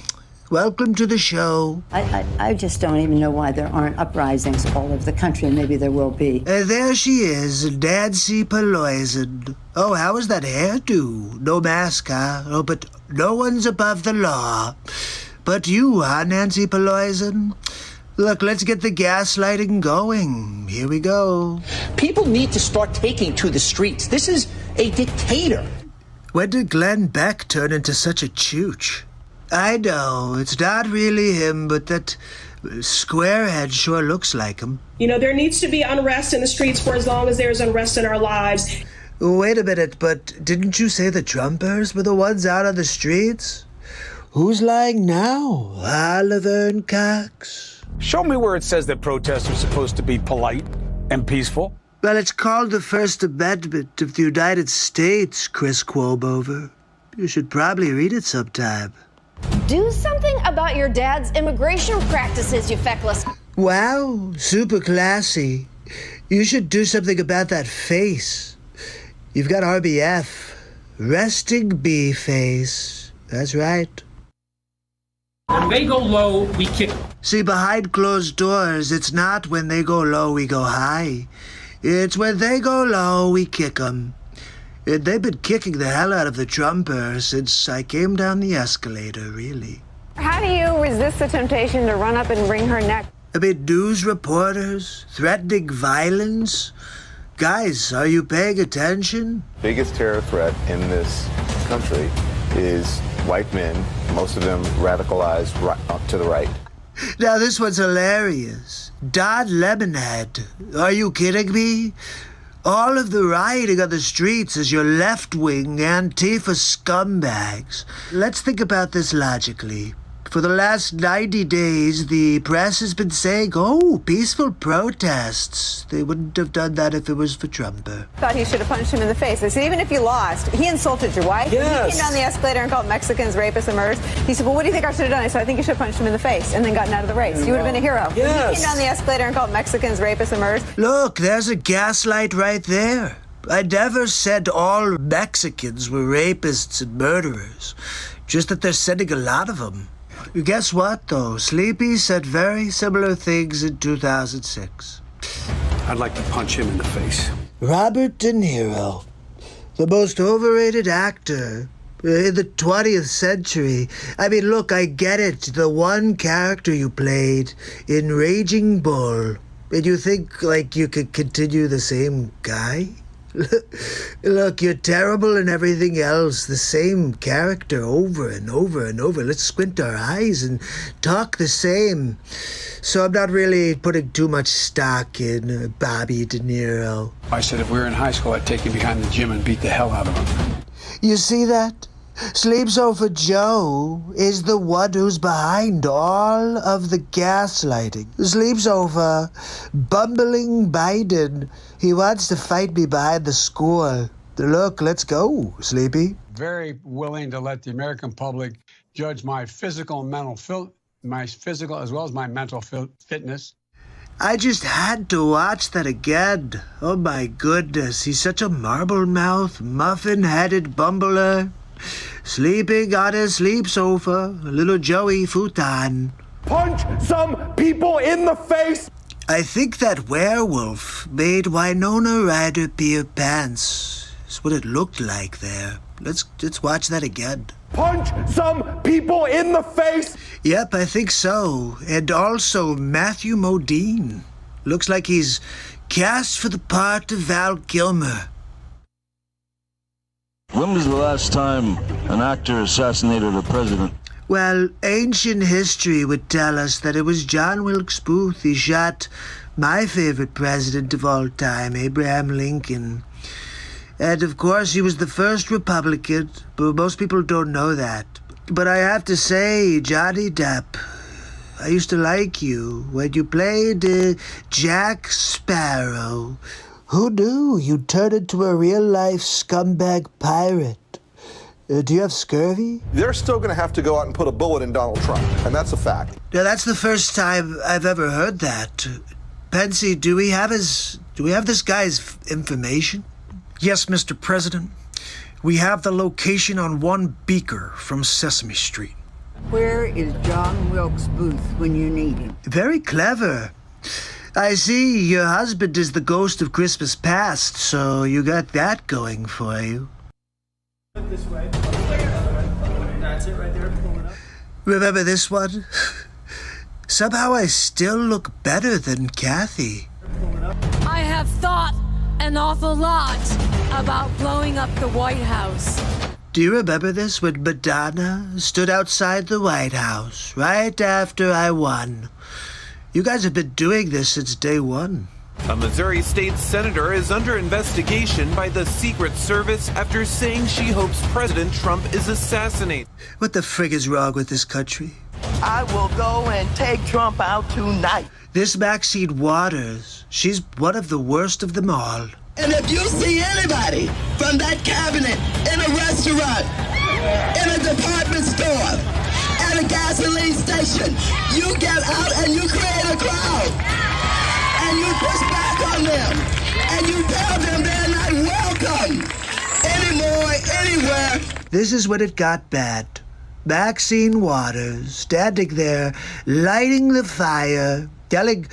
Welcome to the show. I just don't even know why there aren't uprisings all over the country, and maybe there will be. There she is, Nancy Pelosi. Oh, how is that hairdo? No mask, huh? Oh, but no one's above the law. But you, huh, Nancy Pelosi? Look, let's get the gaslighting going. Here we go. People need to start taking to the streets. This is a dictator. When did Glenn Beck turn into such a chooch? I know, it's not really him, but that squarehead sure looks like him. You know, there needs to be unrest in the streets for as long as there's unrest in our lives. Wait a minute, but didn't you say the Trumpers were the ones out on the streets? Who's lying now? Oliver and Cox? Show me where it says that protests are supposed to be polite and peaceful. Well, it's called the First Amendment of the United States, Chris Cuomo. You should probably read it sometime. Do something about your dad's immigration practices, you feckless. Wow, super classy. You should do something about that face. You've got RBF, resting bee face. That's right. When they go low, we kick. See, behind closed doors, it's not when they go low, we go high. It's when they go low, we kick them. They've been kicking the hell out of the Trumpers since I came down the escalator, really. How do you resist the temptation to run up and wring her neck? I mean, news reporters threatening violence? Guys, are you paying attention? Biggest terror threat in this country is white men, most of them radicalized up to the right. Now this one's hilarious. Don Lemonhead. Are you kidding me? All of the rioting on the streets is your left-wing Antifa scumbags. Let's think about this logically. For the last 90 days, the press has been saying, oh, peaceful protests. They wouldn't have done that if it was for Trump. Thought he should have punched him in the face. I said, even if you lost, he insulted your wife. Yes. He came down the escalator and called Mexicans rapists and murderers. He said, well, what do you think I should have done? I said, I think you should have punched him in the face and then gotten out of the race. You would have been a hero. Yes. He came down the escalator and called Mexicans rapists and murderers. Look, there's a gaslight right there. I never said all Mexicans were rapists and murderers, just that they're sending a lot of them. Guess what, though? Sleepy said very similar things in 2006. I'd like to punch him in the face. Robert De Niro, the most overrated actor in the 20th century. I mean, look, I get it. The one character you played in Raging Bull, and you think, like, you could continue the same guy? Look, you're terrible in everything else. The same character over and over and over. Let's squint our eyes and talk the same. So I'm not really putting too much stock in Bobby De Niro. I said if we were in high school, I'd take him behind the gym and beat the hell out of him. You see that? Sleepsofa Joe is the one who's behind all of the gaslighting. Sleepsofa, bumbling Biden. He wants to fight me behind the school. Look, let's go, Sleepy. Very willing to let the American public judge my physical and mental my physical as well as my mental fitness. I just had to watch that again. Oh my goodness, he's such a marble-mouthed, muffin-headed bumbler. Sleeping on his sleep sofa, little Joey futon. Punch some people in the face! I think that werewolf made Winona Ryder pee her pants. That's what it looked like there. Let's watch that again. Punch some people in the face! Yep, I think so. And also Matthew Modine. Looks like he's cast for the part of Val Kilmer. When was the last time an actor assassinated a president? Well, ancient history would tell us that it was John Wilkes Booth. He shot my favorite president of all time, Abraham Lincoln. And of course, he was the first Republican, but most people don't know that. But I have to say, Johnny Depp, I used to like you when you played Jack Sparrow. Who knew you'd turn into a real-life scumbag pirate? Do you have scurvy? They're still going to have to go out and put a bullet in Donald Trump, and that's a fact. Now, that's the first time I've ever heard that. Pensy, do we have this guy's information? Yes, Mr. President. We have the location on one beaker from Sesame Street. Where is John Wilkes Booth when you need him? Very clever. I see your husband is the ghost of Christmas past, so you got that going for you. This way. That's it right there. Pull it up. Remember this one? Somehow I still look better than Kathy. I have thought an awful lot about blowing up the White House. Do you remember this when Madonna stood outside the White House right after I won? You guys have been doing this since day one. A Missouri state senator is under investigation by the Secret Service after saying she hopes President Trump is assassinated. What the frig is wrong with this country? I will go and take Trump out tonight. This Maxine Waters, she's one of the worst of them all. And if you see anybody from that cabinet in a restaurant, in a department store, at a gasoline station, you get out and you create a crowd. And you push back on them. And you tell them they're not welcome anymore, anywhere. This is when it got bad. Maxine Waters standing there, lighting the fire, yelling,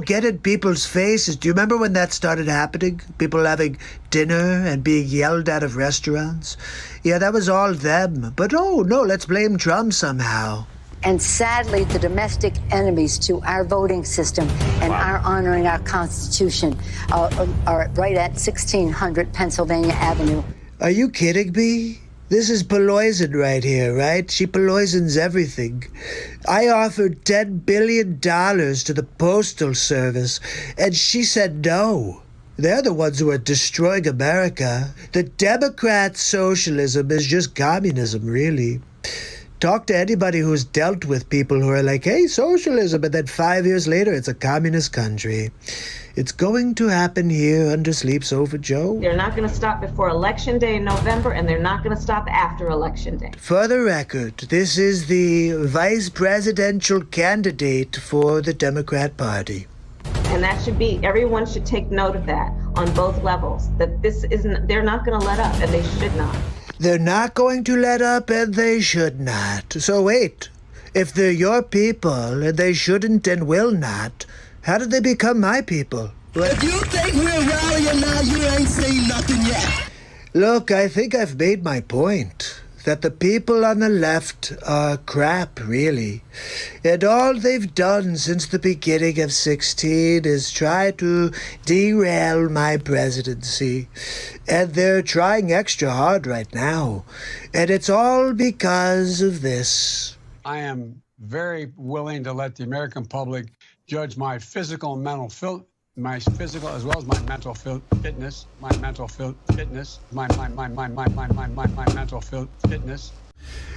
get in people's faces. Do you remember when that started happening? People having dinner and being yelled out of restaurants? Yeah, that was all them. But no, let's blame Trump somehow. And sadly, the domestic enemies to our voting system and our honoring our Constitution are right at 1600 Pennsylvania Avenue. Are you kidding me? This is Pelosi right here, right? She poisons everything. I offered $10 billion to the Postal Service, and she said no. They're the ones who are destroying America. The Democrat socialism is just communism, really. Talk to anybody who's dealt with people who are like, hey, socialism, and then 5 years later, it's a communist country. It's going to happen here under Sleep Sofa Joe. They're not going to stop before Election Day in November, and they're not going to stop after Election Day. For the record, this is the vice presidential candidate for the Democrat Party. And that should be, everyone should take note of that on both levels, that this isn't, they're not going to let up, and they should not. They're not going to let up, and they should not. So wait, if they're your people, and they shouldn't and will not, how did they become my people? If you think we're rallying now, you ain't seen nothing yet. Look, I think I've made my point. That the people on the left are crap, really. And all they've done since the beginning of 16 is try to derail my presidency. And they're trying extra hard right now. And it's all because of this. I am very willing to let the American public judge my physical and mental my physical as well as my mental fitness, my mental fitness, my mental fitness.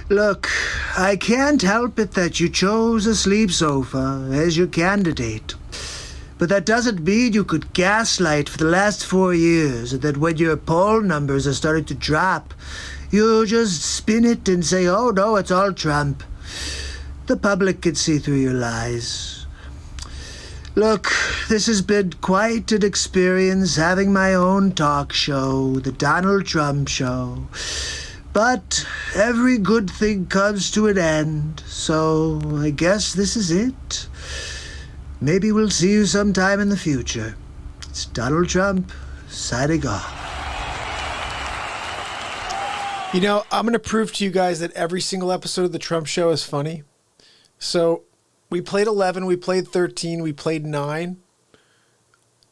Look, I can't help it that you chose a sleep sofa as your candidate. But that doesn't mean you could gaslight for the last 4 years, and that when your poll numbers are starting to drop, you just spin it and say, oh no, it's all Trump. The public can see through your lies. Look, this has been quite an experience having my own talk show, the Donald Trump Show. But every good thing comes to an end, so I guess this is it. Maybe we'll see you sometime in the future. It's Donald Trump, signing off. You know, I'm going to prove to you guys that every single episode of The Trump Show is funny. So we played 11, we played 13, we played 9.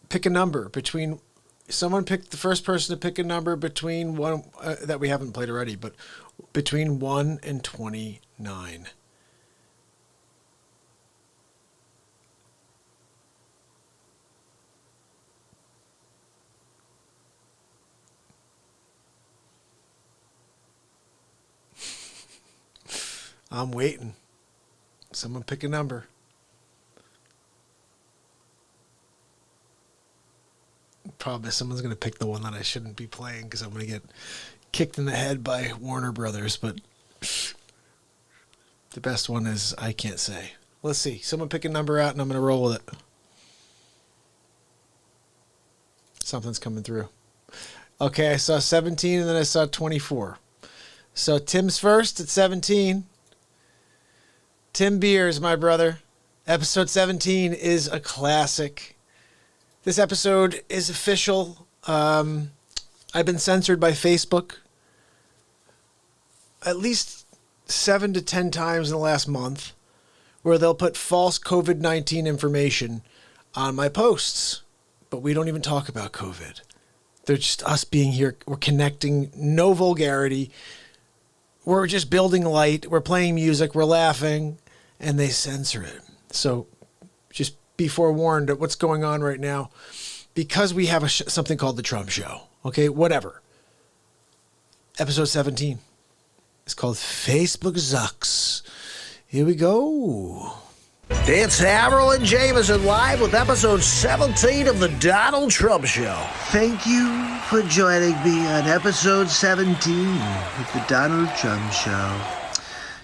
Pick a number between... Someone picked the first person to pick a number between one... that we haven't played already, but between 1 and 29. I'm waiting. Someone pick a number. Problem is someone's going to pick the one that I shouldn't be playing because I'm going to get kicked in the head by Warner Brothers, but the best one is I can't say. Let's see. Someone pick a number out and I'm going to roll with it. Something's coming through. Okay, I saw 17 and then I saw 24. So Tim's first at 17. Tim Beers, my brother. Episode 17 is a classic. This episode is official. I've been censored by Facebook at least 7 to 10 times in the last month, where they'll put false COVID-19 information on my posts. But we don't even talk about COVID. They're just us being here. We're connecting. No vulgarity. We're just building light. We're playing music. We're laughing. And they censor it. So just be forewarned at what's going on right now. Because we have something called The Trump Show. Okay, whatever. Episode 17. It's called Facebook Zucks. Here we go. It's Hammerl and Jameson live with episode 17 of the Donald Trump Show. Thank you for joining me on episode 17 of the Donald Trump Show.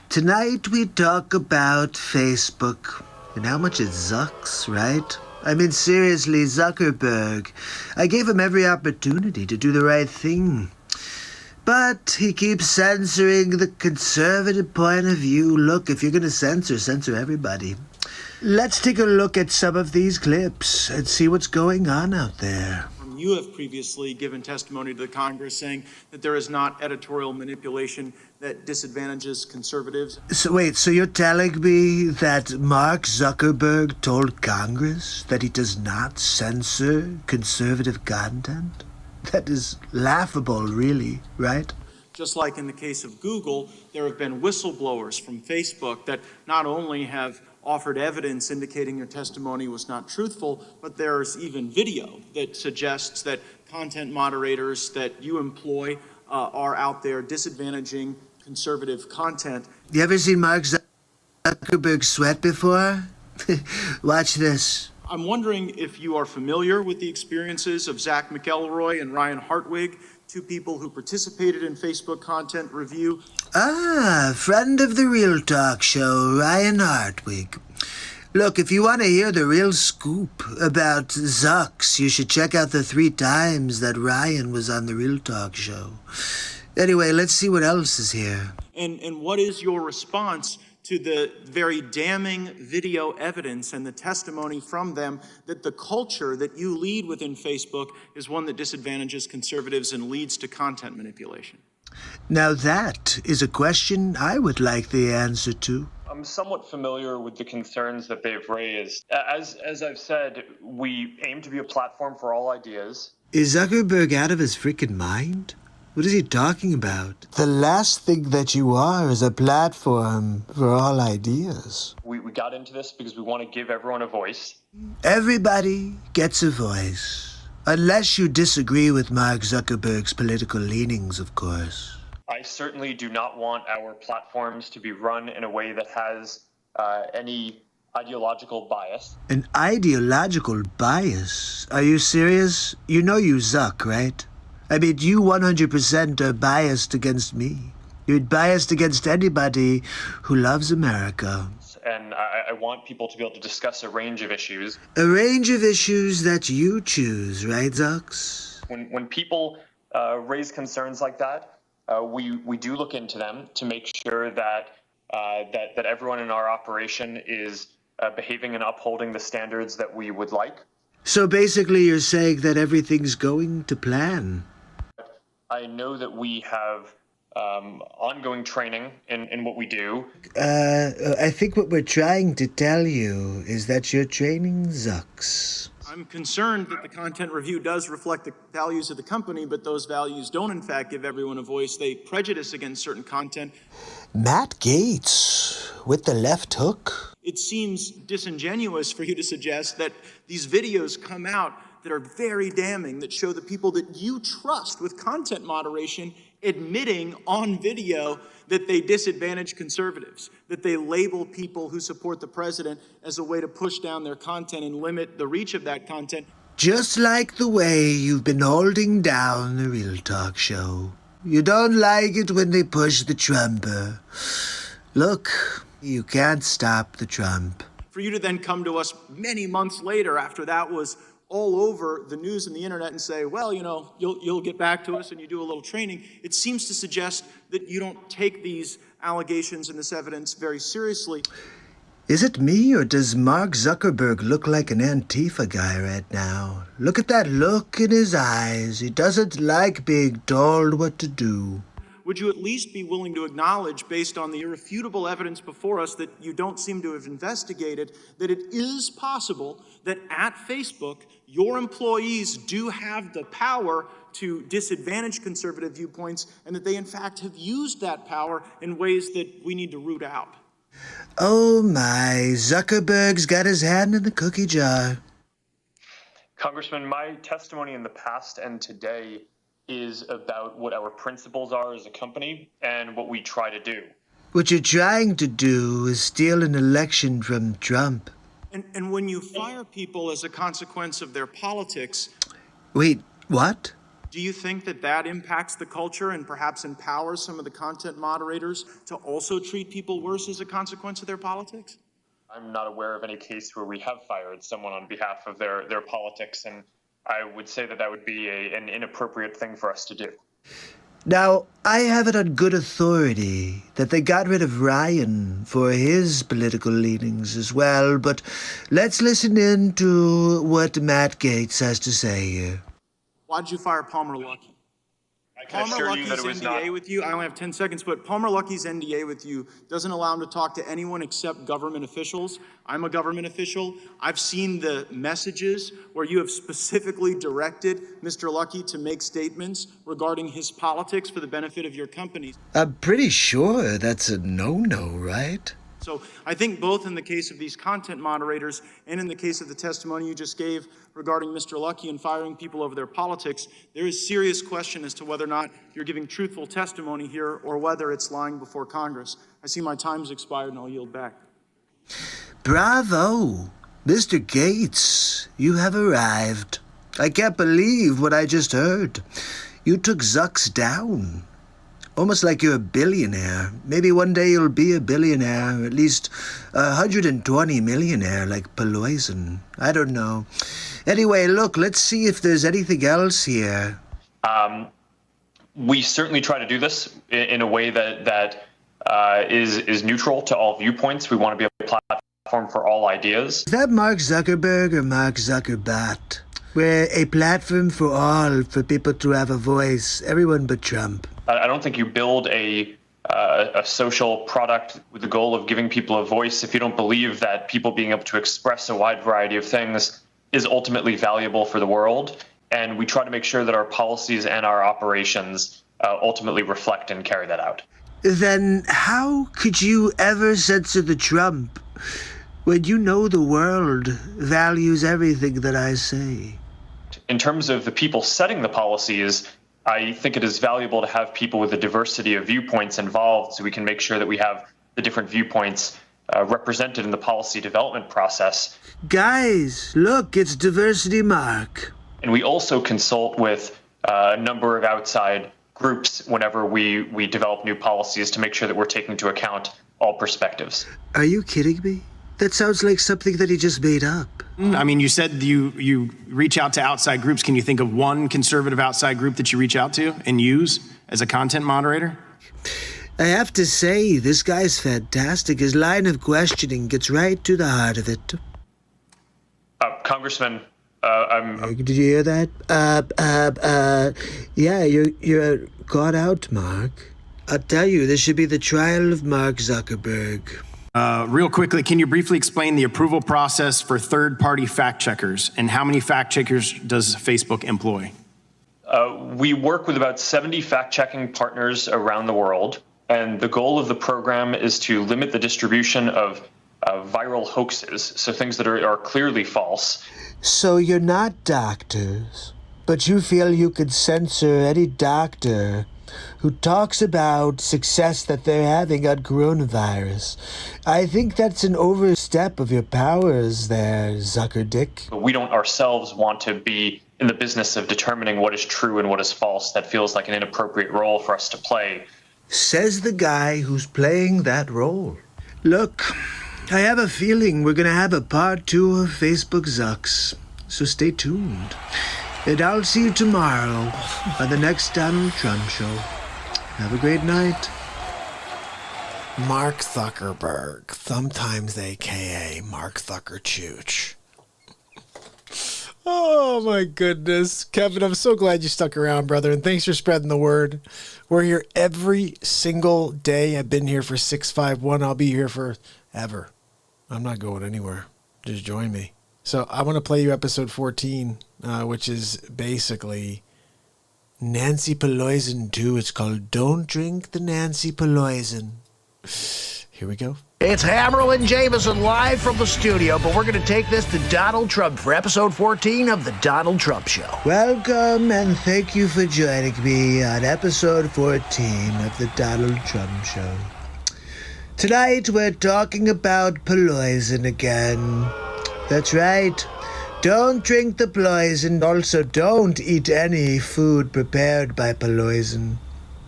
Tonight we talk about Facebook and how much it zucks, right? I mean, seriously, Zuckerberg. I gave him every opportunity to do the right thing. But he keeps censoring the conservative point of view. Look, if you're going to censor everybody. Let's take a look at some of these clips and see what's going on out there. You have previously given testimony to the Congress saying that there is not editorial manipulation that disadvantages conservatives. So wait, so you're telling me that Mark Zuckerberg told Congress that he does not censor conservative content? That is laughable, really, right? Just like in the case of Google, there have been whistleblowers from Facebook that not only have offered evidence indicating your testimony was not truthful, but there's even video that suggests that content moderators that you employ are out there disadvantaging conservative content. You ever seen Mark Zuckerberg sweat before? Watch this. I'm wondering if you are familiar with the experiences of Zach McElroy and Ryan Hartwig, two people who participated in Facebook content review. Ah, friend of the Real Talk Show, Ryan Hartwig. Look, if you want to hear the real scoop about Zucks, you should check out the 3 times that Ryan was on the Real Talk Show. Anyway, let's see what else is here. And what is your response to the very damning video evidence and the testimony from them that the culture that you lead within Facebook is one that disadvantages conservatives and leads to content manipulation? Now that is a question I would like the answer to. I'm somewhat familiar with the concerns that they've raised. As I've said, we aim to be a platform for all ideas. Is Zuckerberg out of his freaking mind? What is he talking about? The last thing that you are is a platform for all ideas. We got into this because we want to give everyone a voice. Everybody gets a voice. Unless you disagree with Mark Zuckerberg's political leanings, of course. I certainly do not want our platforms to be run in a way that has any ideological bias. An ideological bias? Are you serious? You know you Zuck, right? I mean, you 100% are biased against me. You're biased against anybody who loves America. And I want people to be able to discuss a range of issues. A range of issues that you choose, right, Zucks? When people raise concerns like that, we do look into them to make sure that that everyone in our operation is behaving and upholding the standards that we would like. So basically you're saying that everything's going to plan. I know that we have ongoing training in what we do. I think what we're trying to tell you is that you're training Zucks. I'm concerned that the content review does reflect the values of the company, but those values don't in fact give everyone a voice. They prejudice against certain content. Matt Gaetz with the left hook. It seems disingenuous for you to suggest that these videos come out that are very damning, that show the people that you trust with content moderation admitting on video that they disadvantage conservatives, that they label people who support the president as a way to push down their content and limit the reach of that content. Just like the way you've been holding down the Real Talk Show. You don't like it when they push the Trumper. Look, you can't stop the Trump. For you to then come to us many months later after that was all over the news and the internet and say, well, you know, you'll get back to us and you do a little training, it seems to suggest that you don't take these allegations and this evidence very seriously. Is it me, or does Mark Zuckerberg look like an Antifa guy right now? Look at that look in his eyes. He doesn't like being told what to do. Would you at least be willing to acknowledge, based on the irrefutable evidence before us that you don't seem to have investigated, that it is possible that at Facebook, your employees do have the power to disadvantage conservative viewpoints, and that they in fact have used that power in ways that we need to root out? Oh my, Zuckerberg's got his hand in the cookie jar. Congressman, my testimony in the past and today is about what our principles are as a company and what we try to do. What you're trying to do is steal an election from Trump. And when you fire people as a consequence of their politics... Wait, what? Do you think that that impacts the culture and perhaps empowers some of the content moderators to also treat people worse as a consequence of their politics? I'm not aware of any case where we have fired someone on behalf of their politics, and I would say that would be an inappropriate thing for us to do. Now, I have it on good authority that they got rid of Ryan for his political leanings as well, but let's listen in to what Matt Gaetz has to say here. Why did you fire Palmer Luckey? Palmer Lucky's NDA with you, I only have 10 seconds, but Palmer Lucky's NDA with you doesn't allow him to talk to anyone except government officials. I'm a government official. I've seen the messages where you have specifically directed Mr. Luckey to make statements regarding his politics for the benefit of your company. I'm pretty sure that's a no-no, right? So I think both in the case of these content moderators and in the case of the testimony you just gave regarding Mr. Lucky and firing people over their politics, there is serious question as to whether or not you're giving truthful testimony here or whether it's lying before Congress. I see my time's expired and I'll yield back. Bravo! Mr. Gates, you have arrived. I can't believe what I just heard. You took Zucks down. Almost like you're a billionaire. Maybe one day you'll be a billionaire, at least 120 millionaire like Pelosi. I don't know. Anyway, look, let's see if there's anything else here. We certainly try to do this in a way that is neutral to all viewpoints. We want to be a platform for all ideas. Is that Mark Zuckerberg or Mark Zuckerbat? We're a platform for all, for people to have a voice, everyone but Trump. I don't think you build a social product with the goal of giving people a voice if you don't believe that people being able to express a wide variety of things is ultimately valuable for the world. And we try to make sure that our policies and our operations ultimately reflect and carry that out. Then how could you ever censor the Trump when you know the world values everything that I say? In terms of the people setting the policies, I think it is valuable to have people with a diversity of viewpoints involved so we can make sure that we have the different viewpoints represented in the policy development process. Guys, look, it's Diversity Mark. And we also consult with a number of outside groups whenever we develop new policies to make sure that we're taking into account all perspectives. Are you kidding me? That sounds like something that he just made up. I mean, you said you reach out to outside groups. Can you think of one conservative outside group that you reach out to and use as a content moderator? I have to say, this guy's fantastic. His line of questioning gets right to the heart of it. Congressman, Did you hear that? Yeah, you're caught out, Mark. I'll tell you, this should be the trial of Mark Zuckerberg. Real quickly, can you briefly explain the approval process for third-party fact checkers and how many fact checkers does Facebook employ? We work with about 70 fact-checking partners around the world, and the goal of the program is to limit the distribution of viral hoaxes, so things that are clearly false. So you're not doctors, but you feel you could censor any doctor who talks about success that they're having on coronavirus. I think that's an overstep of your powers there, Zuckerdick. We don't ourselves want to be in the business of determining what is true and what is false. That feels like an inappropriate role for us to play. Says the guy who's playing that role. Look, I have a feeling we're going to have a part 2 of Facebook Zucks, so stay tuned. And I'll see you tomorrow on the next Donald Trump show. Have a great night. Mark Zuckerberg, sometimes a.k.a. Mark Zuckerchooch. Oh my goodness. Kevin, I'm so glad you stuck around, brother, and thanks for spreading the word. We're here every single day. I've been here for 651. I'll be here forever. I'm not going anywhere. Just join me. So I want to play you episode 14, which is basically Nancy Pelosi 2. It's called Don't Drink the Nancy Pelosi. Here we go. It's Hammerl and Jameson live from the studio, but we're going to take this to Donald Trump for episode 14 of The Donald Trump Show. Welcome and thank you for joining me on episode 14 of The Donald Trump Show. Tonight we're talking about Pelosi again. That's right. Don't drink the poison. Also, don't eat any food prepared by Pelosi.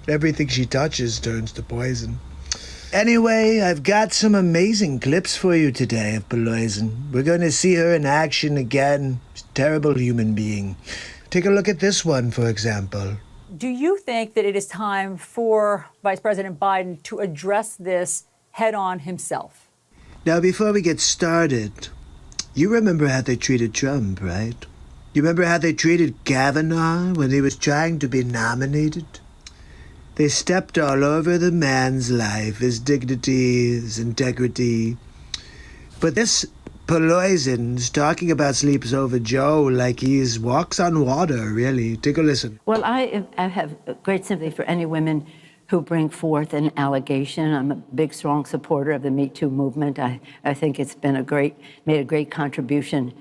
Everything she touches turns to poison. Anyway, I've got some amazing clips for you today of Pelosi. We're going to see her in action again. She's a terrible human being. Take a look at this one, for example. Do you think that it is time for Vice President Biden to address this head-on himself? Now, before we get started, you remember how they treated Trump, right? You remember how they treated Kavanaugh when he was trying to be nominated? They stepped all over the man's life, his dignity, his integrity. But this Pelosi's talking about Sleeps Over Joe like he's walks on water, really. Take a listen. Well, I have great sympathy for any women who bring forth an allegation. I'm a big, strong supporter of the Me Too movement. I think it's been made a great contribution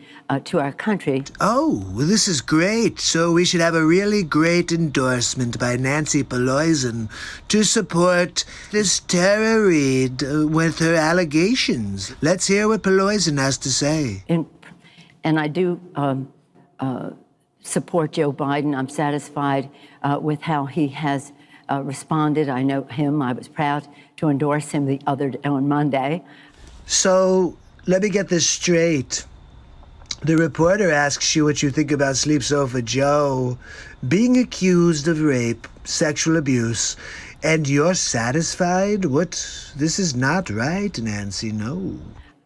to our country. Oh, well, this is great. So we should have a really great endorsement by Nancy Pelosi to support this Tara Reid with her allegations. Let's hear what Pelosi has to say. And I do support Joe Biden. I'm satisfied with how he has responded. I know him. I was proud to endorse him on Monday. So let me get this straight. The reporter asks you what you think about Sleep Sofa Joe being accused of rape, sexual abuse, and you're satisfied? What? This is not right, Nancy, no.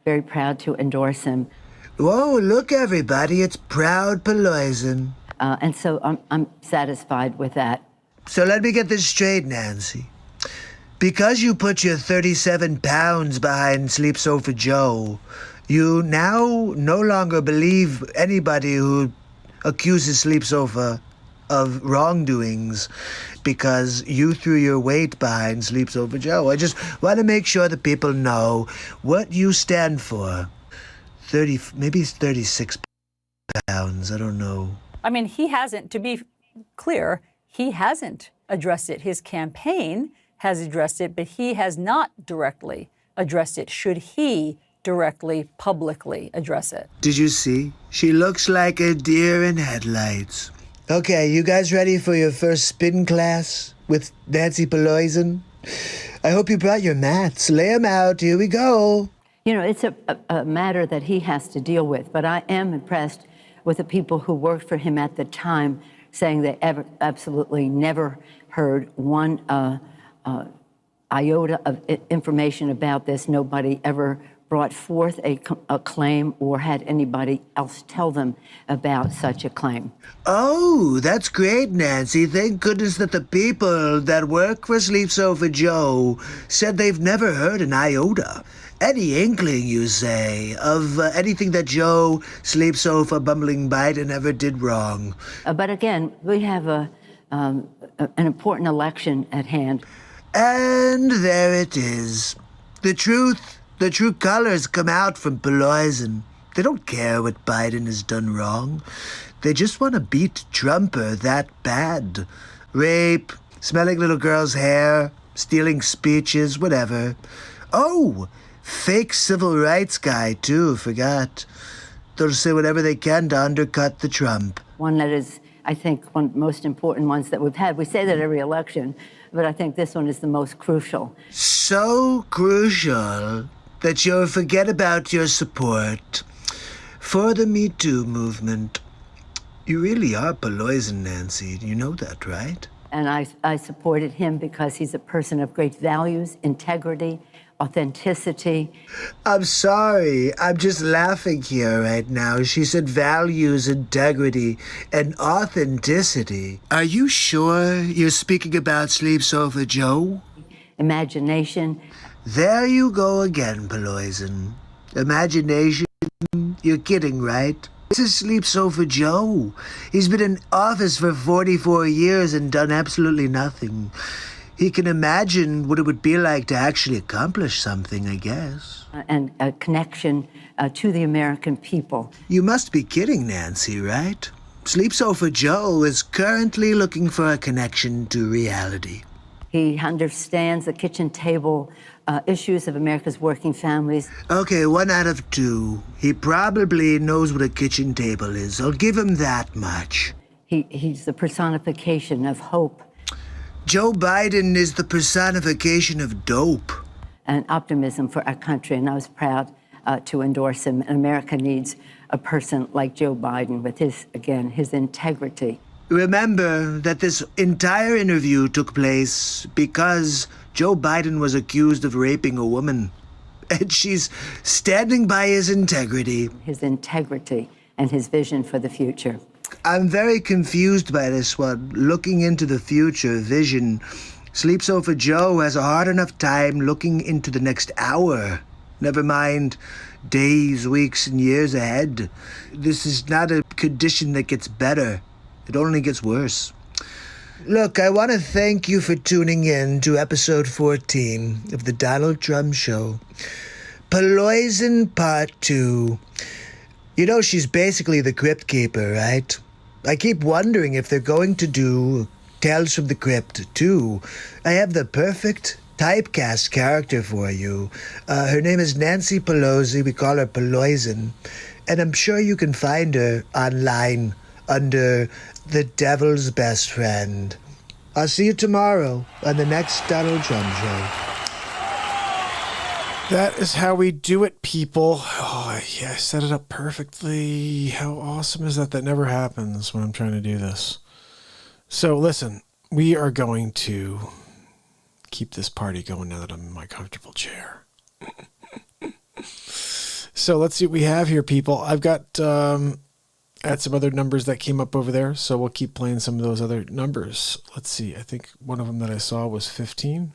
Very proud to endorse him. Whoa, look, everybody, it's Proud Pelosi. And so I'm satisfied with that. So let me get this straight, Nancy. Because you put your 37 pounds behind Sleep Sofa Joe, you now no longer believe anybody who accuses Sleep Sofa of wrongdoings because you threw your weight behind Sleep Sofa Joe. I just want to make sure that people know what you stand for. Maybe 36 pounds, I don't know. I mean, he hasn't, to be clear, he hasn't addressed it. His campaign has addressed it, but he has not directly addressed it. Should he directly, publicly address it? Did you see? She looks like a deer in headlights. Okay, you guys ready for your first spin class with Nancy Pelosi? I hope you brought your mats. Lay them out. Here we go. You know, it's a matter that he has to deal with, but I am impressed with the people who worked for him at the time saying they absolutely never heard one iota of information about this. Nobody ever brought forth a claim or had anybody else tell them about such a claim. Oh, that's great, Nancy. Thank goodness that the people that work for Sleep Sofa Joe said they've never heard an iota. Any inkling, you say, of anything that Joe Sleep Sofa Bumbling Biden ever did wrong. But again, we have an important election at hand. And there it is. The true colors come out from Pelosi. They don't care what Biden has done wrong. They just want to beat Trumper that bad. Rape, smelling little girls' hair, stealing speeches, whatever. Oh, fake civil rights guy, too, forgot. They'll say whatever they can to undercut the Trump. One that is, I think, one of the most important ones that we've had. We say that every election, but I think this one is the most crucial. So crucial that you'll forget about your support for the Me Too movement. You really are Pelosi, Nancy. You know that, right? And I supported him because he's a person of great values, integrity, authenticity. I'm sorry. I'm just laughing here right now. She said values, integrity, and authenticity. Are you sure you're speaking about Sleep Sofa Joe? Imagination. There you go again, Pelosi. Imagination? You're kidding, right? This is Sleep Sofa Joe. He's been in office for 44 years and done absolutely nothing. He can imagine what it would be like to actually accomplish something, I guess. And a connection to the American people. You must be kidding, Nancy, right? Sleep Sofa Joe is currently looking for a connection to reality. He understands the kitchen table issues of America's working families. Okay, 1 out of 2. He probably knows what a kitchen table is. I'll give him that much. He's the personification of hope. Joe Biden is the personification of dope. And optimism for our country, and I was proud to endorse him. And America needs a person like Joe Biden with his integrity. Remember that this entire interview took place because Joe Biden was accused of raping a woman. And she's standing by his integrity. His integrity and his vision for the future. I'm very confused by this one. Looking into the future, vision. Sleep Sofa Joe has a hard enough time looking into the next hour. Never mind days, weeks, and years ahead. This is not a condition that gets better. It only gets worse. Look, I want to thank you for tuning in to episode 14 of the Donald Trump Show. Pelosi Part 2. You know, she's basically the Crypt Keeper, right? I keep wondering if they're going to do Tales from the Crypt 2. I have the perfect typecast character for you. Her name is Nancy Pelosi. We call her Pelosi. And I'm sure you can find her online under The Devil's Best Friend. I'll see you tomorrow on the next Donald Trump Show. That is how we do it, people. Oh, yeah, I set it up perfectly. How awesome is that? That never happens when I'm trying to do this. So listen, we are going to keep this party going now that I'm in my comfortable chair. So let's see what we have here, people. I've got had some other numbers that came up over there, so we'll keep playing some of those other numbers. Let's see. I think one of them that I saw was 15.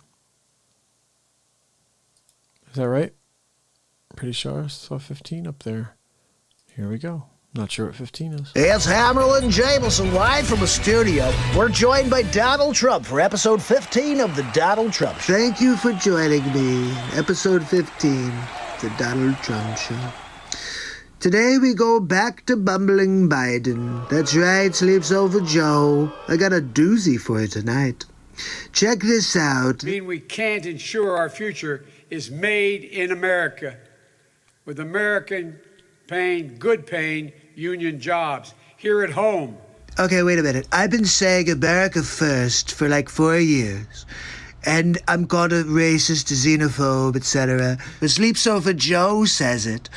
Is that right? Pretty sure I saw 15 up there. Here we go. Not sure what 15 is. It's Hammerl and Jameson live from the studio. We're joined by Donald Trump for episode 15 of the Donald Trump Show. Thank you for joining me. Episode 15, the Donald Trump Show. Today we go back to bumbling Biden. That's right, Sleeps Over Joe. I got a doozy for you tonight. Check this out. I mean, we can't ensure our future is made in America with American paying, good paying union jobs here at home. Okay, wait a minute. I've been saying America first for like 4 years. And I'm called a racist, a xenophobe, etc. But Sleep Sofa Joe says it.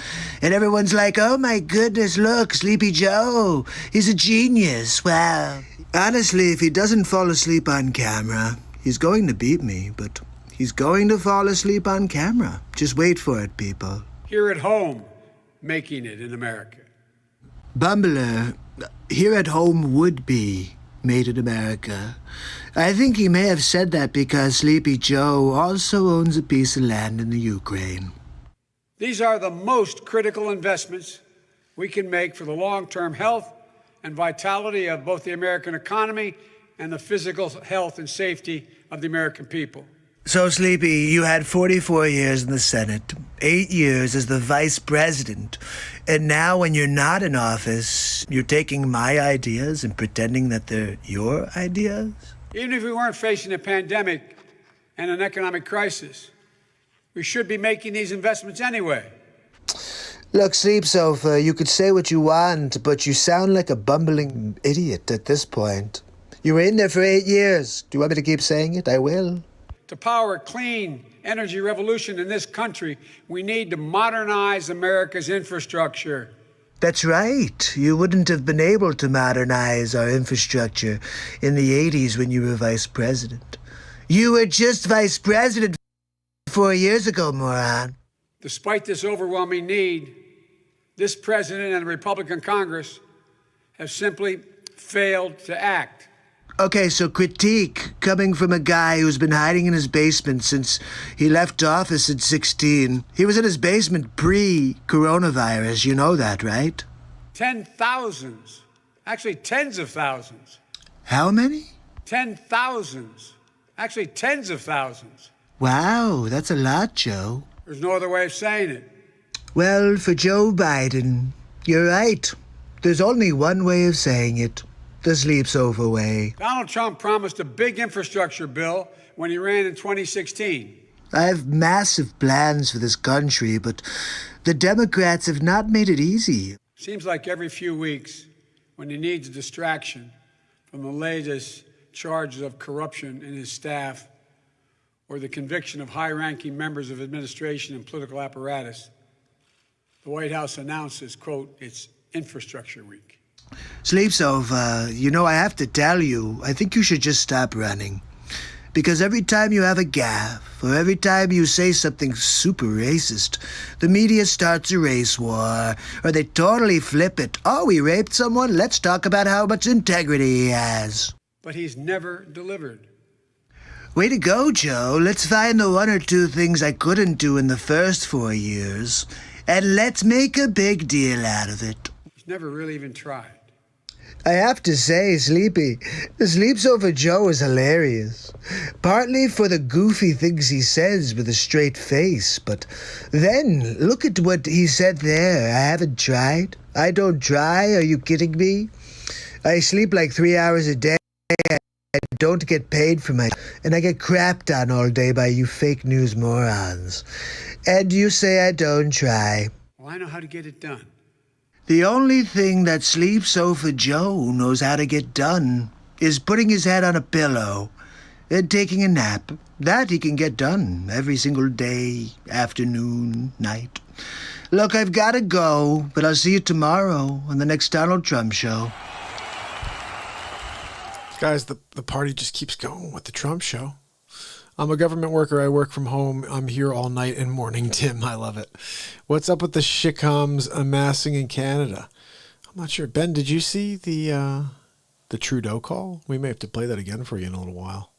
And everyone's like, oh my goodness, look, Sleepy Joe. He's a genius. Wow. Honestly, if he doesn't fall asleep on camera, he's going to beat me. But he's going to fall asleep on camera. Just wait for it, people. Here at home, making it in America. Bumbler, here at home would be made in America. I think he may have said that because Sleepy Joe also owns a piece of land in the Ukraine. These are the most critical investments we can make for the long-term health and vitality of both the American economy and the physical health and safety of the American people. So, Sleepy, you had 44 years in the Senate, 8 years as the vice president, and now when you're not in office, you're taking my ideas and pretending that they're your ideas? Even if we weren't facing a pandemic and an economic crisis, we should be making these investments anyway. Look, Sleep Sofa, you could say what you want, but you sound like a bumbling idiot at this point. You were in there for 8 years. Do you want me to keep saying it? I will. To power a clean energy revolution in this country, we need to modernize America's infrastructure. That's right. You wouldn't have been able to modernize our infrastructure in the 80s when you were vice president. You were just vice president 4 years ago, moron. Despite this overwhelming need, this president and the Republican Congress have simply failed to act. Okay, so critique coming from a guy who's been hiding in his basement since he left office at 16. He was in his basement pre-coronavirus. You know that, right? 10,000s. Actually, tens of thousands. How many? 10,000s. Actually, tens of thousands. Wow, that's a lot, Joe. There's no other way of saying it. Well, for Joe Biden, you're right. There's only one way of saying it. The Sleep Sofa way. Donald Trump promised a big infrastructure bill when he ran in 2016. I have massive plans for this country, but the Democrats have not made it easy. Seems like every few weeks, when he needs a distraction from the latest charges of corruption in his staff or the conviction of high-ranking members of administration and political apparatus, the White House announces, quote, it's Infrastructure Week. Sleep Sofa, you know, I have to tell you, I think you should just stop running. Because every time you have a gaffe, or every time you say something super racist, the media starts a race war, or they totally flip it. Oh, he raped someone? Let's talk about how much integrity he has. But he's never delivered. Way to go, Joe. Let's find the 1 or 2 things I couldn't do in the first 4 years, and let's make a big deal out of it. He's never really even tried. I have to say, Sleepy, Sleeps Over Joe is hilarious. Partly for the goofy things he says with a straight face, but then look at what he said there. I haven't tried. I don't try. Are you kidding me? I sleep like 3 hours a day. I don't get paid for my... And I get crapped on all day by you fake news morons. And you say I don't try. Well, I know how to get it done. The only thing that Sleeps Over Joe knows how to get done is putting his head on a pillow and taking a nap. That he can get done every single day, afternoon, night. Look, I've got to go, but I'll see you tomorrow on the next Donald Trump show. Guys, the party just keeps going with the Trump show. I'm a government worker. I work from home. I'm here all night and morning, Tim. I love it. What's up with the shitcoms amassing in Canada? I'm not sure. Ben, did you see the Trudeau call? We may have to play that again for you in a little while.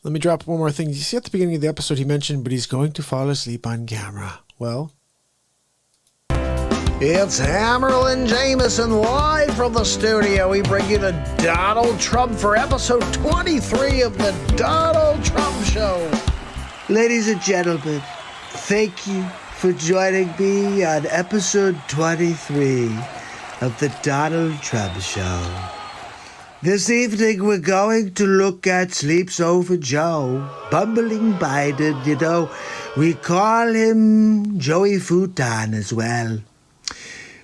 Let me drop one more thing. You see at the beginning of the episode he mentioned, but he's going to fall asleep on camera. Well... It's Hammerl and Jameson live from the studio. We bring you to Donald Trump for episode 23 of the Donald Trump Show. Ladies and gentlemen, thank you for joining me on episode 23 of the Donald Trump Show. This evening we're going to look at Sleeps Over Joe, bumbling Biden. You know, we call him Joey Futon as well.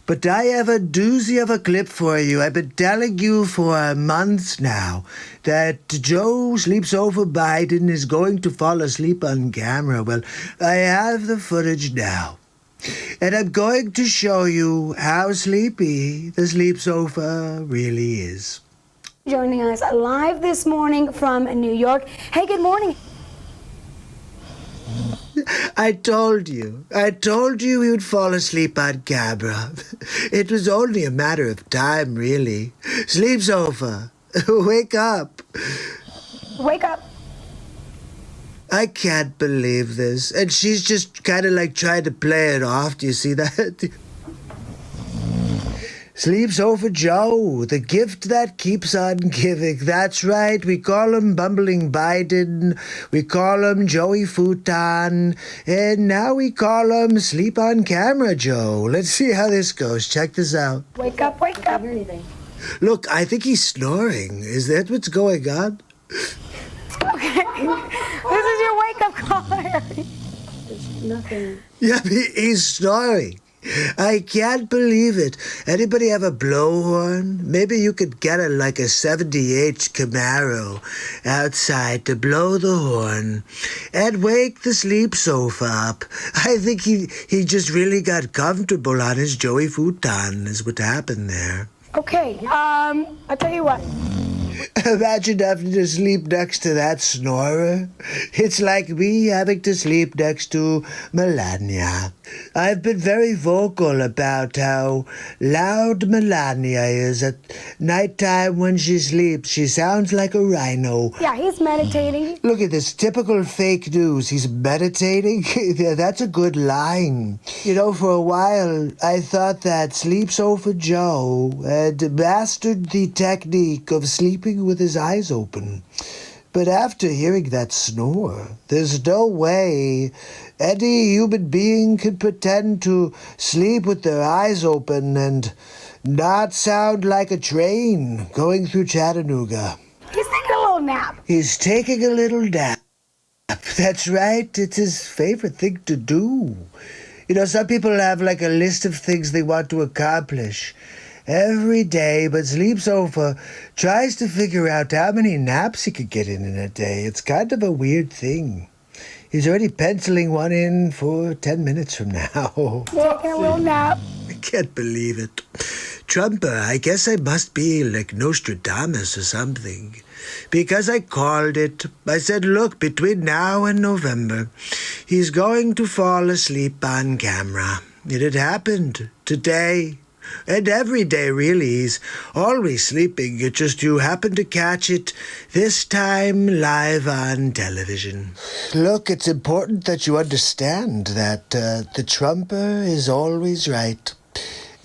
But I have a doozy of a clip for you. I've been telling you for months now that Joe Sleeps Over Biden is going to fall asleep on camera. Well, I have the footage now. And I'm going to show you how sleepy the Sleeps Over really is. Joining us live this morning from New York. Hey, good morning. I told you he would fall asleep on camera. It was only a matter of time, really. Sleeps Over. Wake up. Wake up. I can't believe this. And she's just kind of like trying to play it off. Do you see that? Sleeps Over Joe, the gift that keeps on giving. That's right, we call him Bumbling Biden, we call him Joey Futon, and now we call him Sleep on Camera Joe. Let's see how this goes. Check this out. Wake up, wake up. Look, I think he's snoring. Is that what's going on? Okay, this is your wake-up call, Harry. There's nothing. Yeah, he's snoring. I can't believe it. Anybody have a blowhorn? Maybe you could get like a 78 Camaro outside to blow the horn and wake the Sleep Sofa up. I think he just really got comfortable on his Joey Futon is what happened there. Okay, I'll tell you what. Imagine having to sleep next to that snorer. It's like me having to sleep next to Melania. I've been very vocal about how loud Melania is at nighttime when she sleeps. She sounds like a rhino. Yeah, he's meditating. Look at this typical fake news. He's meditating? Yeah, that's a good line. You know, for a while, I thought that Sleeps Over Joe had mastered the technique of sleeping with his eyes open. But after hearing that snore, there's no way any human being could pretend to sleep with their eyes open and not sound like a train going through Chattanooga. He's taking a little nap. He's taking a little nap. That's right. It's his favorite thing to do. You know, some people have like a list of things they want to accomplish every day, but Sleeps Over tries to figure out how many naps he could get in a day. It's kind of a weird thing. He's already penciling one in for 10 minutes from now. Taking a little nap. I can't believe it. Trumper, I guess I must be like Nostradamus or something. Because I called it. I said, look, between now and November, he's going to fall asleep on camera. It had happened today. And every day, really, he's always sleeping. It just you happen to catch it this time live on television. Look, it's important that you understand that the Trumper is always right.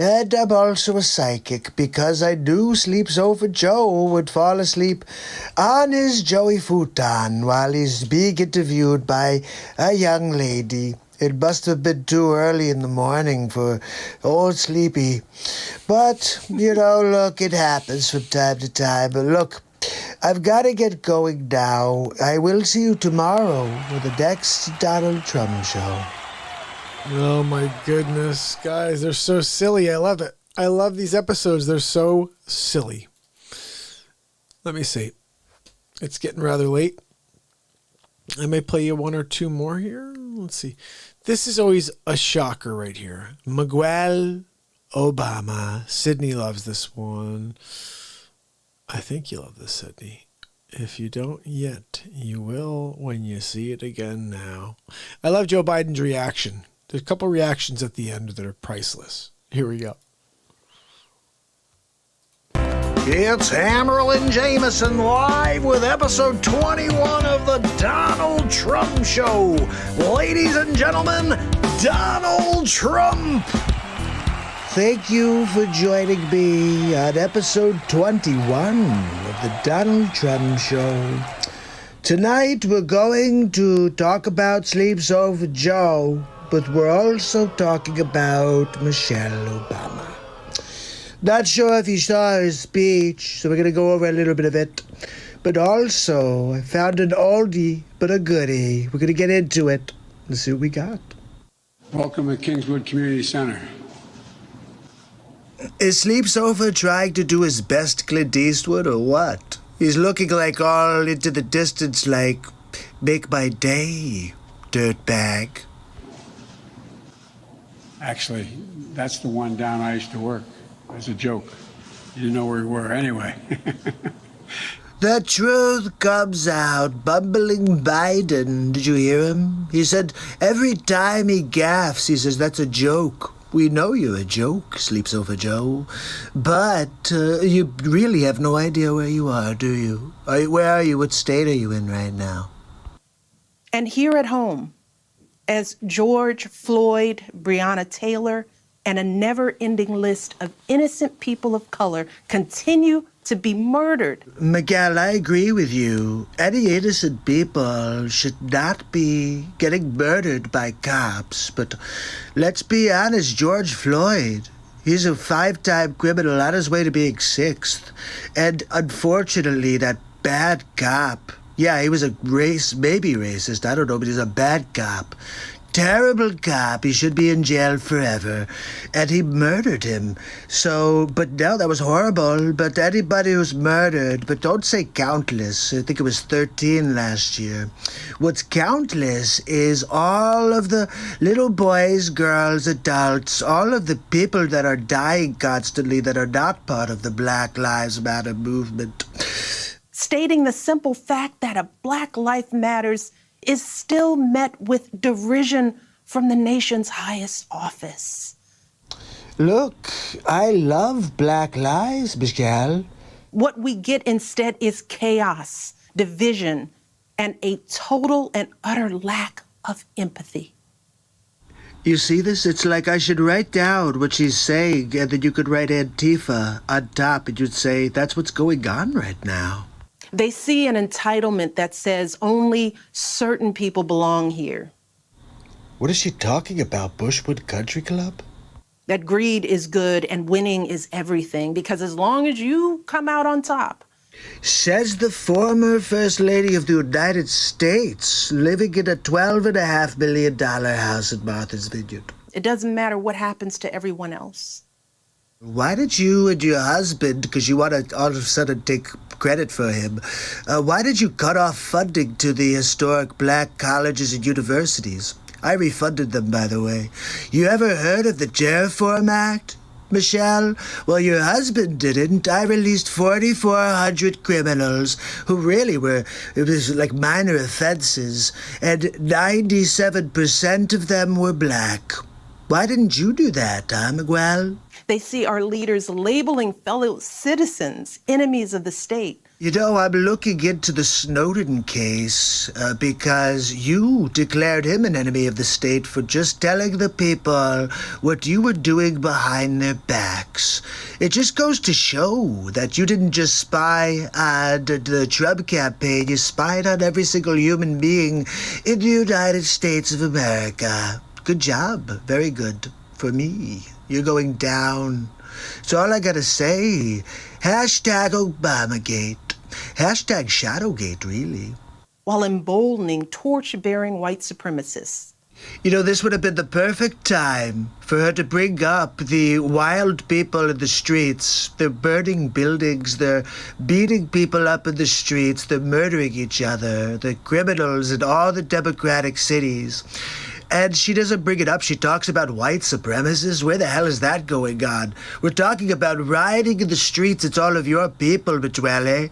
And I'm also a psychic because I knew Sleeps Over Joe would fall asleep on his Joey futon while he's being interviewed by a young lady. It must have been too early in the morning for old Sleepy. But, look, it happens from time to time. But look, I've got to get going now. I will see you tomorrow with the next Donald Trump show. Oh my goodness, guys, they're so silly. I love it. I love these episodes. They're so silly. Let me see. It's getting rather late. I may play you one or two more here. Let's see. This is always a shocker right here. Miguel Obama. Sydney loves this one. I think you love this, Sydney. If you don't yet, you will when you see it again now. I love Joe Biden's reaction. There's a couple reactions at the end that are priceless. Here we go. It's Hammerlin Jameson live with episode 21 of the Donald Trump Show. Ladies and gentlemen, Donald Trump. Thank you for joining me on episode 21 of the Donald Trump Show. Tonight we're going to talk about Sleeps Over Joe, but we're also talking about Michelle Obama. Not sure if you saw her speech, so we're going to go over a little bit of it. But also, I found an oldie, but a goodie. We're going to get into it. Let's see what we got. Welcome to Kingswood Community Center. Is Sleeps Over trying to do his best Clint Eastwood or what? He's looking like all into the distance like, make my day, dirtbag. Actually, that's the one down I used to work. As a joke. You didn't know where we were anyway. The truth comes out. Bumbling Biden. Did you hear him? He said every time he gaffes, he says, that's a joke. We know you're a joke, Sleeps Over Joe. But you really have no idea where you are, do you? Where are you? What state are you in right now? And here at home, as George Floyd, Breonna Taylor, and a never-ending list of innocent people of color continue to be murdered. Miguel, I agree with you. Any innocent people should not be getting murdered by cops. But let's be honest, George Floyd, he's a 5-time criminal on his way to being 6th. And unfortunately, that bad cop, yeah, he was maybe racist, I don't know, but he's a bad cop. Terrible cop. He should be in jail forever. And he murdered him. But no, that was horrible. But anybody who's murdered, but don't say countless. I think it was 13 last year. What's countless is all of the little boys, girls, adults, all of the people that are dying constantly that are not part of the Black Lives Matter movement. Stating the simple fact that a Black Life Matters is still met with derision from the nation's highest office. Look, I love Black lives, Michelle. What we get instead is chaos, division, and a total and utter lack of empathy. You see this? It's like I should write down what she's saying, and then you could write Antifa on top, and you'd say, that's what's going on right now. They see an entitlement that says only certain people belong here. What is she talking about, Bushwood Country Club? That greed is good and winning is everything, because as long as you come out on top. Says the former First Lady of the United States, living in a $12.5 million house in Martha's Vineyard. It doesn't matter what happens to everyone else. Why did you and your husband, because you want to all of a sudden take credit for him, why did you cut off funding to the historic Black colleges and universities? I refunded them, by the way. You ever heard of the Jail Reform Act, Michelle? Well, your husband didn't. I released 4,400 criminals who really it was like minor offenses, and 97% of them were Black. Why didn't you do that, huh, Miguel? They see our leaders labeling fellow citizens enemies of the state. You know, I'm looking into the Snowden case because you declared him an enemy of the state for just telling the people what you were doing behind their backs. It just goes to show that you didn't just spy on the Trump campaign, you spied on every single human being in the United States of America. Good job. Very good for me. You're going down. So all I gotta say, hashtag Obamagate. Hashtag Shadowgate, really. While emboldening torch-bearing white supremacists. You know, this would have been the perfect time for her to bring up the wild people in the streets. They're burning buildings, they're beating people up in the streets, they're murdering each other, the criminals in all the Democratic cities. And she doesn't bring it up. She talks about white supremacists. Where the hell is that going on? We're talking about rioting in the streets. It's all of your people, Mituele.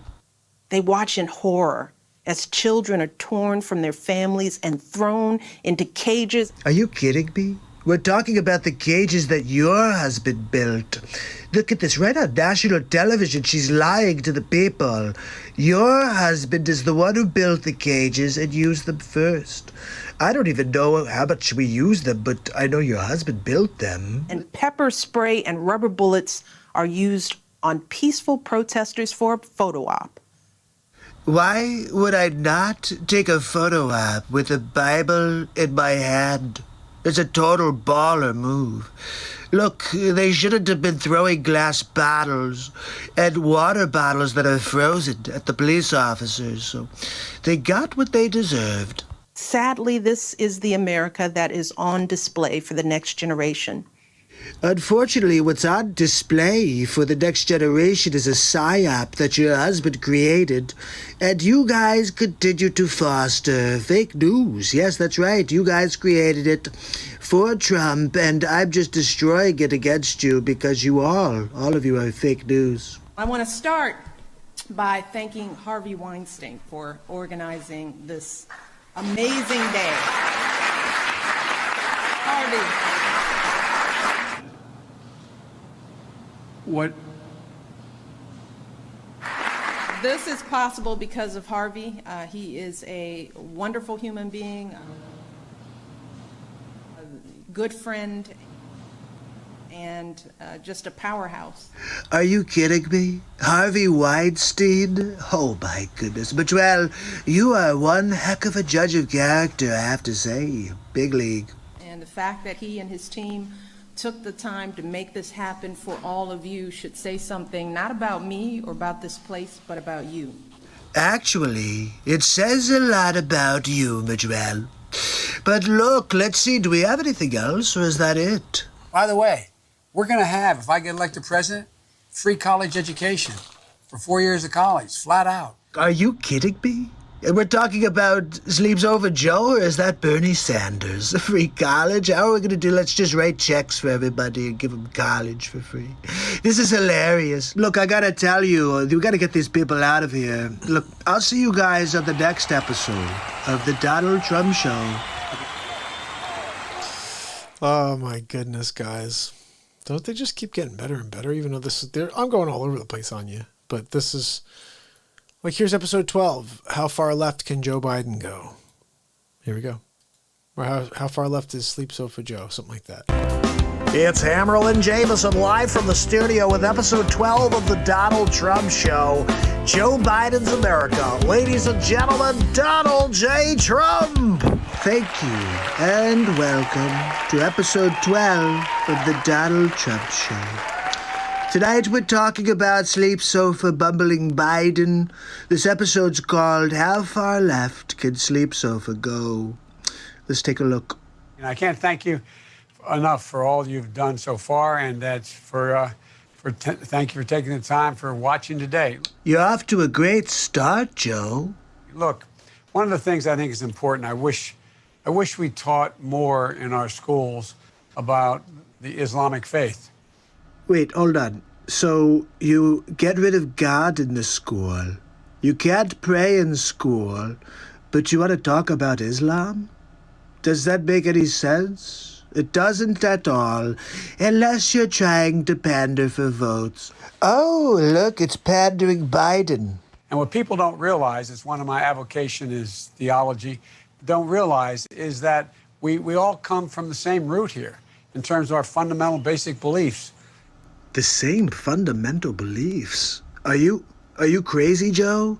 They watch in horror as children are torn from their families and thrown into cages. Are you kidding me? We're talking about the cages that your husband built. Look at this, right on national television. She's lying to the people. Your husband is the one who built the cages and used them first. I don't even know how much we use them, but I know your husband built them. And pepper spray and rubber bullets are used on peaceful protesters for a photo op. Why would I not take a photo op with a Bible in my hand? It's a total baller move. Look, they shouldn't have been throwing glass bottles and water bottles that are frozen at the police officers, so they got what they deserved. Sadly, this is the America that is on display for the next generation. Unfortunately, what's on display for the next generation is a psyop that your husband created, and you guys continue to foster fake news. Yes, that's right. You guys created it for Trump, and I'm just destroying it against you because you all of you are fake news. I want to start by thanking Harvey Weinstein for organizing this amazing day. Harvey. What? This is possible because of Harvey. He is a wonderful human being, a good friend, and just a powerhouse. Are you kidding me? Harvey Weinstein? Oh my goodness. But well, you are one heck of a judge of character, I have to say. Big league. And the fact that he and his team took the time to make this happen for all of you should say something not about me or about this place, but about you. Actually, it says a lot about you, Miguel. But look, let's see, do we have anything else, or is that it? By the way, we're going to have, if I get elected president, free college education for 4 years of college, flat out. Are you kidding me? And we're talking about Sleeps Over Joe, or is that Bernie Sanders? Free college? How are we going to do? Let's just write checks for everybody and give them college for free. This is hilarious. Look, I got to tell you, we got to get these people out of here. Look, I'll see you guys on the next episode of The Donald Trump Show. Oh, my goodness, guys. Don't they just keep getting better and better? Even though I'm going all over the place on you, but this is... Like, here's episode 12. How far left can Joe Biden go? Here we go. Or how far left is Sleep Sofa Joe? Something like that. It's Hammerl and Jameson live from the studio with episode 12 of the Donald Trump Show. Joe Biden's America. Ladies and gentlemen, Donald J. Trump. Thank you, and welcome to episode 12 of the Donald Trump Show. Tonight we're talking about Sleep Sofa Bumbling Biden. This episode's called How Far Left Can Sleep Sofa Go? Let's take a look. And I can't thank you enough for all you've done so far, and that's thank you for taking the time for watching today. You're off to a great start, Joe. Look, one of the things I think is important, I wish we taught more in our schools about the Islamic faith. Wait, hold on. So you get rid of God in the school. You can't pray in school, but you want to talk about Islam? Does that make any sense? It doesn't at all, unless you're trying to pander for votes. Oh, look, it's pandering Biden. And what people don't realize, it's one of my avocation is theology, don't realize is that we all come from the same root here in terms of our fundamental basic beliefs. The same fundamental beliefs? Are you crazy, Joe?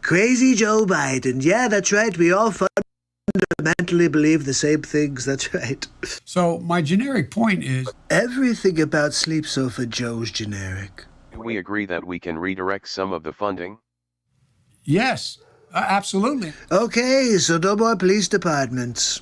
Crazy Joe Biden. Yeah, that's right. We all fundamentally believe the same things. That's right. So my generic point is... Everything about Sleep Sofa Joe's generic. We agree that we can redirect some of the funding? Yes, absolutely. Okay, so no more police departments.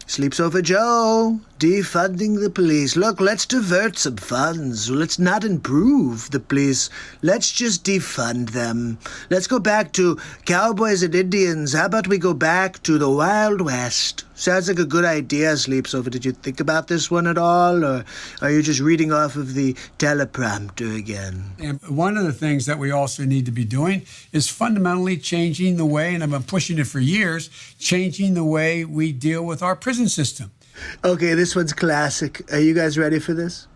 Sleep Sofa Joe, defunding the police. Look, let's divert some funds. Let's not improve the police. Let's just defund them. Let's go back to cowboys and Indians. How about we go back to the Wild West? Sounds like a good idea, Sleep Sofa. Did you think about this one at all, or are you just reading off of the teleprompter again? And one of the things that we also need to be doing is fundamentally changing the way, and I've been pushing it for years, changing the way we deal with our prison system. Okay, this one's classic. Are you guys ready for this?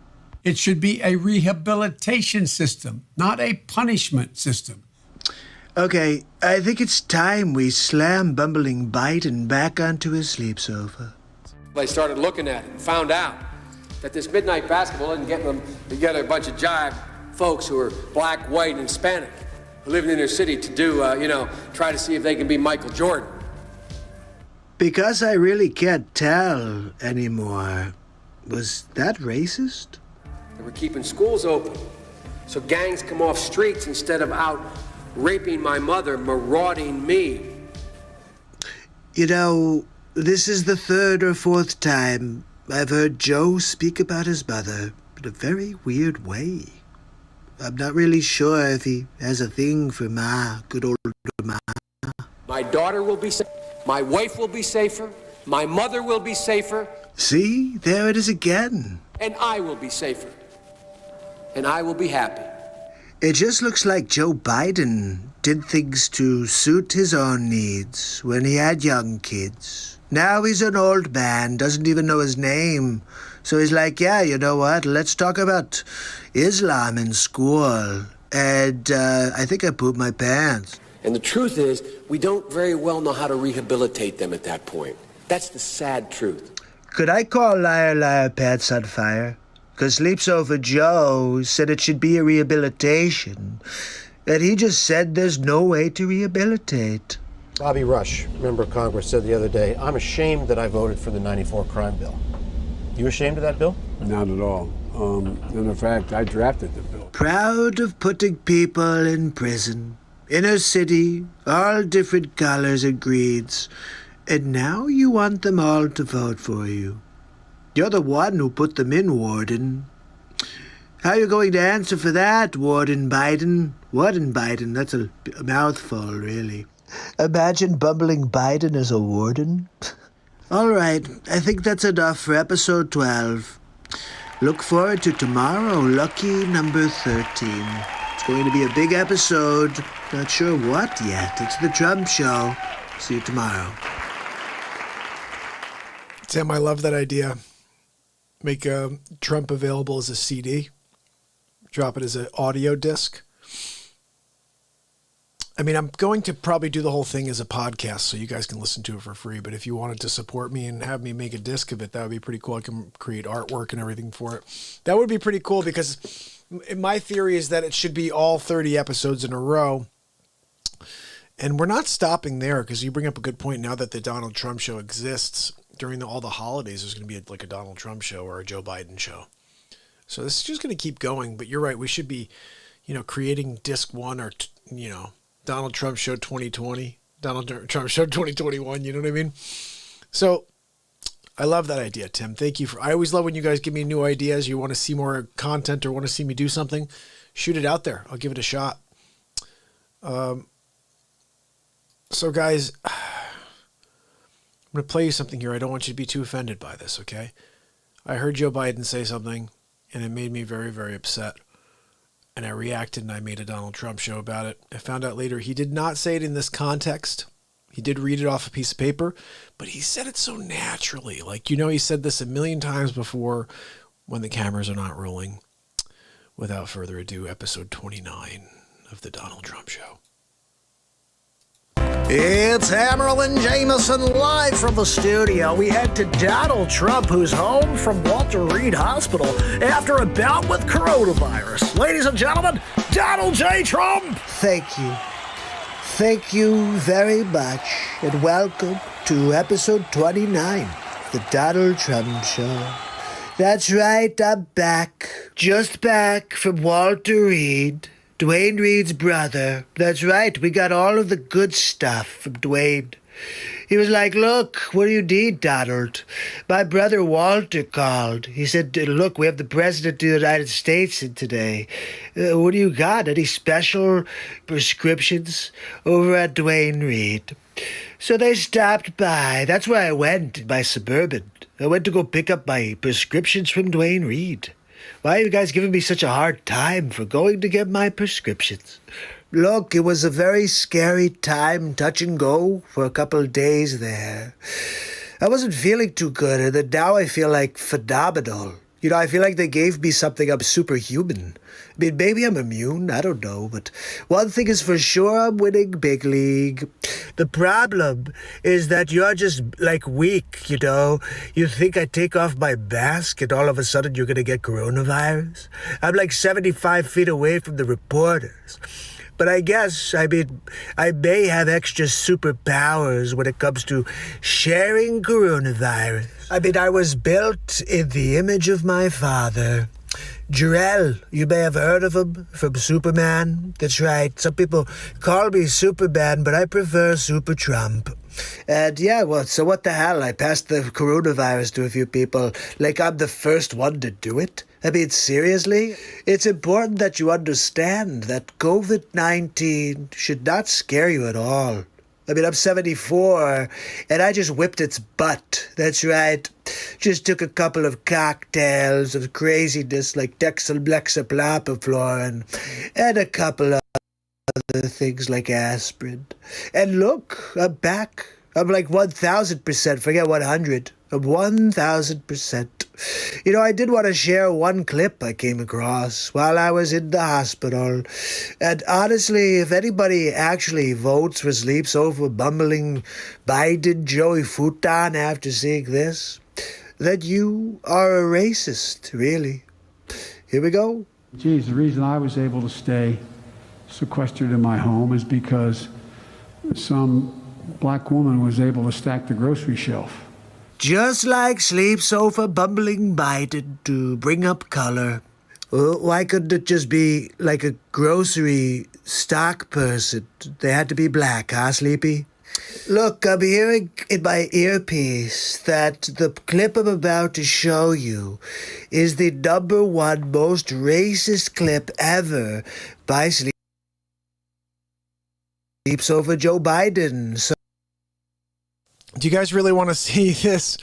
It should be a rehabilitation system, not a punishment system. Okay, I think it's time we slam bumbling Biden back onto his sleep sofa. They started looking at it and found out that this midnight basketball isn't getting them together a bunch of jive folks who are black, white, and Hispanic who live in their city to do, try to see if they can be Michael Jordan. Because I really can't tell anymore. Was that racist? They were keeping schools open so gangs come off streets instead of out raping my mother, marauding me. You know, this is the third or fourth time I've heard Joe speak about his mother in a very weird way. I'm not really sure if he has a thing for Ma, good old Ma. My daughter will be safe. My wife will be safer. My mother will be safer. See, there it is again. And I will be safer. And I will be happy. It just looks like Joe Biden did things to suit his own needs when he had young kids. Now he's an old man, doesn't even know his name. So he's like, yeah, you know what? Let's talk about Islam in school. And I think I pooped my pants. And the truth is, we don't very well know how to rehabilitate them at that point. That's the sad truth. Could I call Liar Liar Pants on Fire? Because Sleep Sofa Joe said it should be a rehabilitation. And he just said there's no way to rehabilitate. Bobby Rush, member of Congress, said the other day, I'm ashamed that I voted for the 94 crime bill. You ashamed of that bill? Not at all. In fact, I drafted the bill. Proud of putting people in prison. Inner city, all different colors and creeds. And now you want them all to vote for you. You're the one who put them in, Warden. How are you going to answer for that, Warden Biden? Warden Biden, that's a mouthful, really. Imagine bumbling Biden as a warden. All right, I think that's enough for episode 12. Look forward to tomorrow, lucky number 13. It's going to be a big episode. Not sure what yet. It's the Trump Show. See you tomorrow. Tim, I love that idea. Make Trump available as a CD. Drop it as an audio disc. I mean, I'm going to probably do the whole thing as a podcast so you guys can listen to it for free. But if you wanted to support me and have me make a disc of it, that would be pretty cool. I can create artwork and everything for it. That would be pretty cool because my theory is that it should be all 30 episodes in a row. And we're not stopping there because you bring up a good point. Now that the Donald Trump show exists, during all the holidays, there's going to be like a Donald Trump show or a Joe Biden show. So this is just going to keep going. But you're right. We should be, creating disc one or, Donald Trump show 2020, Donald Trump show 2021. You know what I mean? So I love that idea, Tim. Thank you I always love when you guys give me new ideas. You want to see more content or want to see me do something, shoot it out there. I'll give it a shot. So guys, I'm going to play you something here. I don't want you to be too offended by this, okay? I heard Joe Biden say something, and it made me very, very upset. And I reacted, and I made a Donald Trump show about it. I found out later he did not say it in this context. He did read it off a piece of paper, but he said it so naturally. Like, you know, he said this a million times before when the cameras are not rolling. Without further ado, episode 29 of The Donald Trump Show. It's Hammerl and Jameson live from the studio. We head to Donald Trump, who's home from Walter Reed Hospital after a bout with coronavirus. Ladies and gentlemen, Donald J. Trump. Thank you. Thank you very much, and welcome to episode 29 of The Donald Trump Show. That's right, I'm back. Just back from Walter Reed. Dwayne Reed's brother. That's right, we got all of the good stuff from Dwayne. He was like, look, what do you need, Donald? My brother Walter called. He said, look, we have the President of the United States in today. What do you got? Any special prescriptions over at Dwayne Reed? So they stopped by. That's where I went in my Suburban. I went to go pick up my prescriptions from Dwayne Reed. Why are you guys giving me such a hard time for going to get my prescriptions? Look, it was a very scary time, touch and go, for a couple of days there. I wasn't feeling too good, and then now I feel like phenomenal. You know, I feel like they gave me something I'm superhuman. I mean, maybe I'm immune, I don't know, but one thing is for sure, I'm winning big league. The problem is that you're just, like, weak, you know? You think I take off my mask and all of a sudden you're gonna get coronavirus? I'm like 75 feet away from the reporters. But I guess, I mean, I may have extra superpowers when it comes to sharing coronavirus. I mean, I was built in the image of my father. Jor-El, you may have heard of him from Superman. That's right. Some people call me Superman, but I prefer Super Trump. And yeah, well, so what the hell? I passed the coronavirus to a few people like I'm the first one to do it. I mean, seriously? It's important that you understand that COVID-19 should not scare you at all. I mean, I'm 74, and I just whipped its butt. That's right. Just took a couple of cocktails of craziness like dexamethasone and a couple of other things like aspirin. And look, I'm back. I'm like 1,000%. Forget 100. I'm 1,000%. You know, I did want to share one clip I came across while I was in the hospital. And honestly, if anybody actually votes for sleeps over bumbling Biden Joey Futon after seeing this, then you are a racist, really. Here we go. Geez, the reason I was able to stay sequestered in my home is because some black woman was able to stack the grocery shelf. Just like sleeps over bumbling Biden to bring up color. Why couldn't it just be like a grocery stock person? They had to be black, huh, Sleepy? Look, I'm hearing in my earpiece that the clip I'm about to show you is the #1 most racist clip ever by Sleeps over Joe Biden. So Do you guys really want to see this?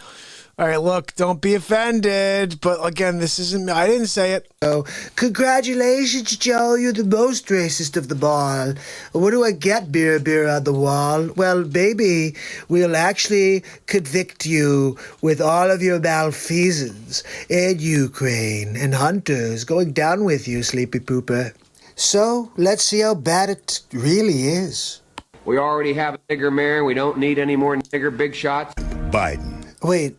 All right, look, don't be offended. But again, this isn't, I didn't say it. Oh, congratulations, Joe. You're the most racist of them all. What do I get, beer on the wall? Well, maybe we'll actually convict you with all of your malfeasance in Ukraine and hunters going down with you, Sleepy Pooper. So, let's see how bad it really is. We already have a nigger mayor. We don't need any more nigger big shots. Biden. Wait,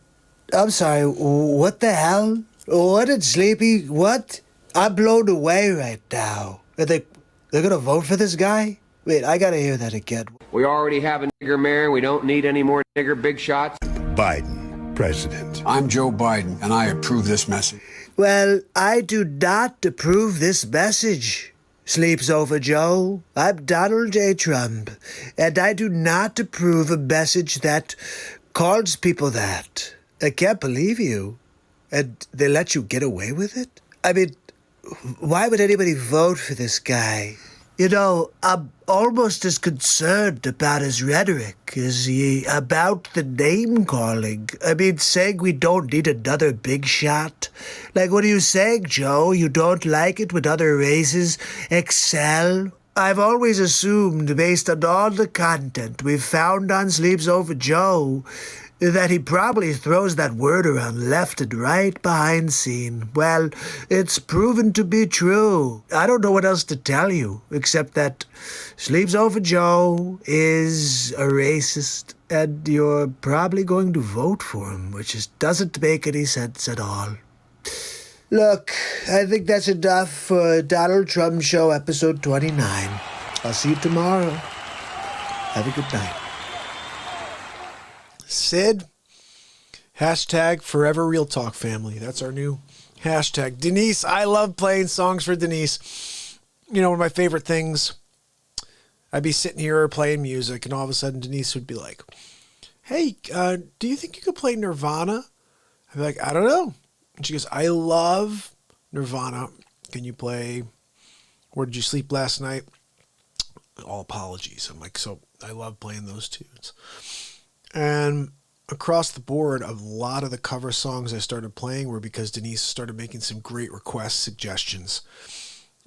I'm sorry. What the hell? What did Sleepy? What? I'm blown away right now. They're gonna vote for this guy? Wait, I gotta hear that again. We already have a nigger mayor. We don't need any more nigger big shots. Biden, president. I'm Joe Biden, and I approve this message. Well, I do not approve this message. Sleeps over Joe. I'm Donald J. Trump, and I do not approve a message that calls people that. I can't believe you. And they let you get away with it? I mean, why would anybody vote for this guy? You know, I'm almost as concerned about his rhetoric as he about the name-calling. I mean, saying we don't need another big shot. Like, what are you saying, Joe? You don't like it when other races excel? I've always assumed, based on all the content we've found on Sleeps Over Joe, that he probably throws that word around left and right behind scene. Well, it's proven to be true. I don't know what else to tell you, except that Sleeps Over Joe is a racist, and you're probably going to vote for him, which just doesn't make any sense at all. Look, I think that's enough for Donald Trump Show episode 29. I'll see you tomorrow. Have a good night. Sid, hashtag Forever Real Talk family. That's our new hashtag. Denise, I love playing songs for Denise. You know, one of my favorite things, I'd be sitting here playing music, and all of a sudden Denise would be like, hey, do you think you could play Nirvana? I'd be like, I don't know. And she goes, I love Nirvana. Can you play Where Did You Sleep Last Night? All apologies. I'm like, so I love playing those tunes. And across the board, a lot of the cover songs I started playing were because Denise started making some great request suggestions.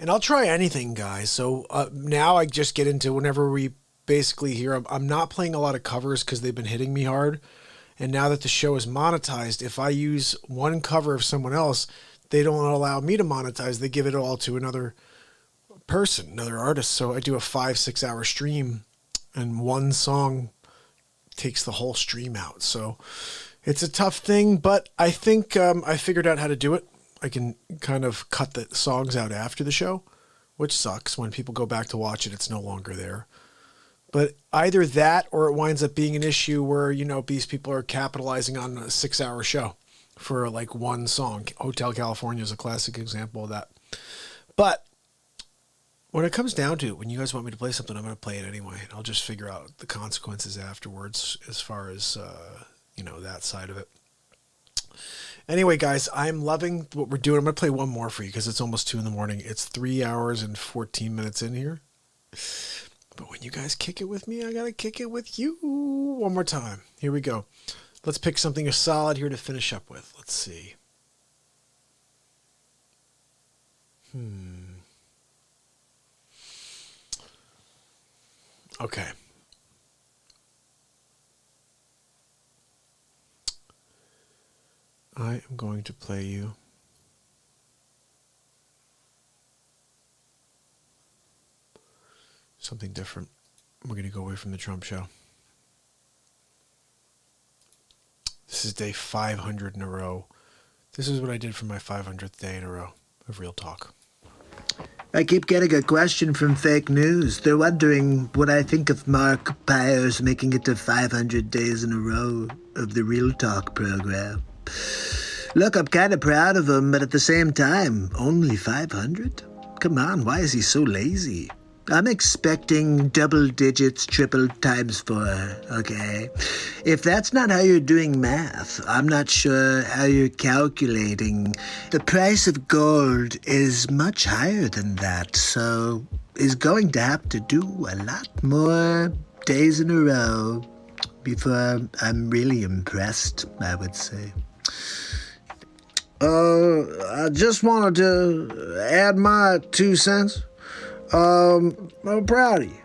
And I'll try anything, guys. So now I just get into whenever we basically hear, I'm not playing a lot of covers because they've been hitting me hard. And now that the show is monetized, if I use one cover of someone else, they don't allow me to monetize. They give it all to another person, another artist. So I do a 5-6 hour stream, and one song takes the whole stream out. So it's a tough thing, but I think I figured out how to do it. I can kind of cut the songs out after the show, which sucks. When people go back to watch it, it's no longer there. But either that or it winds up being an issue where, you know, these people are capitalizing on a 6 hour show for like one song. Hotel California is a classic example of that. But when it comes down to it, when you guys want me to play something, I'm going to play it anyway. I'll just figure out the consequences afterwards as far as, you know, that side of it. Anyway, guys, I'm loving what we're doing. I'm going to play one more for you because it's almost 2 a.m. It's 3 hours and 14 minutes in here. But when you guys kick it with me, I got to kick it with you one more time. Here we go. Let's pick something solid here to finish up with. Let's see. Okay. I am going to play you something different. We're going to go away from the Trump show. This is day 500 in a row. This is what I did for my 500th day in a row of Real Talk. I keep getting a question from fake news. They're wondering what I think of MARKPIRES making it to 500 days in a row of the Real Talk program. Look, I'm kind of proud of him, but at the same time, only 500? Come on, why is he so lazy? I'm expecting double digits, triple times 4, okay? If that's not how you're doing math, I'm not sure how you're calculating. The price of gold is much higher than that, so he's going to have to do a lot more days in a row before I'm really impressed, I would say. I just wanted to add my 2 cents. I'm proud of you.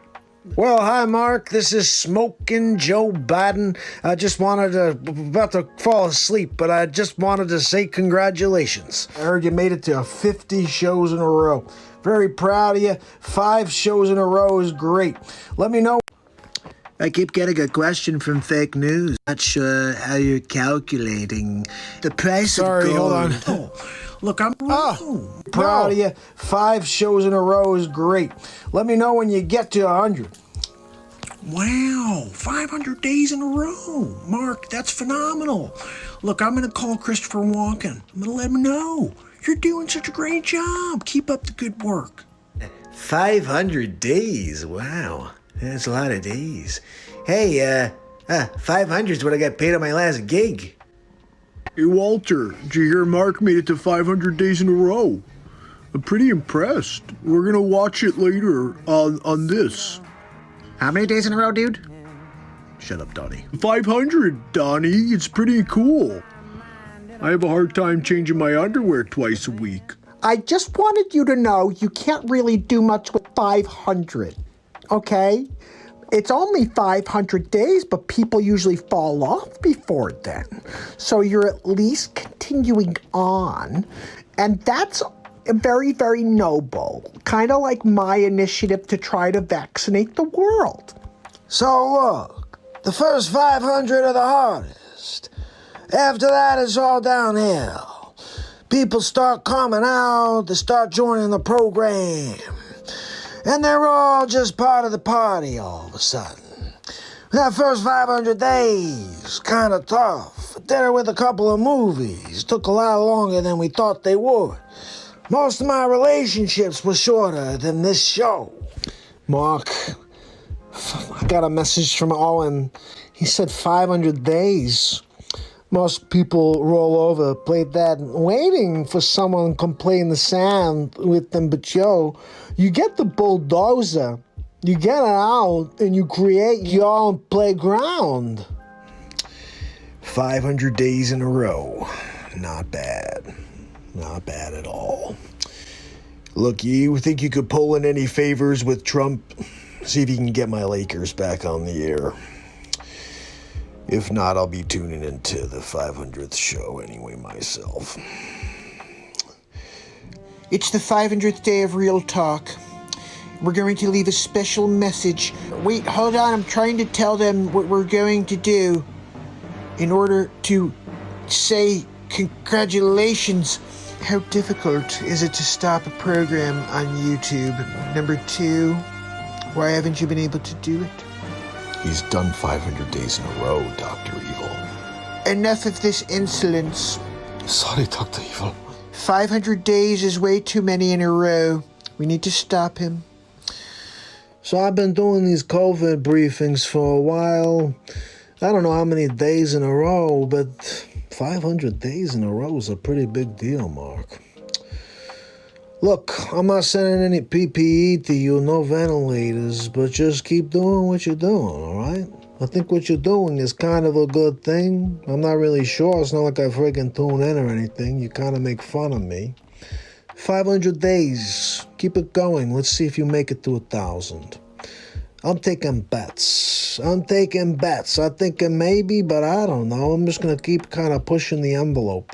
Well, hi, Mark. This is Smoking Joe Biden. I just wanted to, about to fall asleep, but I just wanted to say congratulations. I heard you made it to 50 shows in a row. Very proud of you. 5 shows in a row is great. Let me know. I keep getting a question from fake news. Not sure how you're calculating the price of gold. Sorry, hold on. Look, I'm proud of you. 5 shows in a row is great. Let me know when you get to 100. Wow, 500 days in a row. Mark, that's phenomenal. Look, I'm going to call Christopher Walken. I'm going to let him know. You're doing such a great job. Keep up the good work. 500 days? Wow, that's a lot of days. Hey, 500 is what I got paid on my last gig. Hey, Walter, did you hear Mark made it to 500 days in a row? I'm pretty impressed. We're going to watch it later on this. How many days in a row, dude? Shut up, Donnie. 500, Donnie. It's pretty cool. I have a hard time changing my underwear twice a week. I just wanted you to know you can't really do much with 500, okay? It's only 500 days, but people usually fall off before then. So you're at least continuing on, and that's very, very noble. Kind of like my initiative to try to vaccinate the world. So look, the first 500 are the hardest. After that, it's all downhill. People start coming out, they start joining the program. And they're all just part of the party all of a sudden. That first 500 days, kind of tough. Dinner with a couple of movies took a lot longer than we thought they would. Most of my relationships were shorter than this show. Mark, I got a message from Owen. He said 500 days. Most people roll over, play that, waiting for someone to complain the sound with them. But yo, you get the bulldozer, you get it out, and you create your own playground. 500 days in a row. Not bad. Not bad at all. Look, you think you could pull in any favors with Trump? See if you can get my Lakers back on the air. If not, I'll be tuning into the 500th show anyway myself. It's the 500th day of Real Talk. We're going to leave a special message. Wait, hold on. I'm trying to tell them what we're going to do in order to say congratulations. How difficult is it to stop a program on YouTube? Number 2, why haven't you been able to do it? He's done 500 days in a row, Dr. Evil. Enough of this insolence. Sorry, Dr. Evil. 500 days is way too many in a row. We need to stop him. So I've been doing these COVID briefings for a while. I don't know how many days in a row, but 500 days in a row is a pretty big deal, Mark. Look, I'm not sending any PPE to you, no ventilators, but just keep doing what you're doing, all right? I think what you're doing is kind of a good thing. I'm not really sure. It's not like I friggin' tune in or anything. You kind of make fun of me. 500 days. Keep it going. Let's see if you make it to 1,000. I'm taking bets. I'm thinking maybe, but I don't know. I'm just going to keep kind of pushing the envelope.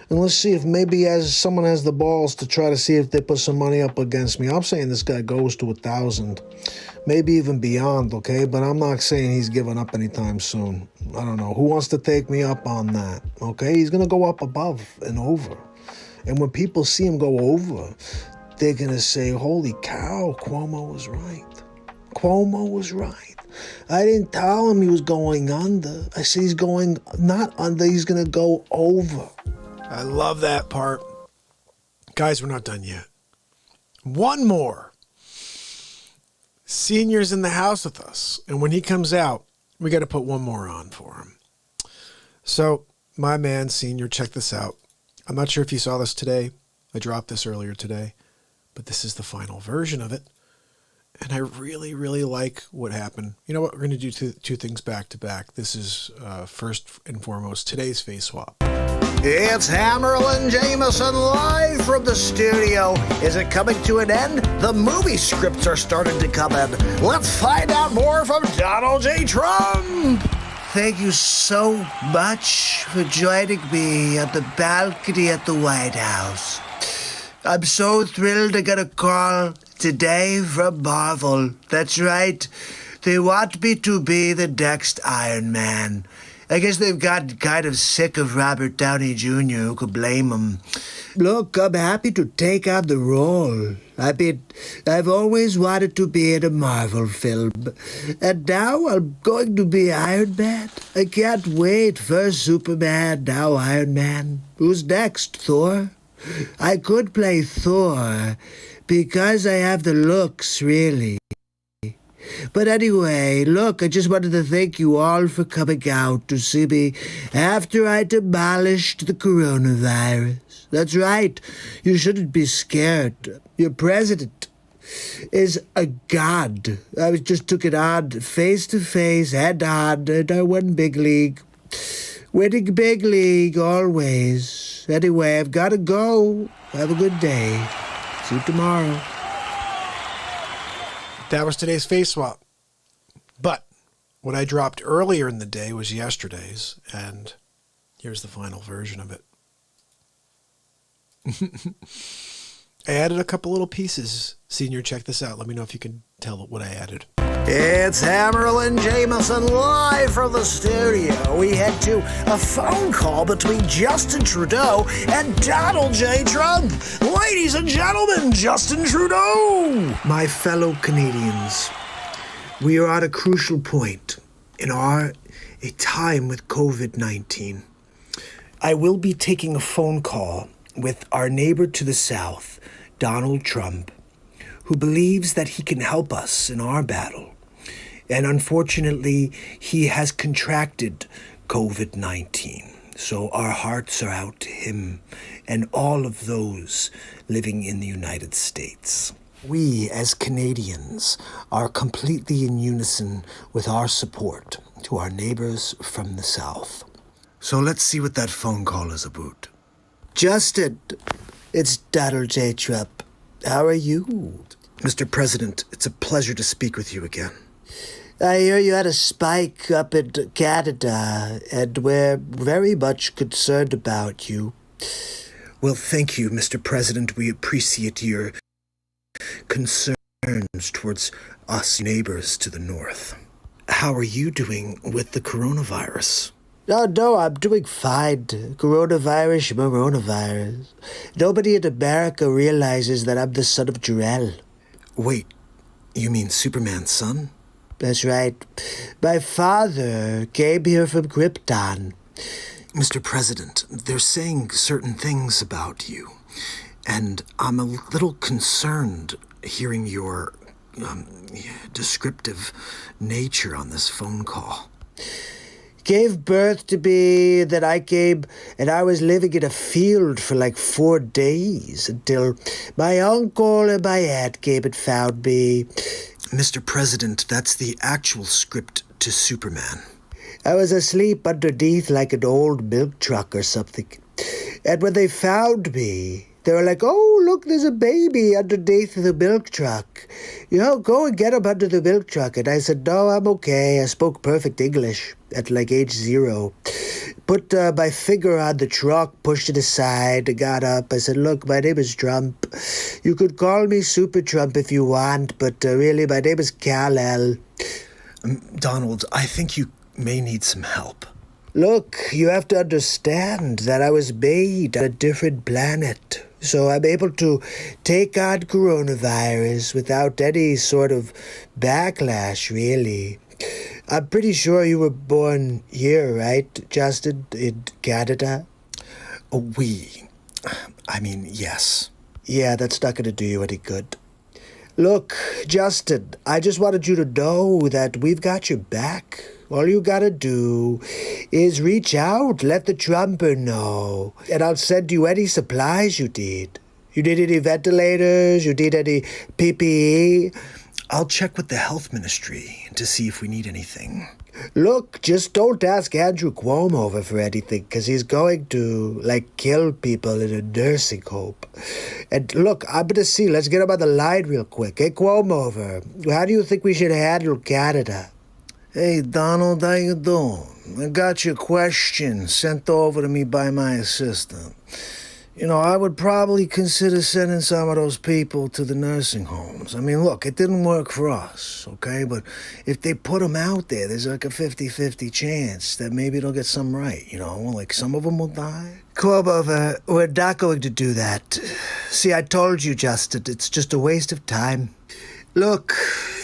And let's see if maybe someone has the balls to try to see if they put some money up against me. I'm saying this guy goes to 1,000, maybe even beyond, okay? But I'm not saying he's giving up anytime soon. I don't know. Who wants to take me up on that, okay? He's going to go up above and over. And when people see him go over, they're going to say, holy cow, Cuomo was right. Cuomo was right. I didn't tell him he was going under. I said he's going not under, he's going to go over. I love that part. Guys, we're not done yet. One more. Senior's in the house with us. And when he comes out, we got to put one more on for him. So, my man, Senior, check this out. I'm not sure if you saw this today. I dropped this earlier today. But this is the final version of it. And I really, really like what happened. You know what? We're going to do two things back to back. This is first and foremost today's face swap. It's Hammerlin Jameson live from the studio. Is it coming to an end? The movie scripts are starting to come in. Let's find out more from Donald J. Trump. Thank you so much for joining me on the balcony at the White House. I'm so thrilled I got a call today from Marvel. That's right. They want me to be the next Iron Man. I guess they've gotten kind of sick of Robert Downey Jr., who could blame him. Look, I'm happy to take on the role. I've always wanted to be in a Marvel film. And now I'm going to be Iron Man. I can't wait. First Superman, now Iron Man. Who's next, Thor? I could play Thor because I have the looks, really. But anyway, look, I just wanted to thank you all for coming out to see me after I demolished the coronavirus. That's right. You shouldn't be scared. Your president is a god. I just took it on face to face, head on, and I won big league. Winning big league always. thanks. Anyway, I've got to go. Have a good day. See you tomorrow. That was today's face swap. But what I dropped earlier in the day was yesterday's, and here's the final version of it. I added a couple little pieces. Senior, check this out. Let me know if you can tell what I added. It's Hammerlin Jameson live from the studio. We head to a phone call between Justin Trudeau and Donald J. Trump. Ladies and gentlemen, Justin Trudeau. My fellow Canadians, we are at a crucial point in a time with COVID-19. I will be taking a phone call with our neighbor to the south, Donald Trump, who believes that he can help us in our battle. And unfortunately, he has contracted COVID-19. So our hearts are out to him and all of those living in the United States. We, as Canadians, are completely in unison with our support to our neighbors from the south. So let's see what that phone call is about. Justin, it's Donald J. Trump. How are you? Mr. President, it's a pleasure to speak with you again. I hear you had a spike up in Canada, and we're very much concerned about you. Well, thank you, Mr. President. We appreciate your concerns towards us neighbors to the north. How are you doing with the coronavirus? Oh, no, I'm doing fine. Coronavirus. Nobody in America realizes that I'm the son of Jor-El. Wait, you mean Superman's son? That's right. My father came here from Krypton. Mr. President, they're saying certain things about you, and I'm a little concerned hearing your descriptive nature on this phone call. Gave birth to me, then I came, and I was living in a field for like 4 days until my uncle and my aunt came and found me. Mr. President, that's the actual script to Superman. I was asleep underneath like an old milk truck or something. And when they found me, they were like, oh, look, there's a baby underneath the milk truck. You know, go and get him under the milk truck. And I said, no, I'm okay. I spoke perfect English at like age 0. Put my finger on the truck, pushed it aside, and got up. I said, look, my name is Trump. You could call me Super Trump if you want, but really, my name is Kal-El. Donald, I think you may need some help. Look, you have to understand that I was made on a different planet. So I'm able to take on coronavirus without any sort of backlash, really. I'm pretty sure you were born here, right, Justin, in Canada? Yes. Yeah, that's not going to do you any good. Look, Justin, I just wanted you to know that we've got your back. All you gotta do is reach out, let the Trumper know, and I'll send you any supplies you need. You need any ventilators? You need any PPE? I'll check with the health ministry to see if we need anything. Look, just don't ask Andrew Cuomo for anything, because he's going to, kill people in a nursing home. And look, I'm going to see. Let's get him on the line real quick. Hey, Cuomo, how do you think we should handle Canada? Hey, Donald, how you doing? I got your question sent over to me by my assistant. You know, I would probably consider sending some of those people to the nursing homes. I mean, look, it didn't work for us, okay? But if they put them out there, there's like a 50-50 chance that maybe they'll get some right, you know? Like, some of them will die. Cuomo, we're not going to do that. See, I told you, Justin, it's just a waste of time. Look,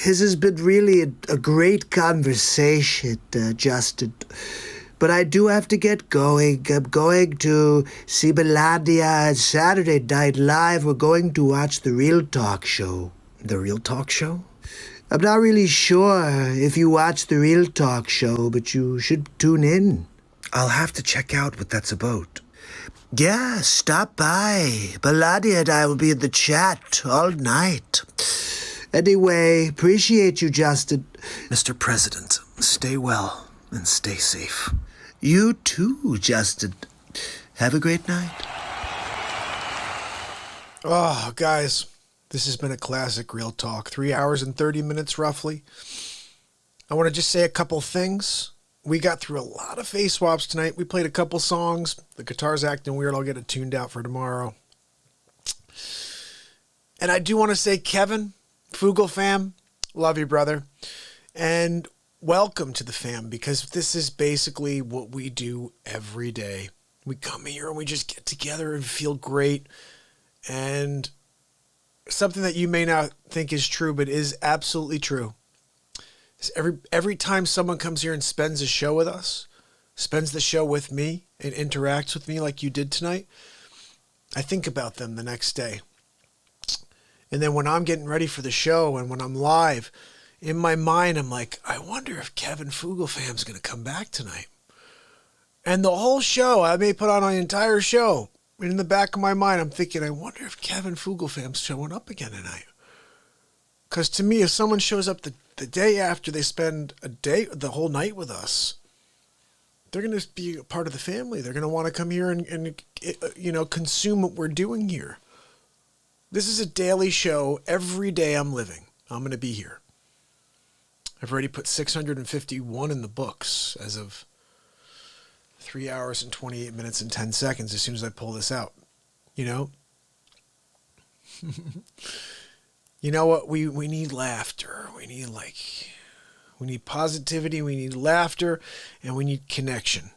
this has been really a great conversation, Justin. But I do have to get going. I'm going to see Melania on Saturday Night Live. We're going to watch The Real Talk Show. The Real Talk Show? I'm not really sure if you watch The Real Talk Show, but you should tune in. I'll have to check out what that's about. Yeah, stop by. Melania and I will be in the chat all night. Anyway, appreciate you, Justin. Mr. President, stay well and stay safe. You too, Justin. Have a great night. Oh, guys, this has been a classic Real Talk. 3 hours and 30 minutes, roughly. I want to just say a couple things. We got through a lot of FaceSwaps tonight. We played a couple songs. The guitar's acting weird. I'll get it tuned out for tomorrow. And I do want to say, Kevin, Fugel fam, love you, brother. And welcome to the fam, because this is basically what we do every day. We come here and we just get together and feel great. And something that you may not think is true, but is absolutely true. Is every time someone comes here and spends a show with us, spends the show with me and interacts with me like you did tonight, I think about them the next day. And then when I'm getting ready for the show and when I'm live, in my mind, I'm like, I wonder if Kevin Fugelfam's going to come back tonight. And the whole show, I may put on an entire show. In the back of my mind, I'm thinking, I wonder if Kevin Fugelfam's showing up again tonight. Because to me, if someone shows up the day after they spend the whole night with us, they're going to be a part of the family. They're going to want to come here and consume what we're doing here. This is a daily show. Every day I'm living, I'm going to be here. I've already put 651 in the books as of 3 hours and 28 minutes and 10 seconds as soon as I pull this out. You know? You know what? We need laughter. We need positivity. We need laughter. And we need connection.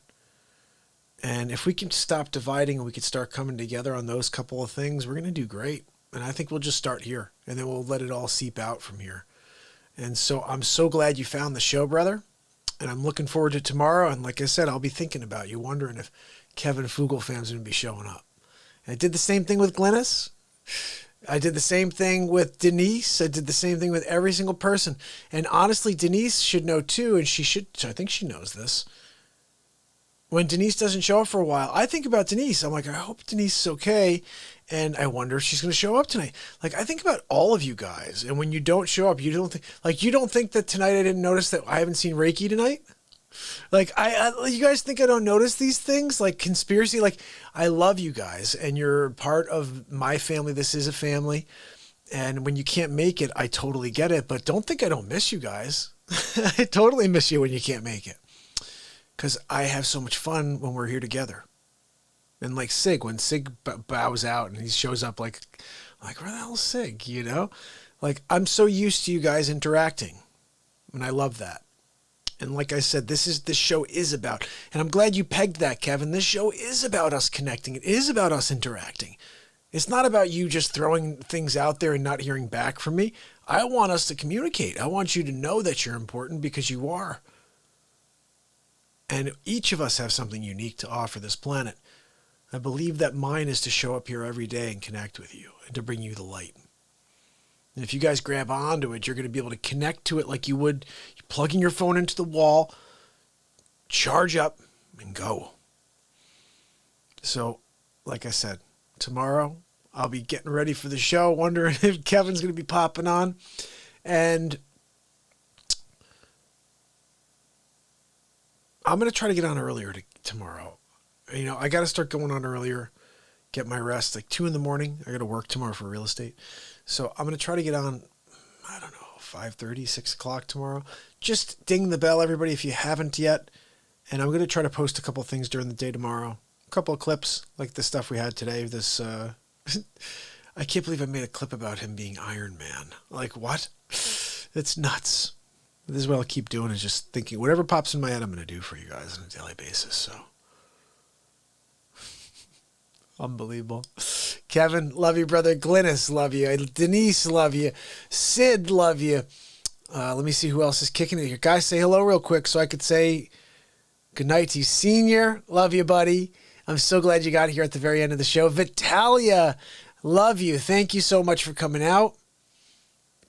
And if we can stop dividing and we can start coming together on those couple of things, we're going to do great. And I think we'll just start here. And then we'll let it all seep out from here. And so I'm so glad you found the show, brother. And I'm looking forward to tomorrow. And like I said, I'll be thinking about you, wondering if Kevin Fugelfam's going to be showing up. And I did the same thing with Glynis. I did the same thing with Denise. I did the same thing with every single person. And honestly, Denise should know too. And I think she knows this. When Denise doesn't show up for a while, I think about Denise. I'm like, I hope Denise is okay. And I wonder if she's going to show up tonight. Like, I think about all of you guys. And when you don't show up, you don't think that tonight I didn't notice that I haven't seen Reiki tonight? Like, you guys think I don't notice these things? Like conspiracy? Like, I love you guys and you're part of my family. This is a family. And when you can't make it, I totally get it. But don't think I don't miss you guys. I totally miss you when you can't make it. Because I have so much fun when we're here together. And like Sig, when Sig bows out and he shows up like where the hell is Sig, you know? Like, I'm so used to you guys interacting. And I love that. And like I said, this show is about, and I'm glad you pegged that, Kevin. This show is about us connecting. It is about us interacting. It's not about you just throwing things out there and not hearing back from me. I want us to communicate. I want you to know that you're important because you are. And each of us have something unique to offer this planet. I believe that mine is to show up here every day and connect with you and to bring you the light. And if you guys grab onto it, you're going to be able to connect to it like you would plugging your phone into the wall, charge up, and go. So, like I said, tomorrow I'll be getting ready for the show, wondering if Kevin's going to be popping on. And I'm going to try to get on earlier tomorrow. You know, I got to start going on earlier, get my rest, like 2 a.m. I got to work tomorrow for real estate. So I'm going to try to get on, 5:30, 6 o'clock tomorrow. Just ding the bell, everybody, if you haven't yet. And I'm going to try to post a couple things during the day tomorrow. A couple of clips, like the stuff we had today. This, I can't believe I made a clip about him being Iron Man. Like, what? It's nuts. This is what I'll keep doing, is just thinking, whatever pops in my head, I'm going to do for you guys on a daily basis, so. Unbelievable. Kevin, love you, brother. Glynis, love you. Denise, love you. Sid, love you. Let me see who else is kicking it here. Guys, say hello real quick so I could say good night to you. Senior, love you, buddy. I'm so glad you got here at the very end of the show. Vitalia, love you. Thank you so much for coming out.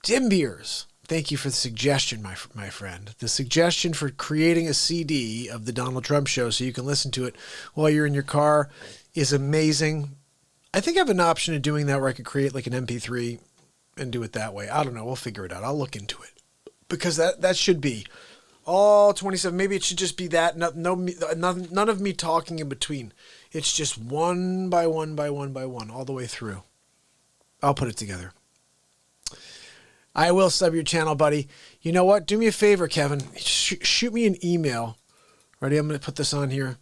Tim Beers, thank you for the suggestion, my friend. The suggestion for creating a CD of the Donald Trump show so you can listen to it while you're in your car is amazing. I think I have an option of doing that where I could create like an MP3 and do it that way. I don't know. We'll figure it out. I'll look into it. Because that should be all 27. Maybe it should just be that. None of me talking in between. It's just one by one by one by one, all the way through. I'll put it together. I will sub your channel, buddy. You know what? Do me a favor, Kevin. Shoot me an email. Ready? I'm going to put this on here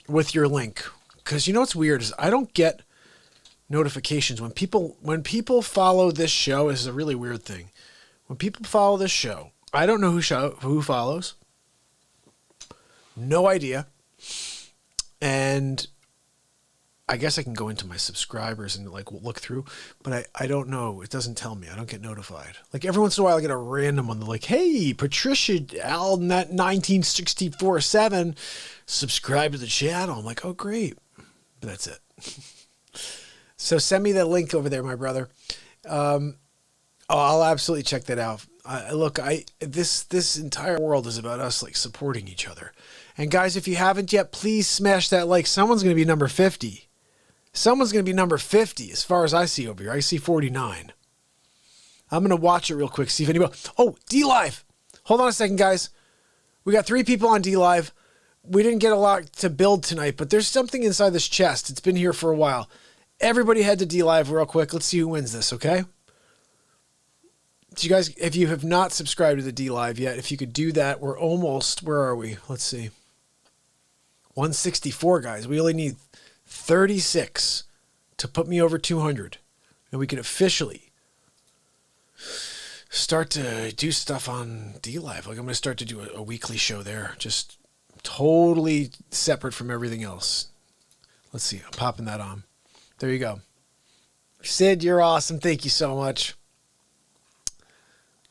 with your link. Because you know what's weird is I don't get notifications when people follow this show. This is a really weird thing. When people follow this show, I don't know who follows. No idea. And I guess I can go into my subscribers and like look through, but I don't know. It doesn't tell me. I don't get notified. Like every once in a while I get a random one. They're like, hey, Patricia Alden at 1964-7 subscribe to the channel. I'm like, oh, great. But that's it. So send me that link over there, my brother. I'll absolutely check that out. This entire world is about us like supporting each other. And guys, if you haven't yet, please smash that like. Someone's going to be number 50. Someone's going to be number 50 as far as I see over here. I see 49. I'm going to watch it real quick, see if anybody... Oh, DLive. Hold on a second, guys. We got 3 people on DLive. We didn't get a lot to build tonight, but there's something inside this chest. It's been here for a while. Everybody head to DLive real quick. Let's see who wins this, okay? So you guys, if you have not subscribed to the DLive yet, if you could do that, we're almost... Where are we? Let's see. 164, guys. We only need 36 to put me over 200. And we can officially start to do stuff on DLive. Like I'm going to start to do a weekly show there. Just totally separate from everything else. Let's see. I'm popping that on. There you go. Sid, you're awesome. Thank you so much.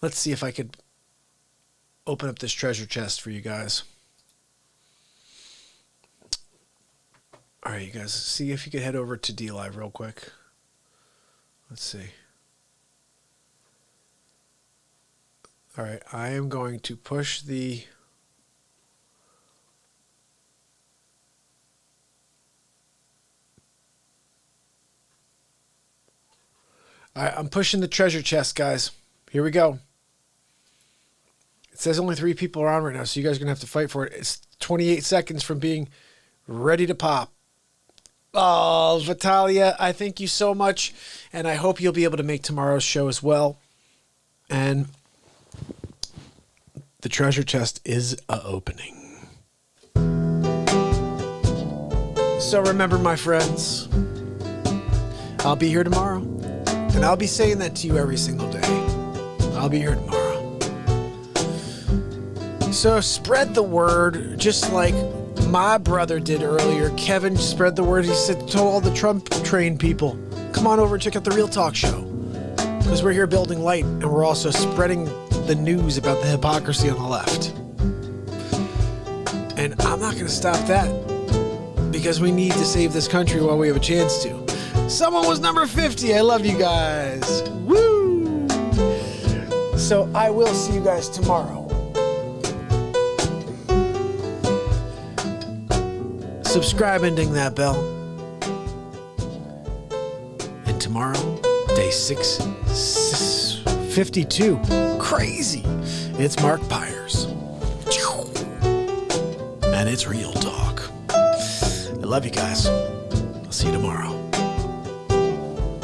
Let's see if I could open up this treasure chest for you guys. All right, you guys, see if you could head over to DLive real quick. Let's see. All right, I am going to push the... All right, I'm pushing the treasure chest, guys. Here we go. It says only 3 people are on right now, so you guys are going to have to fight for it. It's 28 seconds from being ready to pop. Oh, Vitalia, I thank you so much, and I hope you'll be able to make tomorrow's show as well. And the treasure chest is opening. So remember, my friends, I'll be here tomorrow, and I'll be saying that to you every single day. I'll be here tomorrow. So spread the word, just like my brother did earlier. Kevin spread the word. He said to all the Trump train people, come on over and check out the Real Talk Show. Because we're here building light, and we're also spreading the news about the hypocrisy on the left. And I'm not going to stop that, because we need to save this country while we have a chance to. Someone was number 50. I love you guys. Woo! So I will see you guys tomorrow. Subscribe and ding that bell. And tomorrow, day 652. Crazy. It's MARKPIRES. And it's real talk. I love you guys. I'll see you tomorrow.